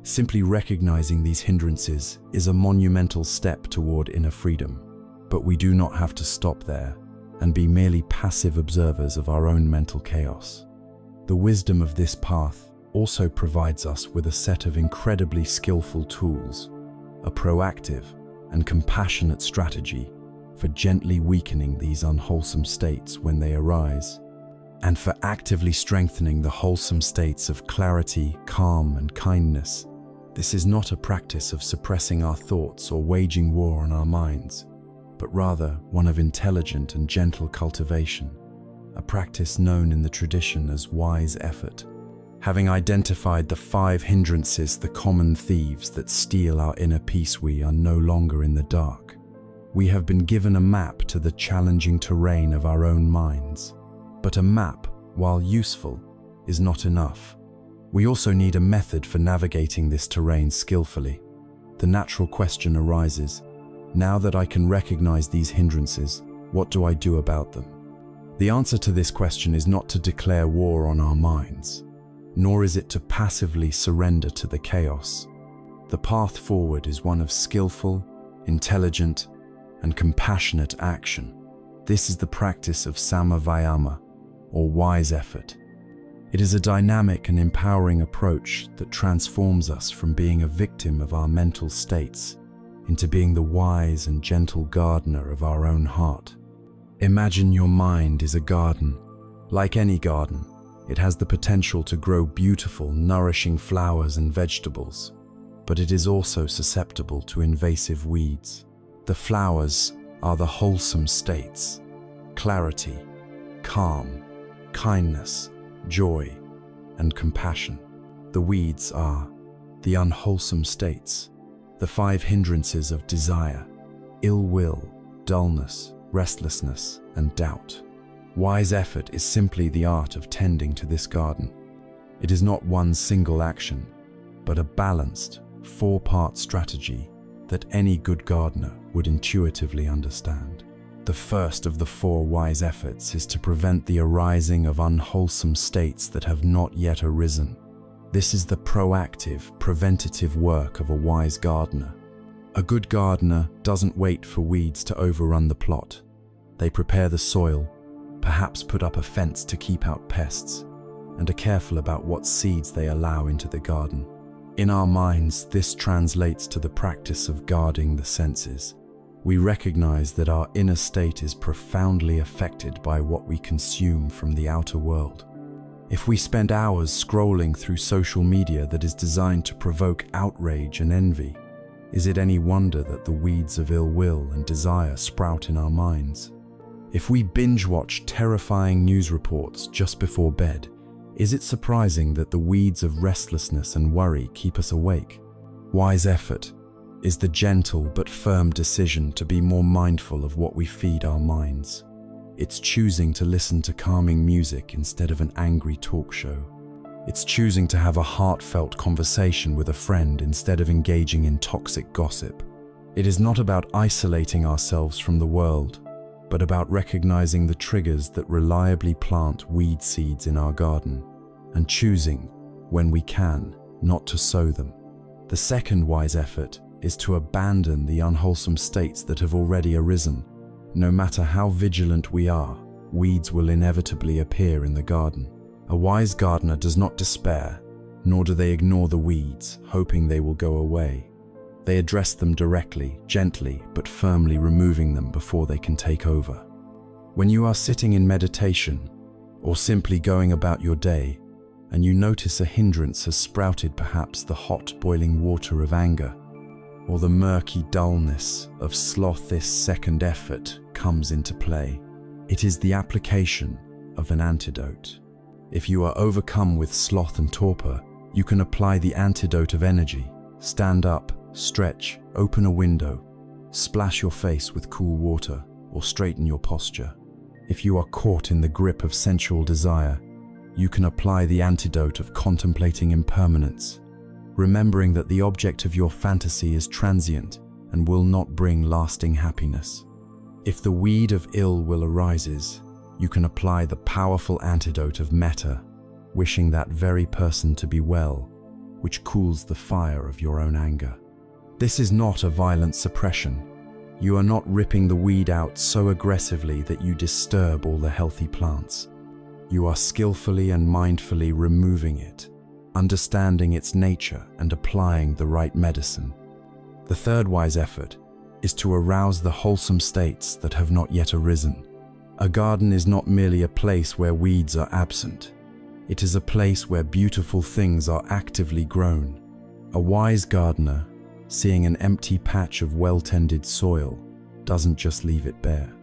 Simply recognizing these hindrances is a monumental step toward inner freedom, but we do not have to stop there and be merely passive observers of our own mental chaos. The wisdom of this path also provides us with a set of incredibly skillful tools, a proactive and compassionate strategy for gently weakening these unwholesome states when they arise, and for actively strengthening the wholesome states of clarity, calm, and kindness. This is not a practice of suppressing our thoughts or waging war on our minds, but rather one of intelligent and gentle cultivation, a practice known in the tradition as wise effort. Having identified the 5 hindrances, the common thieves that steal our inner peace, we are no longer in the dark. We have been given a map to the challenging terrain of our own minds. But a map, while useful, is not enough. We also need a method for navigating this terrain skillfully. The natural question arises, now that I can recognize these hindrances, what do I do about them? The answer to this question is not to declare war on our minds, nor is it to passively surrender to the chaos. The path forward is one of skillful, intelligent, and compassionate action. This is the practice of Sama Vayama, or wise effort. It is a dynamic and empowering approach that transforms us from being a victim of our mental states into being the wise and gentle gardener of our own heart. Imagine your mind is a garden. Like any garden, it has the potential to grow beautiful, nourishing flowers and vegetables, but it is also susceptible to invasive weeds. The flowers are the wholesome states: clarity, calm, kindness, joy, and compassion. The weeds are the unwholesome states, the 5 hindrances of desire: ill will, dullness, restlessness, and doubt. Wise effort is simply the art of tending to this garden. It is not one single action, but a balanced, 4-part strategy that any good gardener would intuitively understand. The first of the 4 wise efforts is to prevent the arising of unwholesome states that have not yet arisen. This is the proactive, preventative work of a wise gardener. A good gardener doesn't wait for weeds to overrun the plot. They prepare the soil, perhaps put up a fence to keep out pests, and are careful about what seeds they allow into the garden. In our minds, this translates to the practice of guarding the senses. We recognize that our inner state is profoundly affected by what we consume from the outer world. If we spend hours scrolling through social media that is designed to provoke outrage and envy, is it any wonder that the weeds of ill will and desire sprout in our minds? If we binge-watch terrifying news reports just before bed, is it surprising that the weeds of restlessness and worry keep us awake? Wise effort is the gentle but firm decision to be more mindful of what we feed our minds. It's choosing to listen to calming music instead of an angry talk show. It's choosing to have a heartfelt conversation with a friend instead of engaging in toxic gossip. It is not about isolating ourselves from the world, but about recognizing the triggers that reliably plant weed seeds in our garden, and choosing, when we can, not to sow them. The second wise effort is to abandon the unwholesome states that have already arisen. No matter how vigilant we are, weeds will inevitably appear in the garden. A wise gardener does not despair, nor do they ignore the weeds, hoping they will go away. They address them directly, gently, but firmly removing them before they can take over. When you are sitting in meditation, or simply going about your day, and you notice a hindrance has sprouted, perhaps the hot, boiling water of anger, or the murky dullness of sloth, this second effort comes into play. It is the application of an antidote. If you are overcome with sloth and torpor, you can apply the antidote of energy. Stand up, stretch, open a window, splash your face with cool water, or straighten your posture. If you are caught in the grip of sensual desire, you can apply the antidote of contemplating impermanence, remembering that the object of your fantasy is transient and will not bring lasting happiness. If the weed of ill will arises, you can apply the powerful antidote of metta, wishing that very person to be well, which cools the fire of your own anger. This is not a violent suppression. You are not ripping the weed out so aggressively that you disturb all the healthy plants. You are skillfully and mindfully removing it, understanding its nature and applying the right medicine. The third wise effort is to arouse the wholesome states that have not yet arisen. A garden is not merely a place where weeds are absent. It is a place where beautiful things are actively grown. A wise gardener, seeing an empty patch of well-tended soil, doesn't just leave it bare.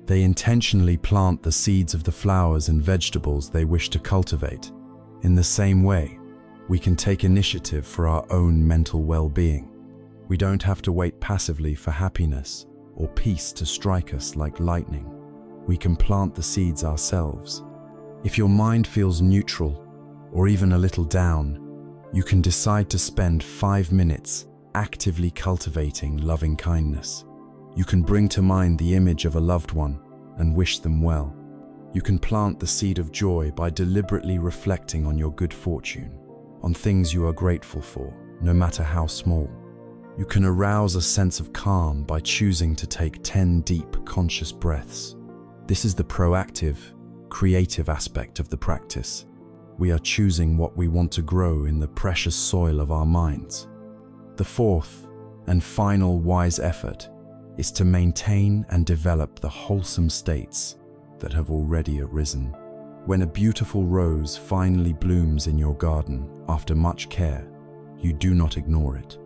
They intentionally plant the seeds of the flowers and vegetables they wish to cultivate. In the same way, we can take initiative for our own mental well-being. We don't have to wait passively for happiness or peace to strike us like lightning. We can plant the seeds ourselves. If your mind feels neutral or even a little down, you can decide to spend 5 minutes actively cultivating loving kindness. You can bring to mind the image of a loved one and wish them well. You can plant the seed of joy by deliberately reflecting on your good fortune, on things you are grateful for, no matter how small. You can arouse a sense of calm by choosing to take 10 deep, conscious breaths. This is the proactive, creative aspect of the practice. We are choosing what we want to grow in the precious soil of our minds. The fourth and final wise effort is to maintain and develop the wholesome states that have already arisen. When a beautiful rose finally blooms in your garden after much care, you do not ignore it.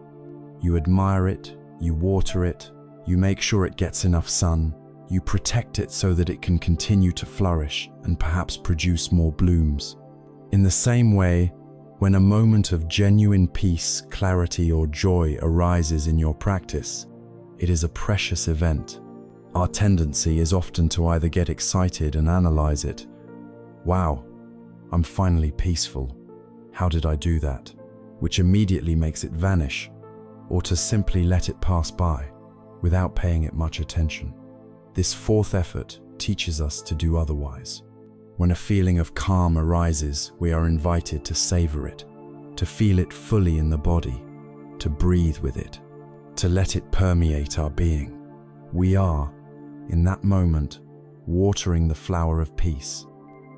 You admire it, you water it, you make sure it gets enough sun, you protect it so that it can continue to flourish and perhaps produce more blooms. In the same way, when a moment of genuine peace, clarity, or joy arises in your practice, it is a precious event. Our tendency is often to either get excited and analyze it. Wow, I'm finally peaceful. How did I do that? Which immediately makes it vanish, or to simply let it pass by without paying it much attention. This fourth effort teaches us to do otherwise. When a feeling of calm arises, we are invited to savor it, to feel it fully in the body, to breathe with it, to let it permeate our being. We are, in that moment, watering the flower of peace.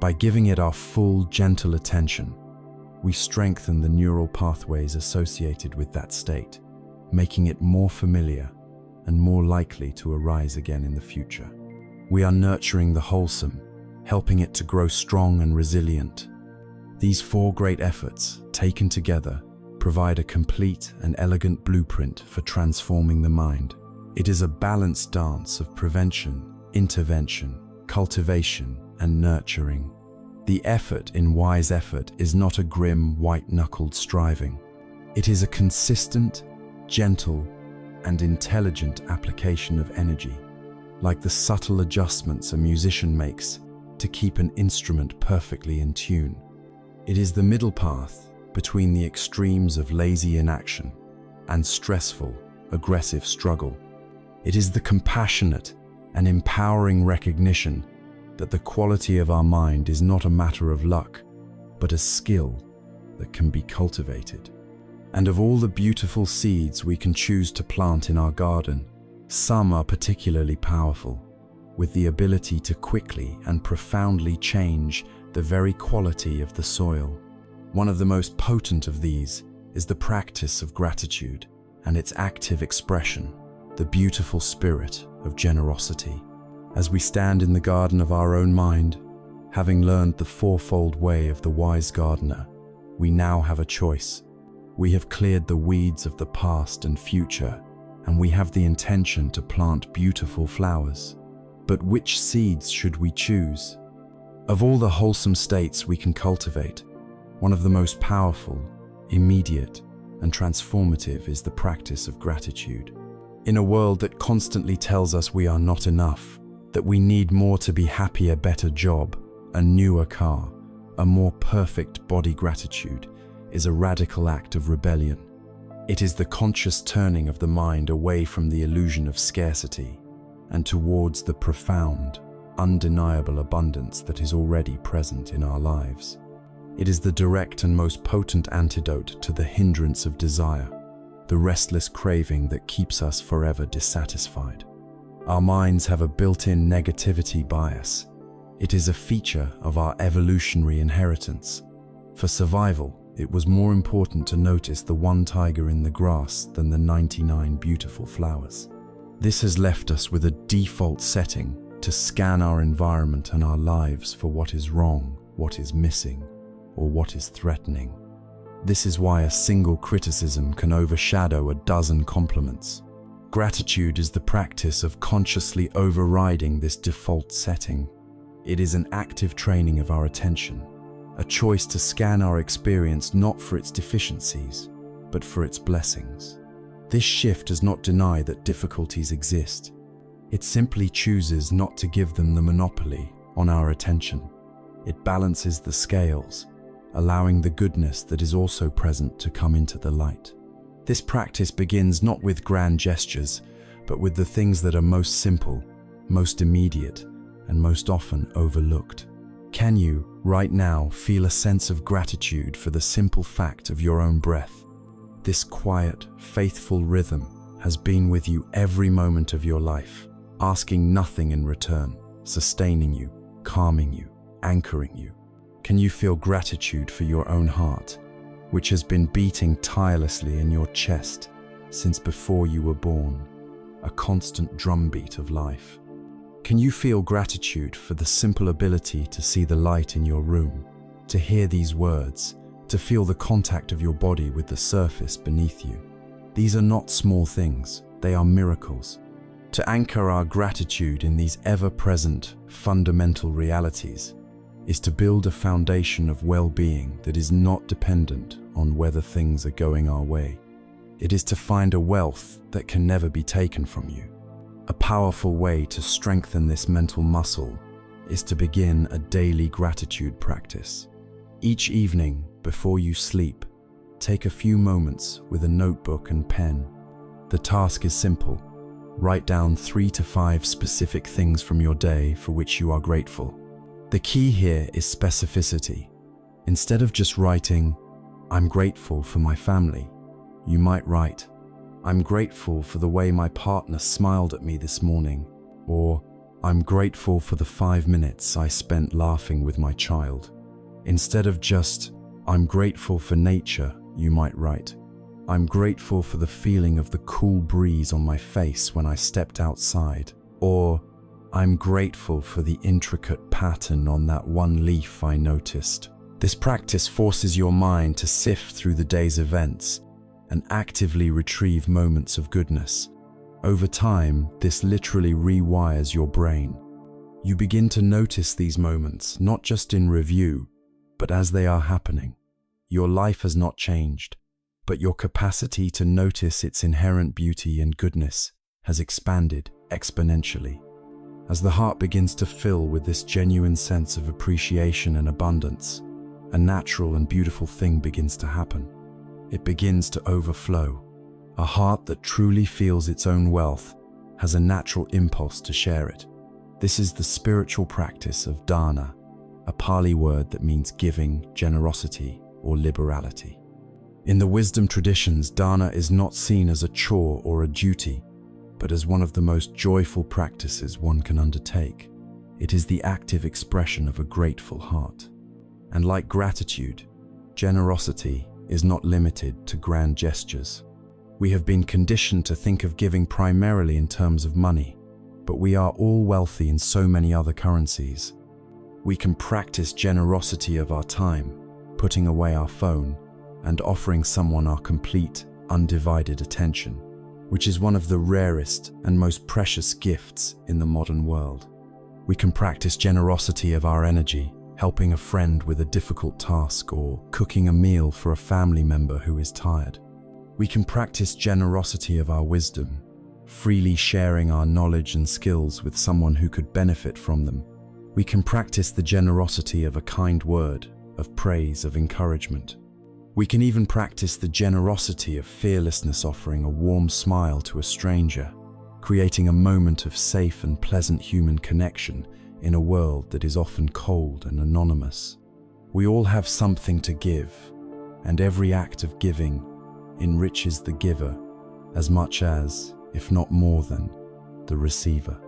By giving it our full, gentle attention, we strengthen the neural pathways associated with that state, making it more familiar and more likely to arise again in the future. We are nurturing the wholesome, helping it to grow strong and resilient. These four great efforts, taken together, provide a complete and elegant blueprint for transforming the mind. It is a balanced dance of prevention, intervention, cultivation, and nurturing. The effort in wise effort is not a grim, white-knuckled striving. It is a consistent, gentle, and intelligent application of energy, like the subtle adjustments a musician makes to keep an instrument perfectly in tune. It is the middle path between the extremes of lazy inaction and stressful, aggressive struggle. It is the compassionate and empowering recognition that the quality of our mind is not a matter of luck, but a skill that can be cultivated. And of all the beautiful seeds we can choose to plant in our garden, some are particularly powerful, with the ability to quickly and profoundly change the very quality of the soil. One of the most potent of these is the practice of gratitude and its active expression, the beautiful spirit of generosity. As we stand in the garden of our own mind, having learned the fourfold way of the wise gardener, we now have a choice. We have cleared the weeds of the past and future, and we have the intention to plant beautiful flowers. But which seeds should we choose? Of all the wholesome states we can cultivate, one of the most powerful, immediate, and transformative is the practice of gratitude. In a world that constantly tells us we are not enough, that we need more to be happy, a better job, a newer car, a more perfect body, gratitude is a radical act of rebellion. It is the conscious turning of the mind away from the illusion of scarcity and towards the profound, undeniable abundance that is already present in our lives. It is the direct and most potent antidote to the hindrance of desire, the restless craving that keeps us forever dissatisfied. Our minds have a built-in negativity bias. It is a feature of our evolutionary inheritance. For survival, it was more important to notice the one tiger in the grass than the 99 beautiful flowers. This has left us with a default setting to scan our environment and our lives for what is wrong, what is missing, or what is threatening. This is why a single criticism can overshadow a dozen compliments. Gratitude is the practice of consciously overriding this default setting. It is an active training of our attention, a choice to scan our experience not for its deficiencies, but for its blessings. This shift does not deny that difficulties exist. It simply chooses not to give them the monopoly on our attention. It balances the scales, allowing the goodness that is also present to come into the light. This practice begins not with grand gestures, but with the things that are most simple, most immediate, and most often overlooked. Can you, right now, feel a sense of gratitude for the simple fact of your own breath? This quiet, faithful rhythm has been with you every moment of your life, asking nothing in return, sustaining you, calming you, anchoring you? Can you feel gratitude for your own heart, which has been beating tirelessly in your chest since before you were born, a constant drumbeat of life? Can you feel gratitude for the simple ability to see the light in your room, to hear these words, to feel the contact of your body with the surface beneath you? These are not small things, they are miracles. To anchor our gratitude in these ever-present, fundamental realities is to build a foundation of well-being that is not dependent on whether things are going our way. It is to find a wealth that can never be taken from you. A powerful way to strengthen this mental muscle is to begin a daily gratitude practice. Each evening, before you sleep, take a few moments with a notebook and pen. The task is simple. Write down 3 to 5 specific things from your day for which you are grateful. The key here is specificity. Instead of just writing, "I'm grateful for my family," you might write, "I'm grateful for the way my partner smiled at me this morning," or "I'm grateful for the 5 minutes I spent laughing with my child." Instead of just, "I'm grateful for nature," you might write, "I'm grateful for the feeling of the cool breeze on my face when I stepped outside," or "I'm grateful for the intricate pattern on that one leaf I noticed." This practice forces your mind to sift through the day's events and actively retrieve moments of goodness. Over time, this literally rewires your brain. You begin to notice these moments, not just in review, but as they are happening. Your life has not changed, but your capacity to notice its inherent beauty and goodness has expanded exponentially. As the heart begins to fill with this genuine sense of appreciation and abundance, a natural and beautiful thing begins to happen. It begins to overflow. A heart that truly feels its own wealth has a natural impulse to share it. This is the spiritual practice of dana, a Pali word that means giving, generosity, or liberality. In the wisdom traditions, dana is not seen as a chore or a duty, but as one of the most joyful practices one can undertake. It is the active expression of a grateful heart. And like gratitude, generosity is not limited to grand gestures. We have been conditioned to think of giving primarily in terms of money, but we are all wealthy in so many other currencies. We can practice generosity of our time, putting away our phone, and offering someone our complete, undivided attention, which is one of the rarest and most precious gifts in the modern world. We can practice generosity of our energy, helping a friend with a difficult task or cooking a meal for a family member who is tired. We can practice generosity of our wisdom, freely sharing our knowledge and skills with someone who could benefit from them. We can practice the generosity of a kind word, of praise, of encouragement. We can even practice the generosity of fearlessness, offering a warm smile to a stranger, creating a moment of safe and pleasant human connection in a world that is often cold and anonymous. We all have something to give, and every act of giving enriches the giver as much as, if not more than, the receiver.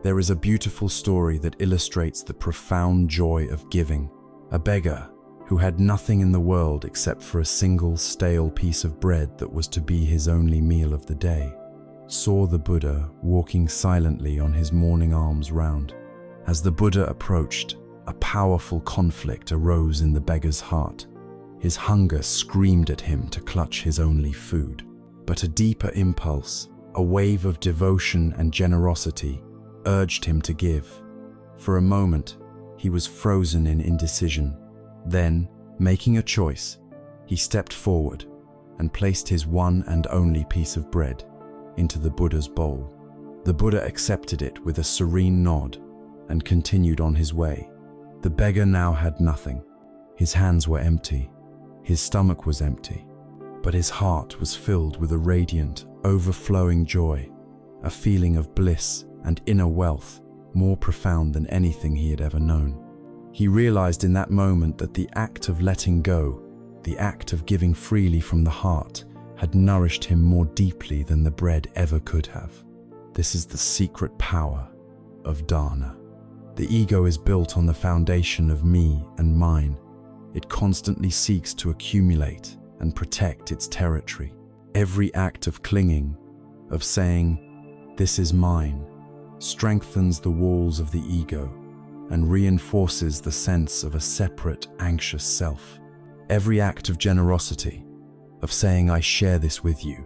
There is a beautiful story that illustrates the profound joy of giving. A beggar, who had nothing in the world except for a single stale piece of bread that was to be his only meal of the day, saw the Buddha walking silently on his morning alms round. As the Buddha approached, a powerful conflict arose in the beggar's heart. His hunger screamed at him to clutch his only food, but a deeper impulse, a wave of devotion and generosity, urged him to give. For a moment, he was frozen in indecision. Then, making a choice, he stepped forward and placed his one and only piece of bread into the Buddha's bowl. The Buddha accepted it with a serene nod and continued on his way. The beggar now had nothing. His hands were empty, his stomach was empty, but his heart was filled with a radiant, overflowing joy, a feeling of bliss and inner wealth more profound than anything he had ever known. He realized in that moment that the act of letting go, the act of giving freely from the heart, had nourished him more deeply than the bread ever could have. This is the secret power of dana. The ego is built on the foundation of me and mine. It constantly seeks to accumulate and protect its territory. Every act of clinging, of saying, "This is mine," strengthens the walls of the ego and reinforces the sense of a separate, anxious self. Every act of generosity, of saying, "I share this with you,"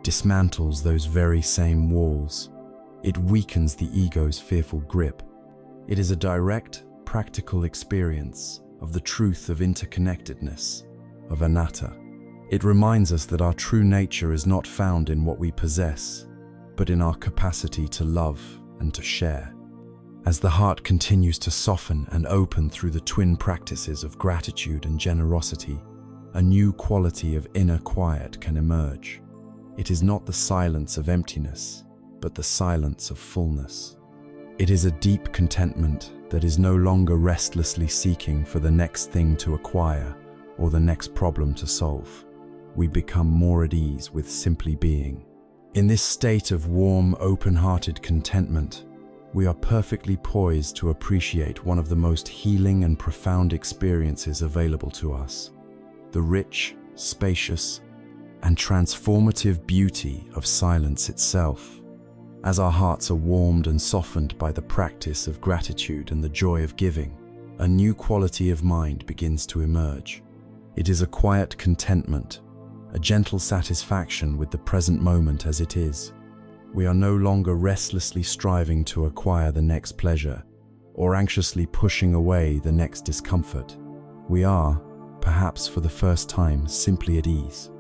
dismantles those very same walls. It weakens the ego's fearful grip. It is a direct, practical experience of the truth of interconnectedness, of anatta. It reminds us that our true nature is not found in what we possess, but in our capacity to love and to share. As the heart continues to soften and open through the twin practices of gratitude and generosity, a new quality of inner quiet can emerge. It is not the silence of emptiness, but the silence of fullness. It is a deep contentment that is no longer restlessly seeking for the next thing to acquire or the next problem to solve. We become more at ease with simply being. In this state of warm, open-hearted contentment, we are perfectly poised to appreciate one of the most healing and profound experiences available to us: the rich, spacious, and transformative beauty of silence itself. As our hearts are warmed and softened by the practice of gratitude and the joy of giving, a new quality of mind begins to emerge. It is a quiet contentment, a gentle satisfaction with the present moment as it is. We are no longer restlessly striving to acquire the next pleasure or anxiously pushing away the next discomfort. We are, perhaps for the first time, simply at ease.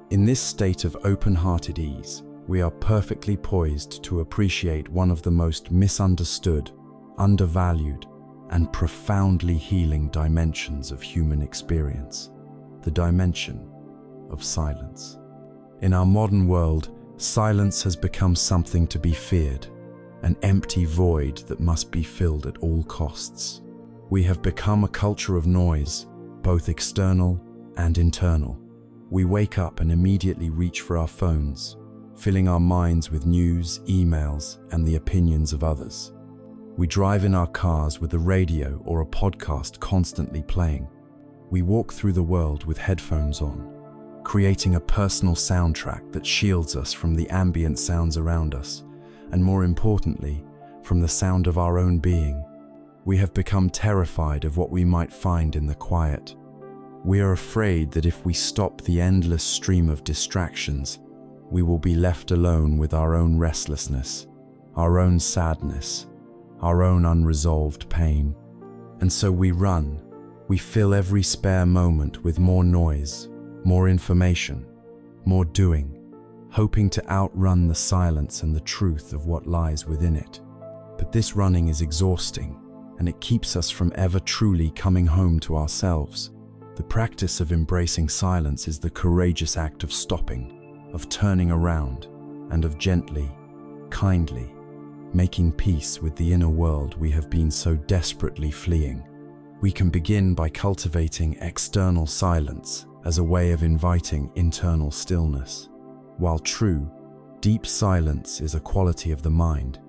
In this state of open-hearted ease, we are perfectly poised to appreciate one of the most misunderstood, undervalued, and profoundly healing dimensions of human experience: the dimension of silence. In our modern world, silence has become something to be feared, an empty void that must be filled at all costs. We have become a culture of noise, both external and internal. We wake up and immediately reach for our phones, filling our minds with news, emails, and the opinions of others. We drive in our cars with the radio or a podcast constantly playing. We walk through the world with headphones on, creating a personal soundtrack that shields us from the ambient sounds around us, and more importantly, from the sound of our own being. We have become terrified of what we might find in the quiet. We are afraid that if we stop the endless stream of distractions, we will be left alone with our own restlessness, our own sadness, our own unresolved pain. And so we run. We fill every spare moment with more noise, more information, more doing, hoping to outrun the silence and the truth of what lies within it. But this running is exhausting, and it keeps us from ever truly coming home to ourselves. The practice of embracing silence is the courageous act of stopping, of turning around, and of gently, kindly, making peace with the inner world we have been so desperately fleeing. We can begin by cultivating external silence as a way of inviting internal stillness. While true, deep silence is a quality of the mind,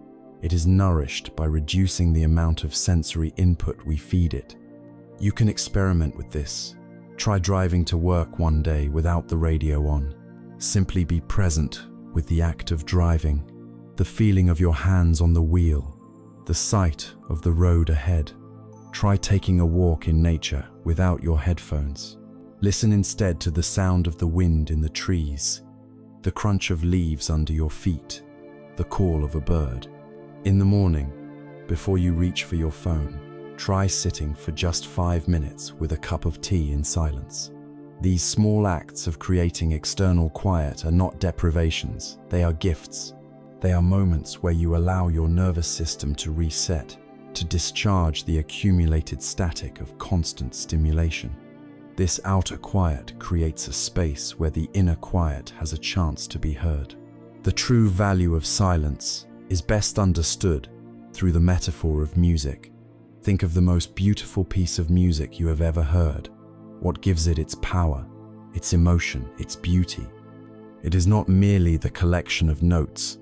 it is nourished by reducing the amount of sensory input we feed it. You can experiment with this. Try driving to work one day without the radio on. Simply be present with the act of driving, the feeling of your hands on the wheel, the sight of the road ahead. Try taking a walk in nature without your headphones. Listen instead to the sound of the wind in the trees, the crunch of leaves under your feet, the call of a bird. In the morning, before you reach for your phone, try sitting for just 5 minutes with a cup of tea in silence. These small acts of creating external quiet are not deprivations, they are gifts. They are moments where you allow your nervous system to reset, to discharge the accumulated static of constant stimulation. This outer quiet creates a space where the inner quiet has a chance to be heard. The true value of silence is best understood through the metaphor of music. Think of the most beautiful piece of music you have ever heard. What gives it its power, its emotion, its beauty? It is not merely the collection of notes.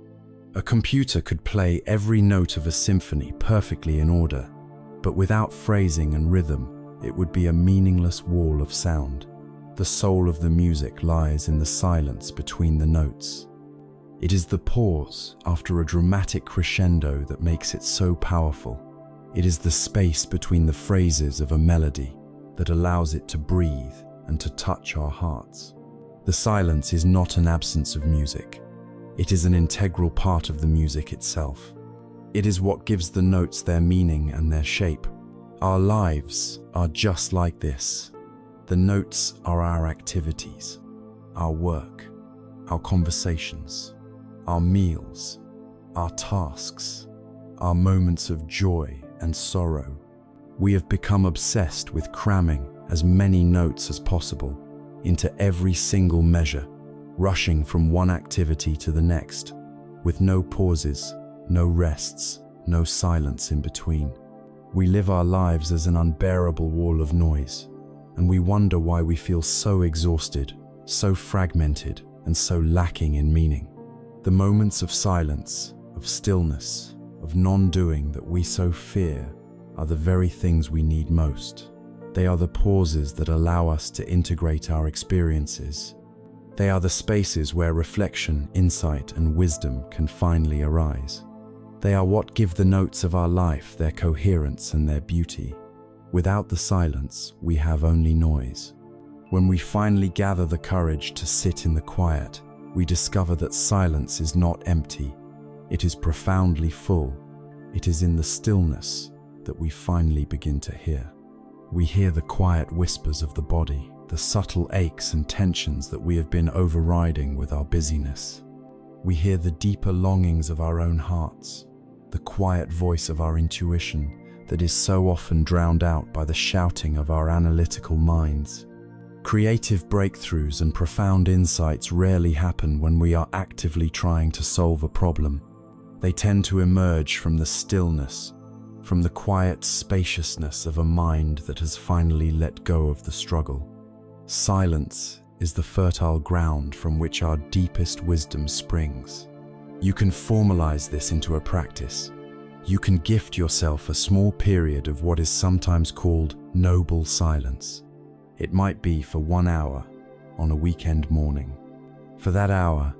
A computer could play every note of a symphony perfectly in order, but without phrasing and rhythm, it would be a meaningless wall of sound. The soul of the music lies in the silence between the notes. It is the pause after a dramatic crescendo that makes it so powerful. It is the space between the phrases of a melody that allows it to breathe and to touch our hearts. The silence is not an absence of music. It is an integral part of the music itself. It is what gives the notes their meaning and their shape. Our lives are just like this. The notes are our activities, our work, our conversations, our meals, our tasks, our moments of joy and sorrow. We have become obsessed with cramming as many notes as possible into every single measure, rushing from one activity to the next, with no pauses, no rests, no silence in between. We live our lives as an unbearable wall of noise, and we wonder why we feel so exhausted, so fragmented, and so lacking in meaning. The moments of silence, of stillness, of non-doing that we so fear are the very things we need most. They are the pauses that allow us to integrate our experiences. They are the spaces where reflection, insight, and wisdom can finally arise. They are what give the notes of our life their coherence and their beauty. Without the silence, we have only noise. When we finally gather the courage to sit in the quiet, we discover that silence is not empty. It is profoundly full. It is in the stillness that we finally begin to hear. We hear the quiet whispers of the body, the subtle aches and tensions that we have been overriding with our busyness. We hear the deeper longings of our own hearts, the quiet voice of our intuition that is so often drowned out by the shouting of our analytical minds. Creative breakthroughs and profound insights rarely happen when we are actively trying to solve a problem. They tend to emerge from the stillness, from the quiet spaciousness of a mind that has finally let go of the struggle. Silence is the fertile ground from which our deepest wisdom springs. You can formalize this into a practice. You can gift yourself a small period of what is sometimes called noble silence. It might be for 1 hour on a weekend morning. For that hour,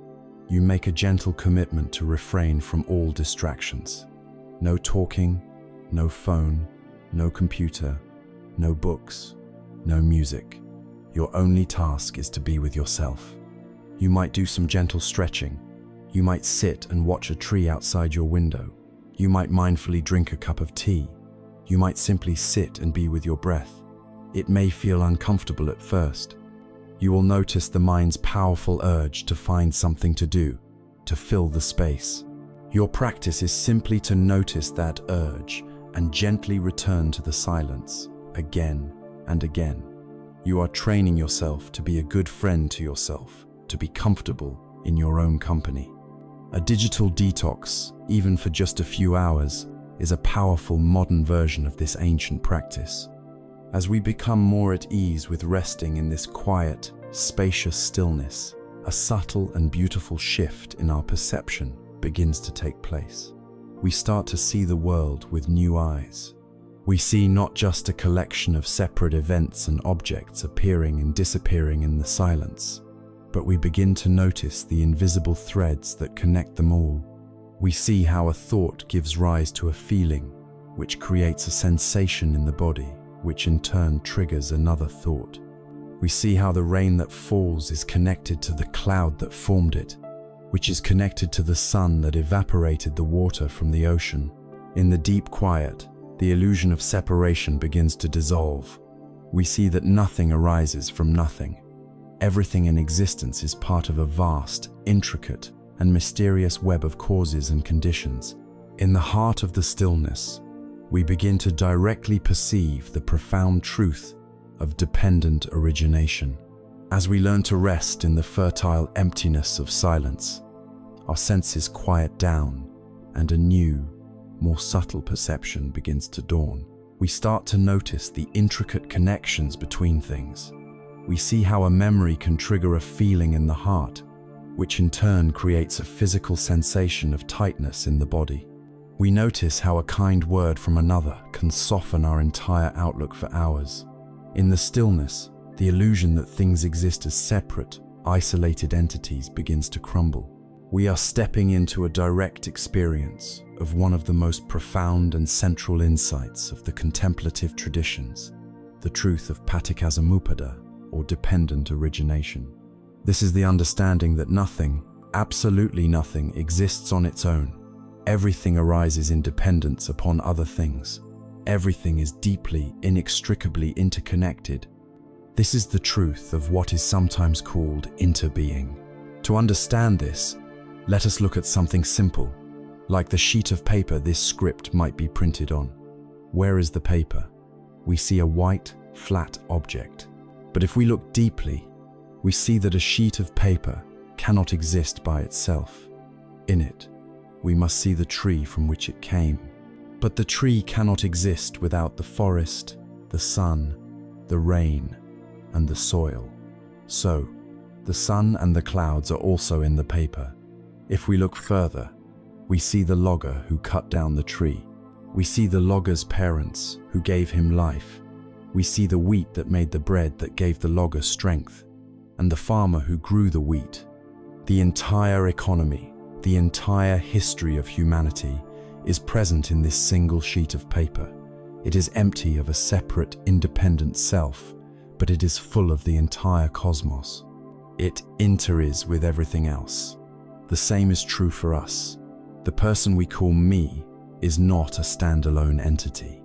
you make a gentle commitment to refrain from all distractions. No talking, no phone, no computer, no books, no music. Your only task is to be with yourself. You might do some gentle stretching. You might sit and watch a tree outside your window. You might mindfully drink a cup of tea. You might simply sit and be with your breath. It may feel uncomfortable at first. You will notice the mind's powerful urge to find something to do, to fill the space. Your practice is simply to notice that urge and gently return to the silence again and again. You are training yourself to be a good friend to yourself, to be comfortable in your own company. A digital detox, even for just a few hours, is a powerful modern version of this ancient practice. As we become more at ease with resting in this quiet, spacious stillness, a subtle and beautiful shift in our perception begins to take place. We start to see the world with new eyes. We see not just a collection of separate events and objects appearing and disappearing in the silence, but we begin to notice the invisible threads that connect them all. We see how a thought gives rise to a feeling, which creates a sensation in the body, which in turn triggers another thought. We see how the rain that falls is connected to the cloud that formed it, which is connected to the sun that evaporated the water from the ocean. In the deep quiet, the illusion of separation begins to dissolve. We see that nothing arises from nothing. Everything in existence is part of a vast, intricate, and mysterious web of causes and conditions. In the heart of the stillness, we begin to directly perceive the profound truth of dependent origination. As we learn to rest in the fertile emptiness of silence, our senses quiet down and a new, more subtle perception begins to dawn. We start to notice the intricate connections between things. We see how a memory can trigger a feeling in the heart, which in turn creates a physical sensation of tightness in the body. We notice how a kind word from another can soften our entire outlook for hours. In the stillness, the illusion that things exist as separate, isolated entities begins to crumble. We are stepping into a direct experience of one of the most profound and central insights of the contemplative traditions, the truth of paticcasamuppada, or dependent origination. This is the understanding that nothing, absolutely nothing, exists on its own. Everything arises in dependence upon other things. Everything is deeply, inextricably interconnected. This is the truth of what is sometimes called interbeing. To understand this, let us look at something simple, like the sheet of paper this script might be printed on. Where is the paper? We see a white, flat object. But if we look deeply, we see that a sheet of paper cannot exist by itself. In it, we must see the tree from which it came. But the tree cannot exist without the forest, the sun, the rain, and the soil. So, the sun and the clouds are also in the paper. If we look further, we see the logger who cut down the tree. We see the logger's parents who gave him life. We see the wheat that made the bread that gave the logger strength, and the farmer who grew the wheat. The entire economy, the entire history of humanity is present in this single sheet of paper. It is empty of a separate, independent self, but it is full of the entire cosmos. It interis with everything else. The same is true for us. The person we call me is not a standalone entity.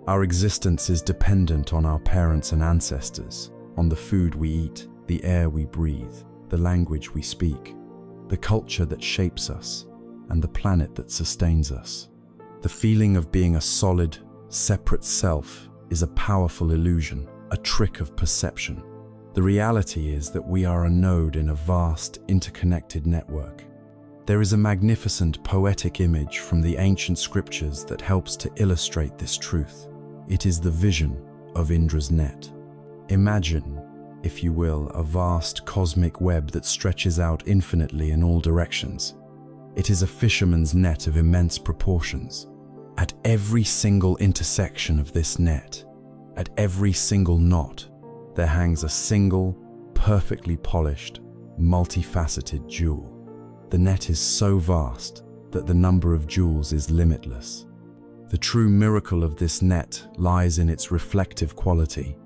Our existence is dependent on our parents and ancestors, on the food we eat, the air we breathe, the language we speak, the culture that shapes us, and the planet that sustains us. The feeling of being a solid, separate self is a powerful illusion, a trick of perception. The reality is that we are a node in a vast, interconnected network. There is a magnificent poetic image from the ancient scriptures that helps to illustrate this truth. It is the vision of Indra's net. Imagine, if you will, a vast cosmic web that stretches out infinitely in all directions. It is a fisherman's net of immense proportions. At every single intersection of this net, at every single knot, there hangs a single, perfectly polished, multifaceted jewel. The net is so vast that the number of jewels is limitless. The true miracle of this net lies in its reflective quality.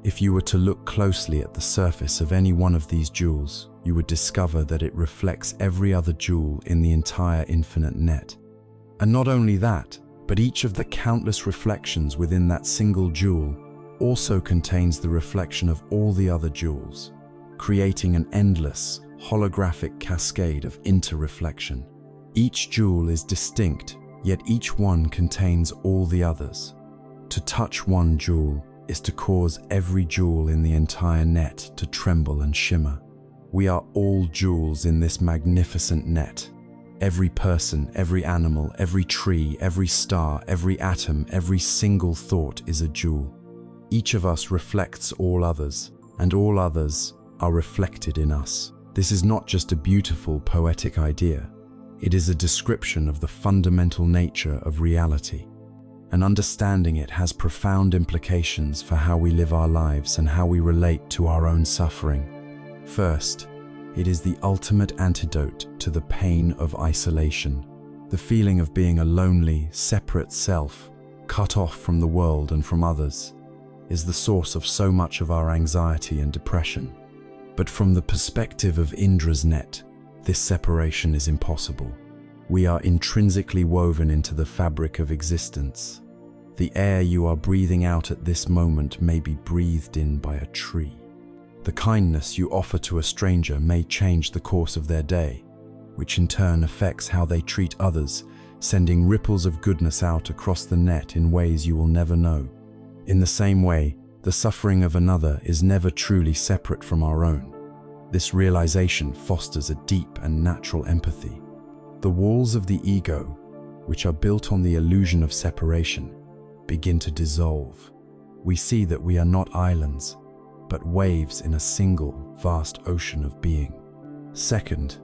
If you were to look closely at the surface of any one of these jewels, you would discover that it reflects every other jewel in the entire infinite net. And not only that, but each of the countless reflections within that single jewel also contains the reflection of all the other jewels, creating an endless, holographic cascade of interreflection. Each jewel is distinct, yet each one contains all the others. To touch one jewel is to cause every jewel in the entire net to tremble and shimmer. We are all jewels in this magnificent net. Every person, every animal, every tree, every star, every atom, every single thought is a jewel. Each of us reflects all others, and all others are reflected in us. This is not just a beautiful, poetic idea. It is a description of the fundamental nature of reality. And understanding it has profound implications for how we live our lives and how we relate to our own suffering. First, it is the ultimate antidote to the pain of isolation. The feeling of being a lonely, separate self, cut off from the world and from others, is the source of so much of our anxiety and depression. But from the perspective of Indra's net, this separation is impossible. We are intrinsically woven into the fabric of existence. The air you are breathing out at this moment may be breathed in by a tree. The kindness you offer to a stranger may change the course of their day, which in turn affects how they treat others, sending ripples of goodness out across the net in ways you will never know. In the same way, the suffering of another is never truly separate from our own. This realization fosters a deep and natural empathy. The walls of the ego, which are built on the illusion of separation, begin to dissolve. We see that we are not islands, but waves in a single, vast ocean of being. Second,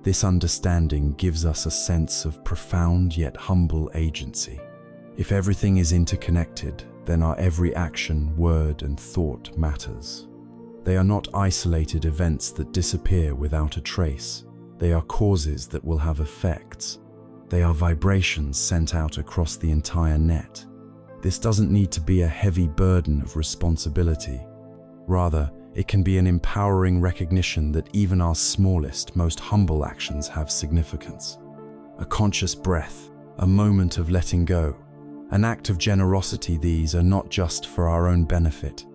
This understanding gives us a sense of profound yet humble agency. If everything is interconnected, then our every action, word, and thought matters. They are not isolated events that disappear without a trace. They are causes that will have effects. They are vibrations sent out across the entire net. This doesn't need to be a heavy burden of responsibility. Rather, it can be an empowering recognition that even our smallest, most humble actions have significance. A conscious breath, a moment of letting go, an act of generosity. These are not just for our own benefit.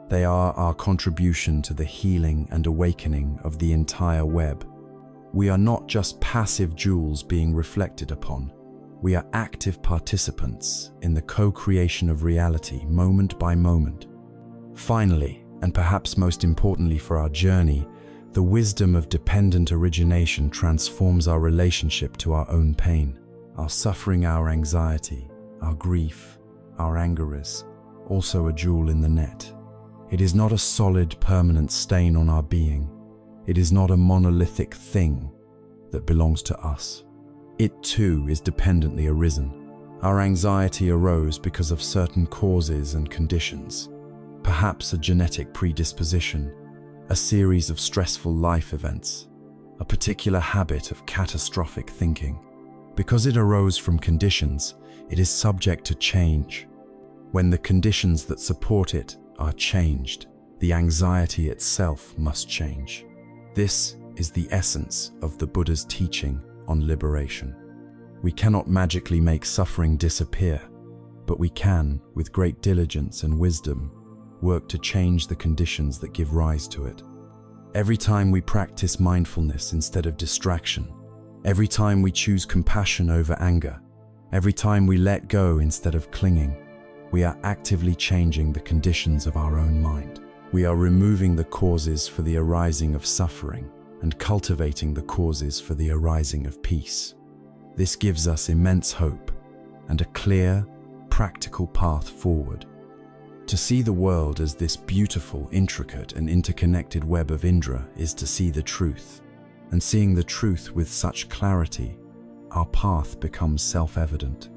They are our contribution to the healing and awakening of the entire web. We are not just passive jewels being reflected upon. We are active participants in the co-creation of reality, moment by moment. Finally, and perhaps most importantly for our journey, the wisdom of dependent origination transforms our relationship to our own pain. Our suffering, our anxiety, our grief, our anger is also a jewel in the net. It is not a solid, permanent stain on our being. It is not a monolithic thing that belongs to us. It too is dependently arisen. Our anxiety arose because of certain causes and conditions, perhaps a genetic predisposition, a series of stressful life events, a particular habit of catastrophic thinking. Because it arose from conditions, it is subject to change. When the conditions that support it are changed, the anxiety itself must change. This is the essence of the Buddha's teaching on liberation. We cannot magically make suffering disappear, but we can, with great diligence and wisdom, work to change the conditions that give rise to it. Every time we practice mindfulness instead of distraction, every time we choose compassion over anger, every time we let go instead of clinging, we are actively changing the conditions of our own mind. We are removing the causes for the arising of suffering and cultivating the causes for the arising of peace. This gives us immense hope and a clear, practical path forward. To see the world as this beautiful, intricate, and interconnected web of Indra is to see the truth. And seeing the truth with such clarity, our path becomes self-evident.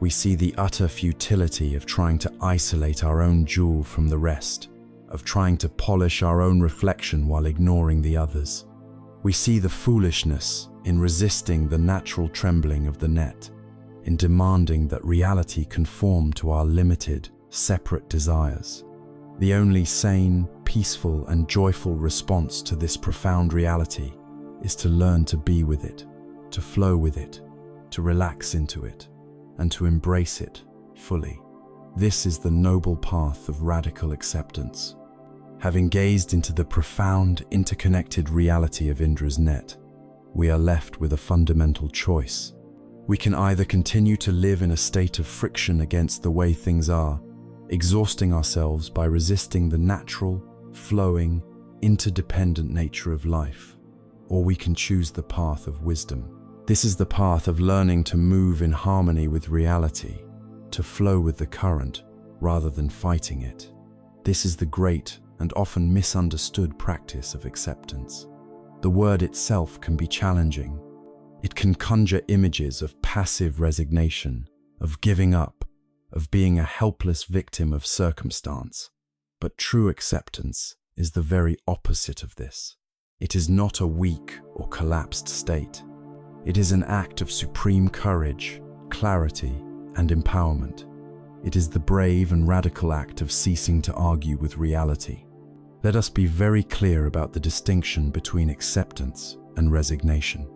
We see the utter futility of trying to isolate our own jewel from the rest, of trying to polish our own reflection while ignoring the others. We see the foolishness in resisting the natural trembling of the net, in demanding that reality conform to our limited, separate desires. The only sane, peaceful, and joyful response to this profound reality is to learn to be with it, to flow with it, to relax into it, and to embrace it fully. This is the noble path of radical acceptance. Having gazed into the profound, interconnected reality of Indra's net, we are left with a fundamental choice. We can either continue to live in a state of friction against the way things are, exhausting ourselves by resisting the natural, flowing, interdependent nature of life, or we can choose the path of wisdom. This is the path of learning to move in harmony with reality, to flow with the current rather than fighting it. This is the great and often misunderstood practice of acceptance. The word itself can be challenging. It can conjure images of passive resignation, of giving up, of being a helpless victim of circumstance. But true acceptance is the very opposite of this. It is not a weak or collapsed state. It is an act of supreme courage, clarity, and empowerment. It is the brave and radical act of ceasing to argue with reality. Let us be very clear about the distinction between acceptance and resignation.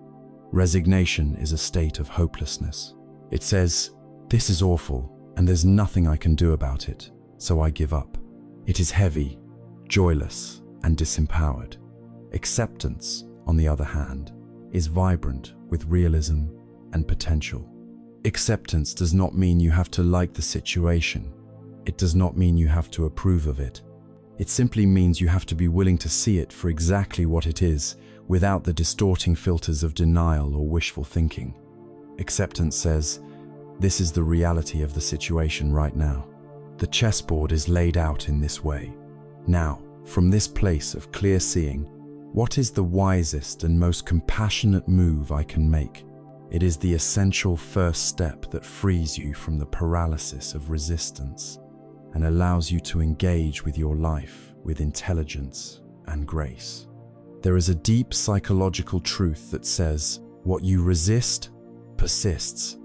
Resignation is a state of hopelessness. It says, "This is awful, and there's nothing I can do about it, so I give up." It is heavy, joyless, and disempowered. Acceptance, on the other hand, is vibrant with realism and potential. Acceptance does not mean you have to like the situation. It does not mean you have to approve of it. It simply means you have to be willing to see it for exactly what it is, without the distorting filters of denial or wishful thinking. Acceptance says, this is the reality of the situation right now. The chessboard is laid out in this way. Now, from this place of clear seeing, What is the wisest and most compassionate move I can make? It is the essential first step that frees you from the paralysis of resistance and allows you to engage with your life with intelligence and grace. There is a deep psychological truth that says, what you resist persists.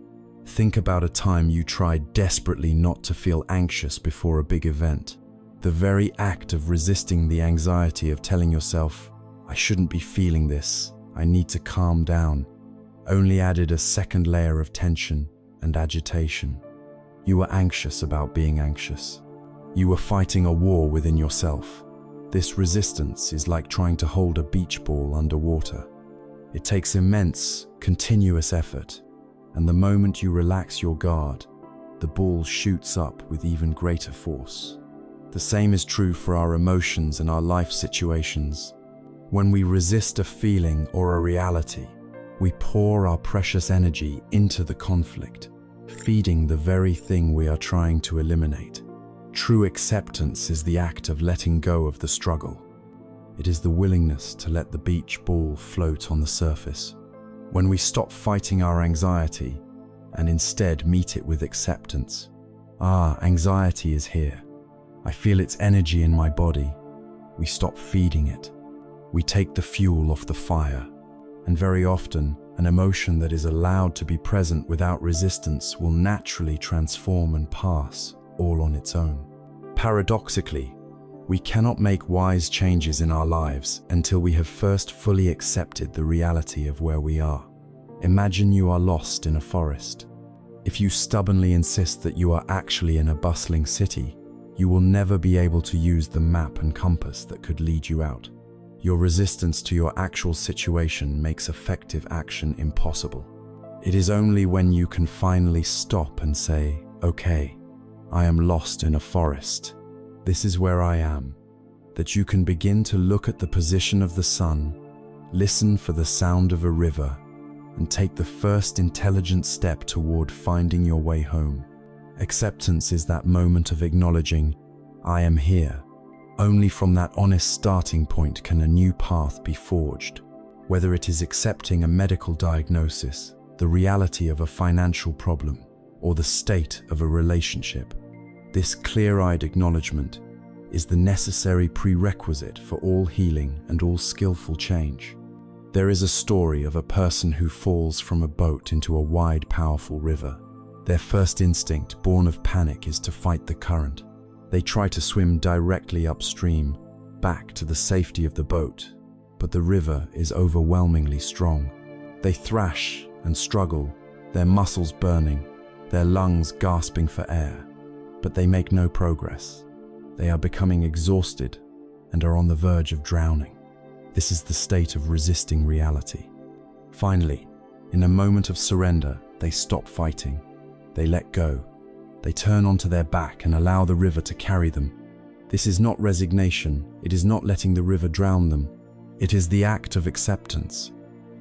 Think about a time you tried desperately not to feel anxious before a big event. The very act of resisting the anxiety of telling yourself, I shouldn't be feeling this, I need to calm down, only added a second layer of tension and agitation. You were anxious about being anxious. You were fighting a war within yourself. This resistance is like trying to hold a beach ball underwater. It takes immense, continuous effort, and the moment you relax your guard, the ball shoots up with even greater force. The same is true for our emotions and our life situations. When we resist a feeling or a reality, we pour our precious energy into the conflict, feeding the very thing we are trying to eliminate. True acceptance is the act of letting go of the struggle. It is the willingness to let the beach ball float on the surface. When we stop fighting our anxiety and instead meet it with acceptance, anxiety is here. I feel its energy in my body. We stop feeding it. We take the fuel off the fire. And very often, an emotion that is allowed to be present without resistance will naturally transform and pass, all on its own. Paradoxically, we cannot make wise changes in our lives until we have first fully accepted the reality of where we are. Imagine you are lost in a forest. If you stubbornly insist that you are actually in a bustling city, you will never be able to use the map and compass that could lead you out. Your resistance to your actual situation makes effective action impossible. It is only when you can finally stop and say, okay, I am lost in a forest. This is where I am, that you can begin to look at the position of the sun, listen for the sound of a river, and take the first intelligent step toward finding your way home. Acceptance is that moment of acknowledging, I am here. Only from that honest starting point can a new path be forged. Whether it is accepting a medical diagnosis, the reality of a financial problem, or the state of a relationship, this clear-eyed acknowledgement is the necessary prerequisite for all healing and all skillful change. There is a story of a person who falls from a boat into a wide, powerful river. Their first instinct, born of panic, is to fight the current. They try to swim directly upstream, back to the safety of the boat, but the river is overwhelmingly strong. They thrash and struggle, their muscles burning, their lungs gasping for air, but they make no progress. They are becoming exhausted and are on the verge of drowning. This is the state of resisting reality. Finally, in a moment of surrender, they stop fighting. They let go. They turn onto their back and allow the river to carry them. This is not resignation. It is not letting the river drown them. It is the act of acceptance.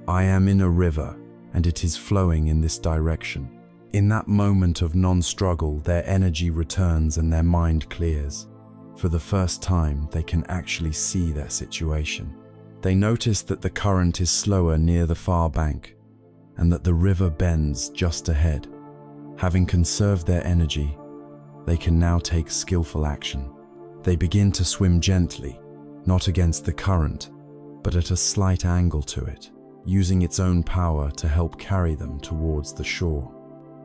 I am in a river, and it is flowing in this direction. In that moment of non-struggle, their energy returns and their mind clears. For the first time, they can actually see their situation. They notice that the current is slower near the far bank, and that the river bends just ahead. Having conserved their energy, they can now take skillful action. They begin to swim gently, not against the current, but at a slight angle to it, using its own power to help carry them towards the shore.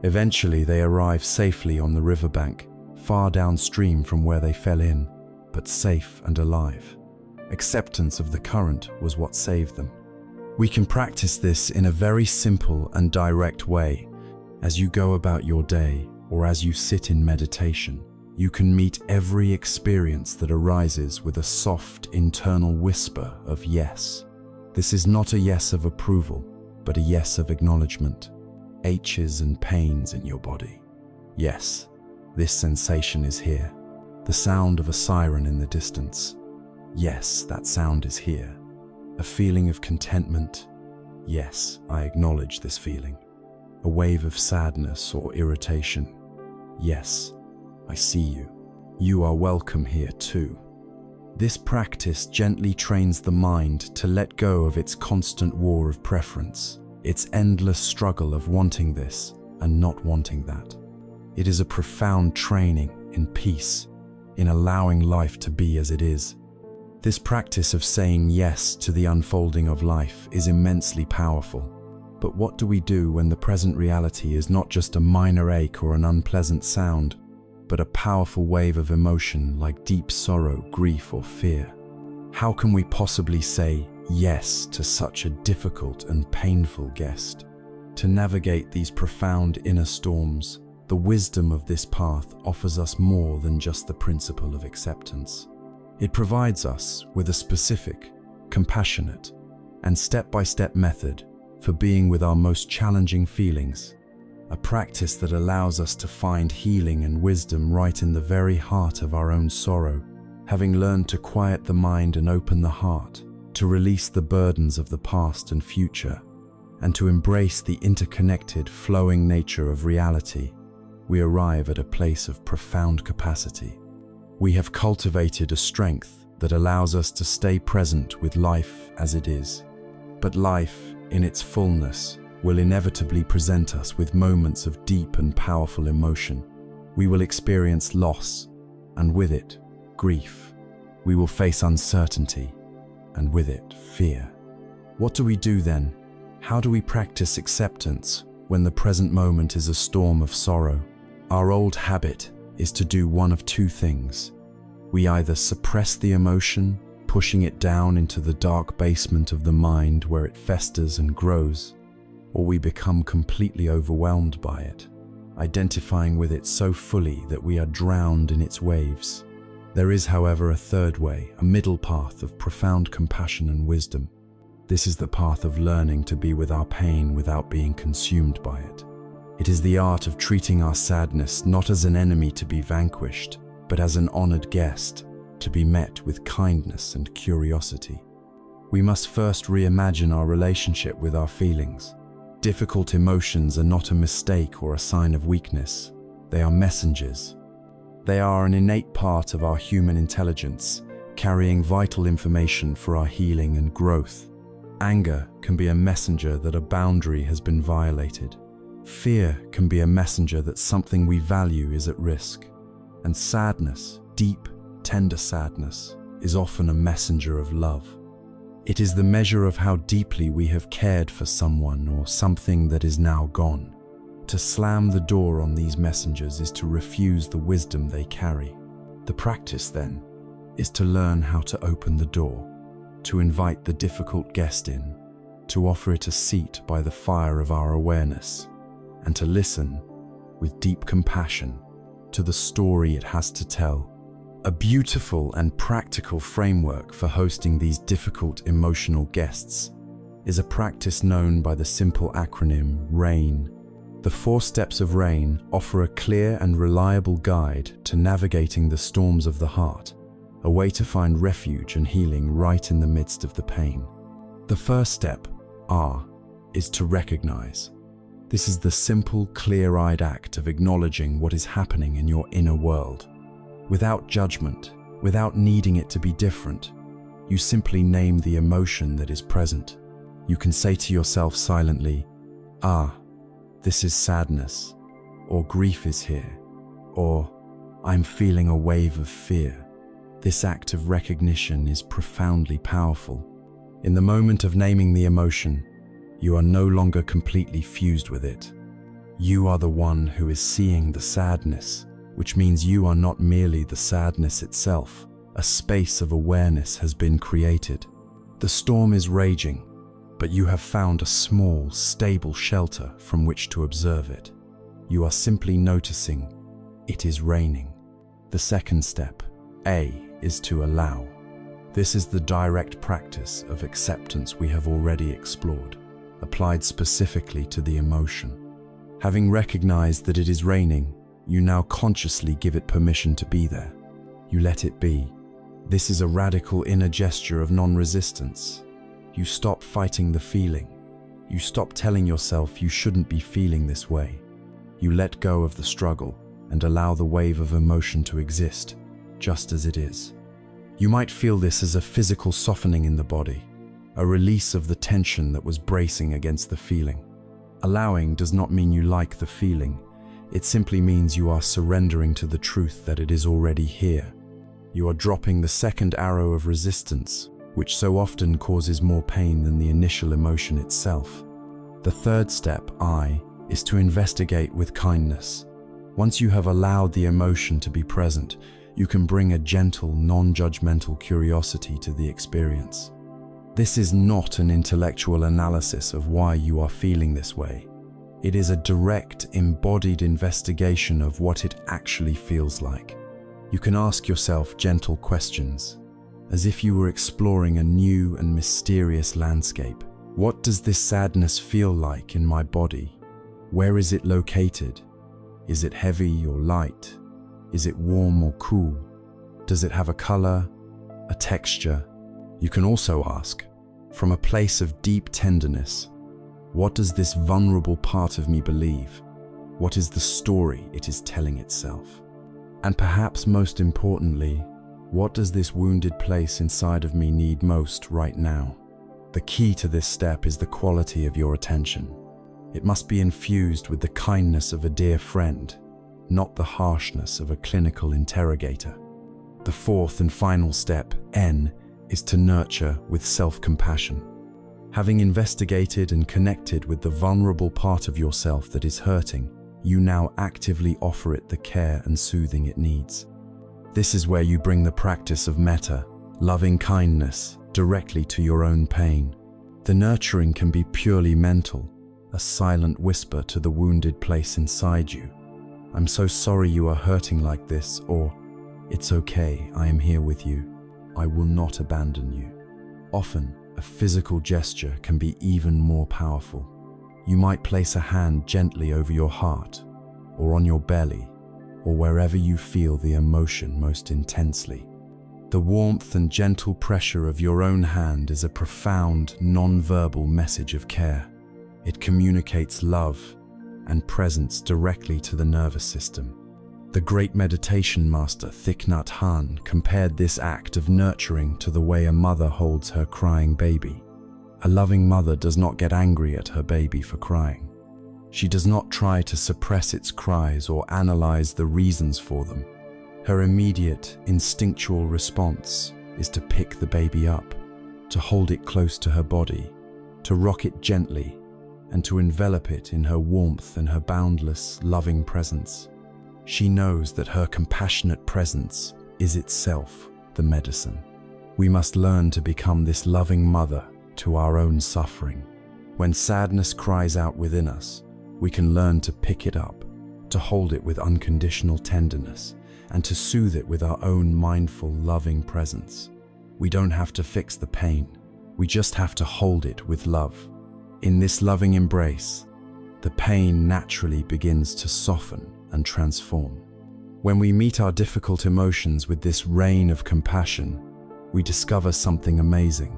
Eventually, they arrive safely on the riverbank, far downstream from where they fell in, but safe and alive. Acceptance of the current was what saved them. We can practice this in a very simple and direct way. As you go about your day, or as you sit in meditation, you can meet every experience that arises with a soft internal whisper of yes. This is not a yes of approval, but a yes of acknowledgement. Aches and pains in your body. Yes, this sensation is here. The sound of a siren in the distance. Yes, that sound is here. A feeling of contentment. Yes, I acknowledge this feeling. A wave of sadness or irritation. Yes, I see you. You are welcome here too. This practice gently trains the mind to let go of its constant war of preference, its endless struggle of wanting this and not wanting that. It is a profound training in peace, in allowing life to be as it is. This practice of saying yes to the unfolding of life is immensely powerful. But what do we do when the present reality is not just a minor ache or an unpleasant sound, but a powerful wave of emotion like deep sorrow, grief, or fear? How can we possibly say yes to such a difficult and painful guest? To navigate these profound inner storms, the wisdom of this path offers us more than just the principle of acceptance. It provides us with a specific, compassionate, and step-by-step method for being with our most challenging feelings, a practice that allows us to find healing and wisdom right in the very heart of our own sorrow, having learned to quiet the mind and open the heart, to release the burdens of the past and future, and to embrace the interconnected, flowing nature of reality. We arrive at a place of profound capacity. We have cultivated a strength that allows us to stay present with life as it is. But life, in its fullness, will inevitably present us with moments of deep and powerful emotion. We will experience loss, and with it, grief. We will face uncertainty, and with it, fear. What do we do then? How do we practice acceptance when the present moment is a storm of sorrow? Our old habit is to do one of two things. We either suppress the emotion, pushing it down into the dark basement of the mind where it festers and grows, or we become completely overwhelmed by it, identifying with it so fully that we are drowned in its waves. There is, however, a third way, a middle path of profound compassion and wisdom. This is the path of learning to be with our pain without being consumed by it. It is the art of treating our sadness not as an enemy to be vanquished, but as an honored guest, to be met with kindness and curiosity. We must first reimagine our relationship with our feelings. Difficult emotions are not a mistake or a sign of weakness. They are messengers. They are an innate part of our human intelligence, carrying vital information for our healing and growth. Anger can be a messenger that a boundary has been violated. Fear can be a messenger that something we value is at risk. And sadness, deep, tender sadness, is often a messenger of love. It is the measure of how deeply we have cared for someone or something that is now gone. To slam the door on these messengers is to refuse the wisdom they carry. The practice, then, is to learn how to open the door, to invite the difficult guest in, to offer it a seat by the fire of our awareness, and to listen with deep compassion to the story it has to tell. A beautiful and practical framework for hosting these difficult emotional guests is a practice known by the simple acronym RAIN. The 4 steps of RAIN offer a clear and reliable guide to navigating the storms of the heart, a way to find refuge and healing right in the midst of the pain. The first step, R, is to recognize. This is the simple, clear-eyed act of acknowledging what is happening in your inner world. Without judgment, without needing it to be different, you simply name the emotion that is present. You can say to yourself silently, this is sadness, or grief is here, or I'm feeling a wave of fear. This act of recognition is profoundly powerful. In the moment of naming the emotion, you are no longer completely fused with it. You are the one who is seeing the sadness, which means you are not merely the sadness itself. A space of awareness has been created. The storm is raging, but you have found a small, stable shelter from which to observe it. You are simply noticing it is raining. The second step, A, is to allow. This is the direct practice of acceptance we have already explored, applied specifically to the emotion. Having recognized that it is raining, you now consciously give it permission to be there. You let it be. This is a radical inner gesture of non-resistance. You stop fighting the feeling. You stop telling yourself you shouldn't be feeling this way. You let go of the struggle and allow the wave of emotion to exist, just as it is. You might feel this as a physical softening in the body, a release of the tension that was bracing against the feeling. Allowing does not mean you like the feeling. It simply means you are surrendering to the truth that it is already here. You are dropping the second arrow of resistance, which so often causes more pain than the initial emotion itself. The third step, I, is to investigate with kindness. Once you have allowed the emotion to be present, you can bring a gentle, non-judgmental curiosity to the experience. This is not an intellectual analysis of why you are feeling this way. It is a direct, embodied investigation of what it actually feels like. You can ask yourself gentle questions, as if you were exploring a new and mysterious landscape. What does this sadness feel like in my body? Where is it located? Is it heavy or light? Is it warm or cool? Does it have a color, a texture? You can also ask, from a place of deep tenderness, what does this vulnerable part of me believe? What is the story it is telling itself? And perhaps most importantly, what does this wounded place inside of me need most right now? The key to this step is the quality of your attention. It must be infused with the kindness of a dear friend, not the harshness of a clinical interrogator. The fourth and final step, N, is to nurture with self-compassion. Having investigated and connected with the vulnerable part of yourself that is hurting, you now actively offer it the care and soothing it needs. This is where you bring the practice of metta, loving kindness, directly to your own pain. The nurturing can be purely mental, a silent whisper to the wounded place inside you. I'm so sorry you are hurting like this, or it's okay, I am here with you. I will not abandon you. Often, a physical gesture can be even more powerful. You might place a hand gently over your heart, or on your belly, or wherever you feel the emotion most intensely. The warmth and gentle pressure of your own hand is a profound, non-verbal message of care. It communicates love and presence directly to the nervous system. The great meditation master Thich Nhat Hanh compared this act of nurturing to the way a mother holds her crying baby. A loving mother does not get angry at her baby for crying. She does not try to suppress its cries or analyze the reasons for them. Her immediate, instinctual response is to pick the baby up, to hold it close to her body, to rock it gently, and to envelop it in her warmth and her boundless, loving presence. She knows that her compassionate presence is itself the medicine. We must learn to become this loving mother to our own suffering. When sadness cries out within us, we can learn to pick it up, to hold it with unconditional tenderness, and to soothe it with our own mindful, loving presence. We don't have to fix the pain. We just have to hold it with love. In this loving embrace, the pain naturally begins to soften and transform. When we meet our difficult emotions with this rain of compassion, we discover something amazing.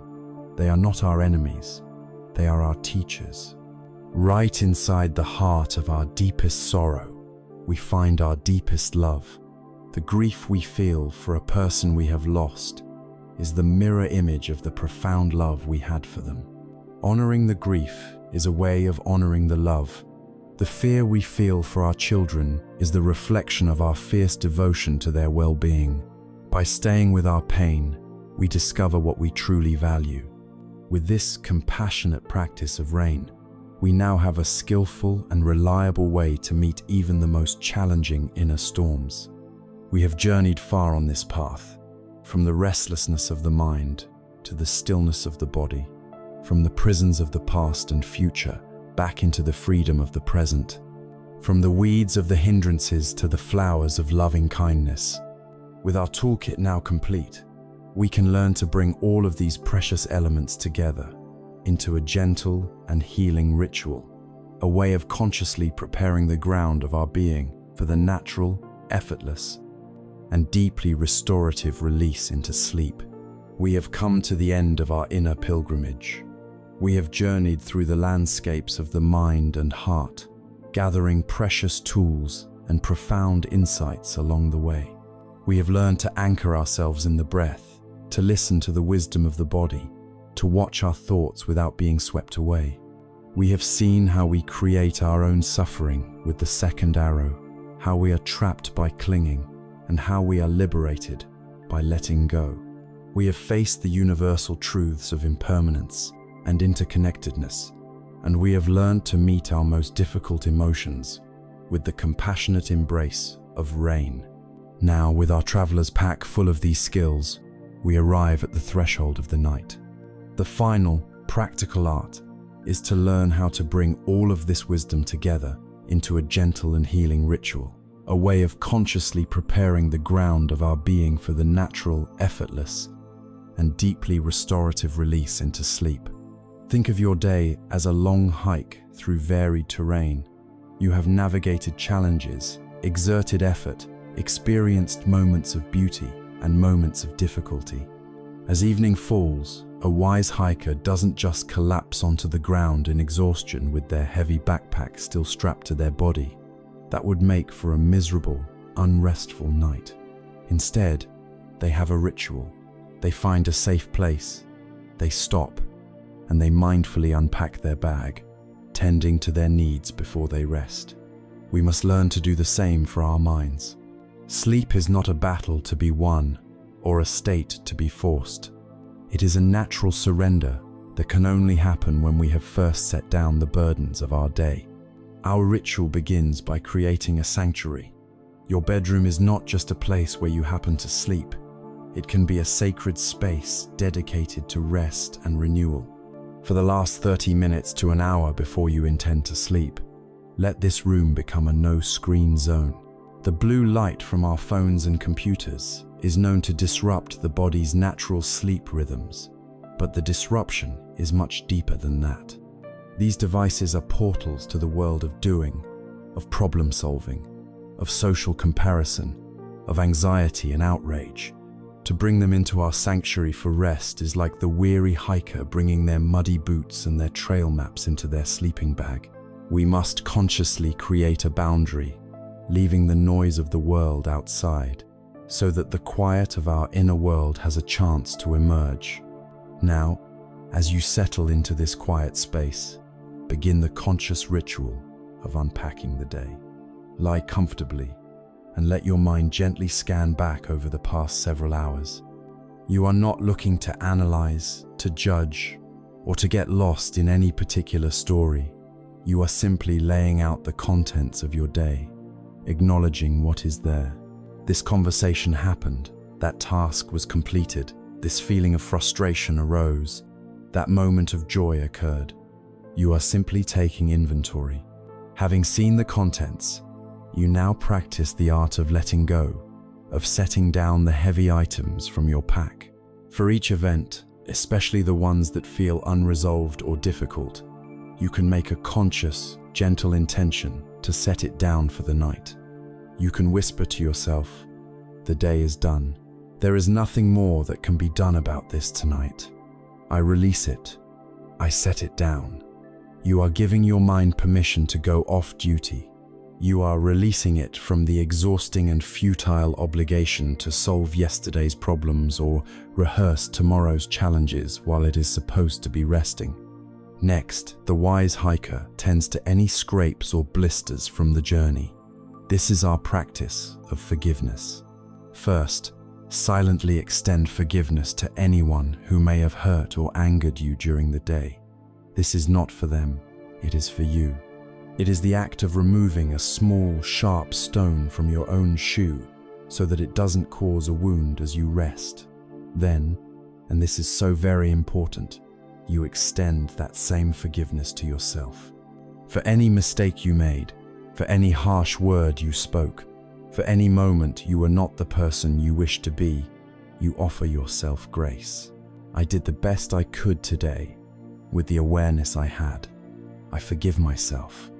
They are not our enemies, they are our teachers. Right inside the heart of our deepest sorrow, we find our deepest love. The grief we feel for a person we have lost is the mirror image of the profound love we had for them. Honoring the grief is a way of honoring the love. The fear we feel for our children is the reflection of our fierce devotion to their well-being. By staying with our pain, we discover what we truly value. With this compassionate practice of rain, we now have a skillful and reliable way to meet even the most challenging inner storms. We have journeyed far on this path, from the restlessness of the mind to the stillness of the body, from the prisons of the past and future back into the freedom of the present, from the weeds of the hindrances to the flowers of loving kindness. With our toolkit now complete, we can learn to bring all of these precious elements together into a gentle and healing ritual, a way of consciously preparing the ground of our being for the natural, effortless, and deeply restorative release into sleep. We have come to the end of our inner pilgrimage. We have journeyed through the landscapes of the mind and heart, gathering precious tools and profound insights along the way. We have learned to anchor ourselves in the breath, to listen to the wisdom of the body, to watch our thoughts without being swept away. We have seen how we create our own suffering with the second arrow, how we are trapped by clinging, and how we are liberated by letting go. We have faced the universal truths of impermanence and interconnectedness, and we have learned to meet our most difficult emotions with the compassionate embrace of rain. Now, with our traveler's pack full of these skills, we arrive at the threshold of the night. The final, practical art is to learn how to bring all of this wisdom together into a gentle and healing ritual, a way of consciously preparing the ground of our being for the natural, effortless, and deeply restorative release into sleep. Think of your day as a long hike through varied terrain. You have navigated challenges, exerted effort, experienced moments of beauty and moments of difficulty. As evening falls, a wise hiker doesn't just collapse onto the ground in exhaustion with their heavy backpack still strapped to their body. That would make for a miserable, unrestful night. Instead, they have a ritual. They find a safe place. They stop, and they mindfully unpack their bag, tending to their needs before they rest. We must learn to do the same for our minds. Sleep is not a battle to be won or a state to be forced. It is a natural surrender that can only happen when we have first set down the burdens of our day. Our ritual begins by creating a sanctuary. Your bedroom is not just a place where you happen to sleep. It can be a sacred space dedicated to rest and renewal. For the last 30 minutes to an hour before you intend to sleep, let this room become a no-screen zone. The blue light from our phones and computers is known to disrupt the body's natural sleep rhythms, but the disruption is much deeper than that. These devices are portals to the world of doing, of problem solving, of social comparison, of anxiety and outrage. To bring them into our sanctuary for rest is like the weary hiker bringing their muddy boots and their trail maps into their sleeping bag. We must consciously create a boundary, leaving the noise of the world outside, so that the quiet of our inner world has a chance to emerge. Now, as you settle into this quiet space, begin the conscious ritual of unpacking the day. Lie comfortably and let your mind gently scan back over the past several hours. You are not looking to analyze, to judge, or to get lost in any particular story. You are simply laying out the contents of your day, acknowledging what is there. This conversation happened, that task was completed, this feeling of frustration arose, that moment of joy occurred. You are simply taking inventory. Having seen the contents, you now practice the art of letting go, of setting down the heavy items from your pack. For each event, especially the ones that feel unresolved or difficult, you can make a conscious, gentle intention to set it down for the night. You can whisper to yourself, "The day is done. There is nothing more that can be done about this tonight. I release it. I set it down." You are giving your mind permission to go off duty. You are releasing it from the exhausting and futile obligation to solve yesterday's problems or rehearse tomorrow's challenges while it is supposed to be resting. Next, the wise hiker tends to any scrapes or blisters from the journey. This is our practice of forgiveness. First, silently extend forgiveness to anyone who may have hurt or angered you during the day. This is not for them, it is for you. It is the act of removing a small, sharp stone from your own shoe so that it doesn't cause a wound as you rest. Then, and this is so very important, you extend that same forgiveness to yourself. For any mistake you made, for any harsh word you spoke, for any moment you were not the person you wished to be, you offer yourself grace. I did the best I could today with the awareness I had. I forgive myself.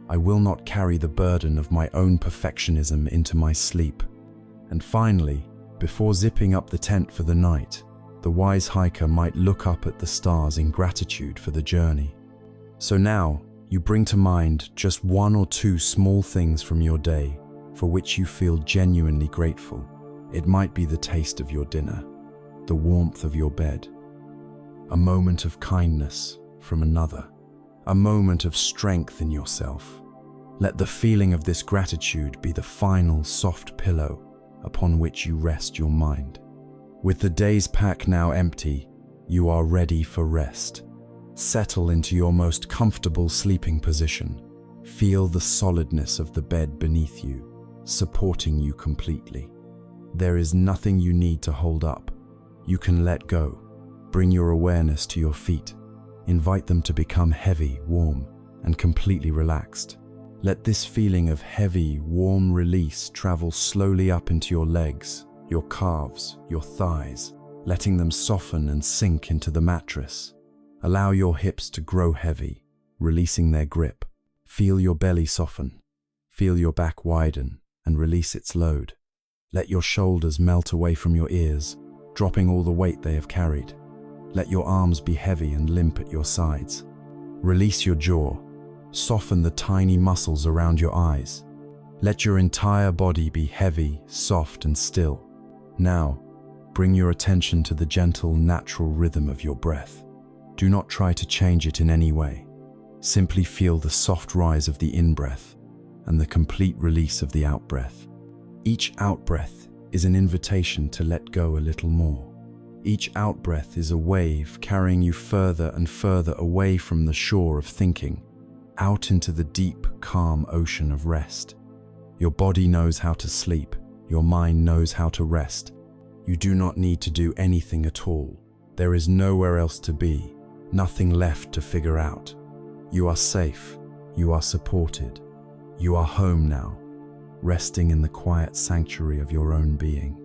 I will not carry the burden of my own perfectionism into my sleep. And finally, before zipping up the tent for the night, the wise hiker might look up at the stars in gratitude for the journey. So now, you bring to mind just one or two small things from your day for which you feel genuinely grateful. It might be the taste of your dinner, the warmth of your bed, a moment of kindness from another, a moment of strength in yourself. Let the feeling of this gratitude be the final soft pillow upon which you rest your mind. With the day's pack now empty, you are ready for rest. Settle into your most comfortable sleeping position. Feel the solidness of the bed beneath you, supporting you completely. There is nothing you need to hold up. You can let go. Bring your awareness to your feet. Invite them to become heavy, warm, and completely relaxed. Let this feeling of heavy, warm release travel slowly up into your legs, your calves, your thighs, letting them soften and sink into the mattress. Allow your hips to grow heavy, releasing their grip. Feel your belly soften. Feel your back widen and release its load. Let your shoulders melt away from your ears, dropping all the weight they have carried. Let your arms be heavy and limp at your sides. Release your jaw. Soften the tiny muscles around your eyes. Let your entire body be heavy, soft, and still. Now, bring your attention to the gentle, natural rhythm of your breath. Do not try to change it in any way. Simply feel the soft rise of the in-breath and the complete release of the out-breath. Each out-breath is an invitation to let go a little more. Each out-breath is a wave carrying you further and further away from the shore of thinking, out into the deep, calm ocean of rest. Your body knows how to sleep. Your mind knows how to rest. You do not need to do anything at all. There is nowhere else to be, nothing left to figure out. You are safe. You are supported. You are home now, resting in the quiet sanctuary of your own being.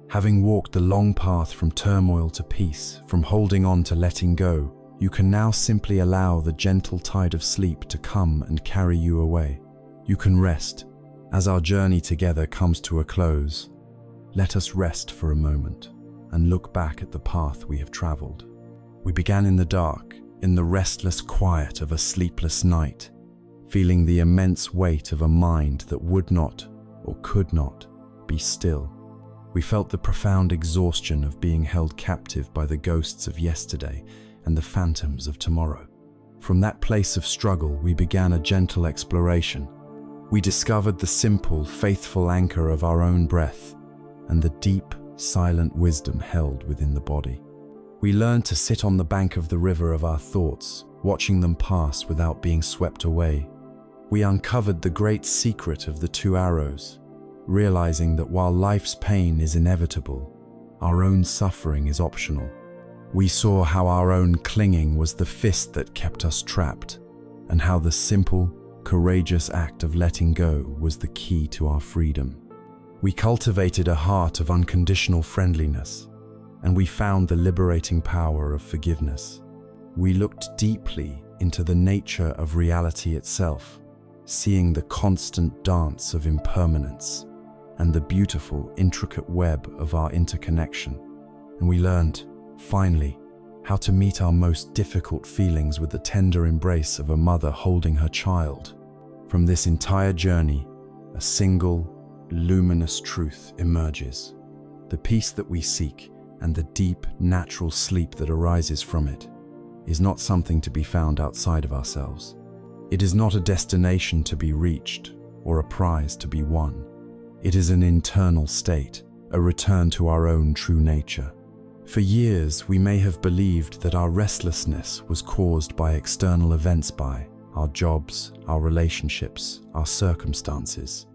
Having walked the long path from turmoil to peace, from holding on to letting go, you can now simply allow the gentle tide of sleep to come and carry you away. You can rest. As our journey together comes to a close, let us rest for a moment and look back at the path we have traveled. We began in the dark, in the restless quiet of a sleepless night, feeling the immense weight of a mind that would not or could not be still. We felt the profound exhaustion of being held captive by the ghosts of yesterday and the phantoms of tomorrow. From that place of struggle, we began a gentle exploration. We discovered the simple, faithful anchor of our own breath and the deep, silent wisdom held within the body. We learned to sit on the bank of the river of our thoughts, watching them pass without being swept away. We uncovered the great secret of the two arrows, realizing that while life's pain is inevitable, our own suffering is optional. We saw how our own clinging was the fist that kept us trapped, and how the simple, courageous act of letting go was the key to our freedom. We cultivated a heart of unconditional friendliness, and we found the liberating power of forgiveness. We looked deeply into the nature of reality itself, seeing the constant dance of impermanence and the beautiful, intricate web of our interconnection. And we learned, finally, how to meet our most difficult feelings with the tender embrace of a mother holding her child. From this entire journey, a single, luminous truth emerges. The peace that we seek and the deep, natural sleep that arises from it is not something to be found outside of ourselves. It is not a destination to be reached or a prize to be won. It is an internal state, a return to our own true nature. For years, we may have believed that our restlessness was caused by external events, by our jobs, our relationships, our circumstances.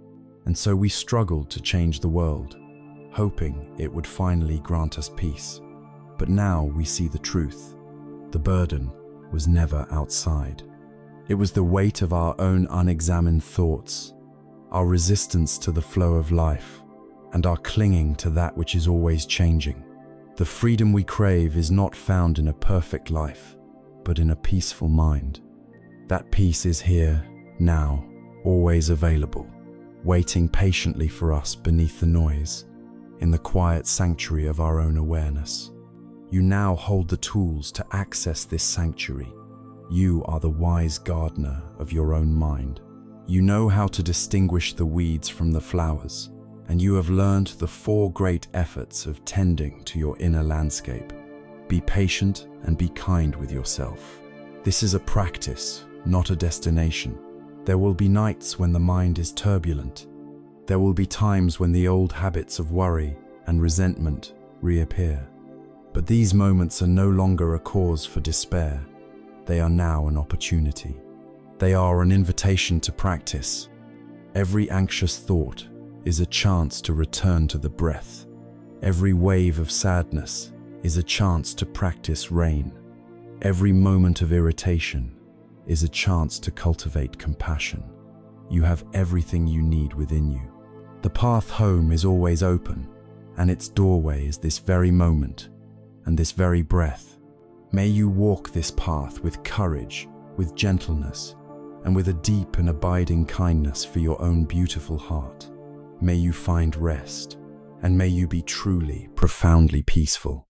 And so we struggled to change the world, hoping it would finally grant us peace. But now we see the truth. The burden was never outside. It was the weight of our own unexamined thoughts, our resistance to the flow of life, and our clinging to that which is always changing. The freedom we crave is not found in a perfect life, but in a peaceful mind. That peace is here, now, always available, waiting patiently for us beneath the noise, in the quiet sanctuary of our own awareness. You now hold the tools to access this sanctuary. You are the wise gardener of your own mind. You know how to distinguish the weeds from the flowers, and you have learned the 4 great efforts of tending to your inner landscape. Be patient and be kind with yourself. This is a practice, not a destination. There will be nights when the mind is turbulent. There will be times when the old habits of worry and resentment reappear. But these moments are no longer a cause for despair. They are now an opportunity. They are an invitation to practice. Every anxious thought is a chance to return to the breath. Every wave of sadness is a chance to practice rain. Every moment of irritation is a chance to cultivate compassion. You have everything you need within you. The path home is always open, and its doorway is this very moment and this very breath. May you walk this path with courage, with gentleness, and with a deep and abiding kindness for your own beautiful heart. May you find rest, and may you be truly, profoundly peaceful.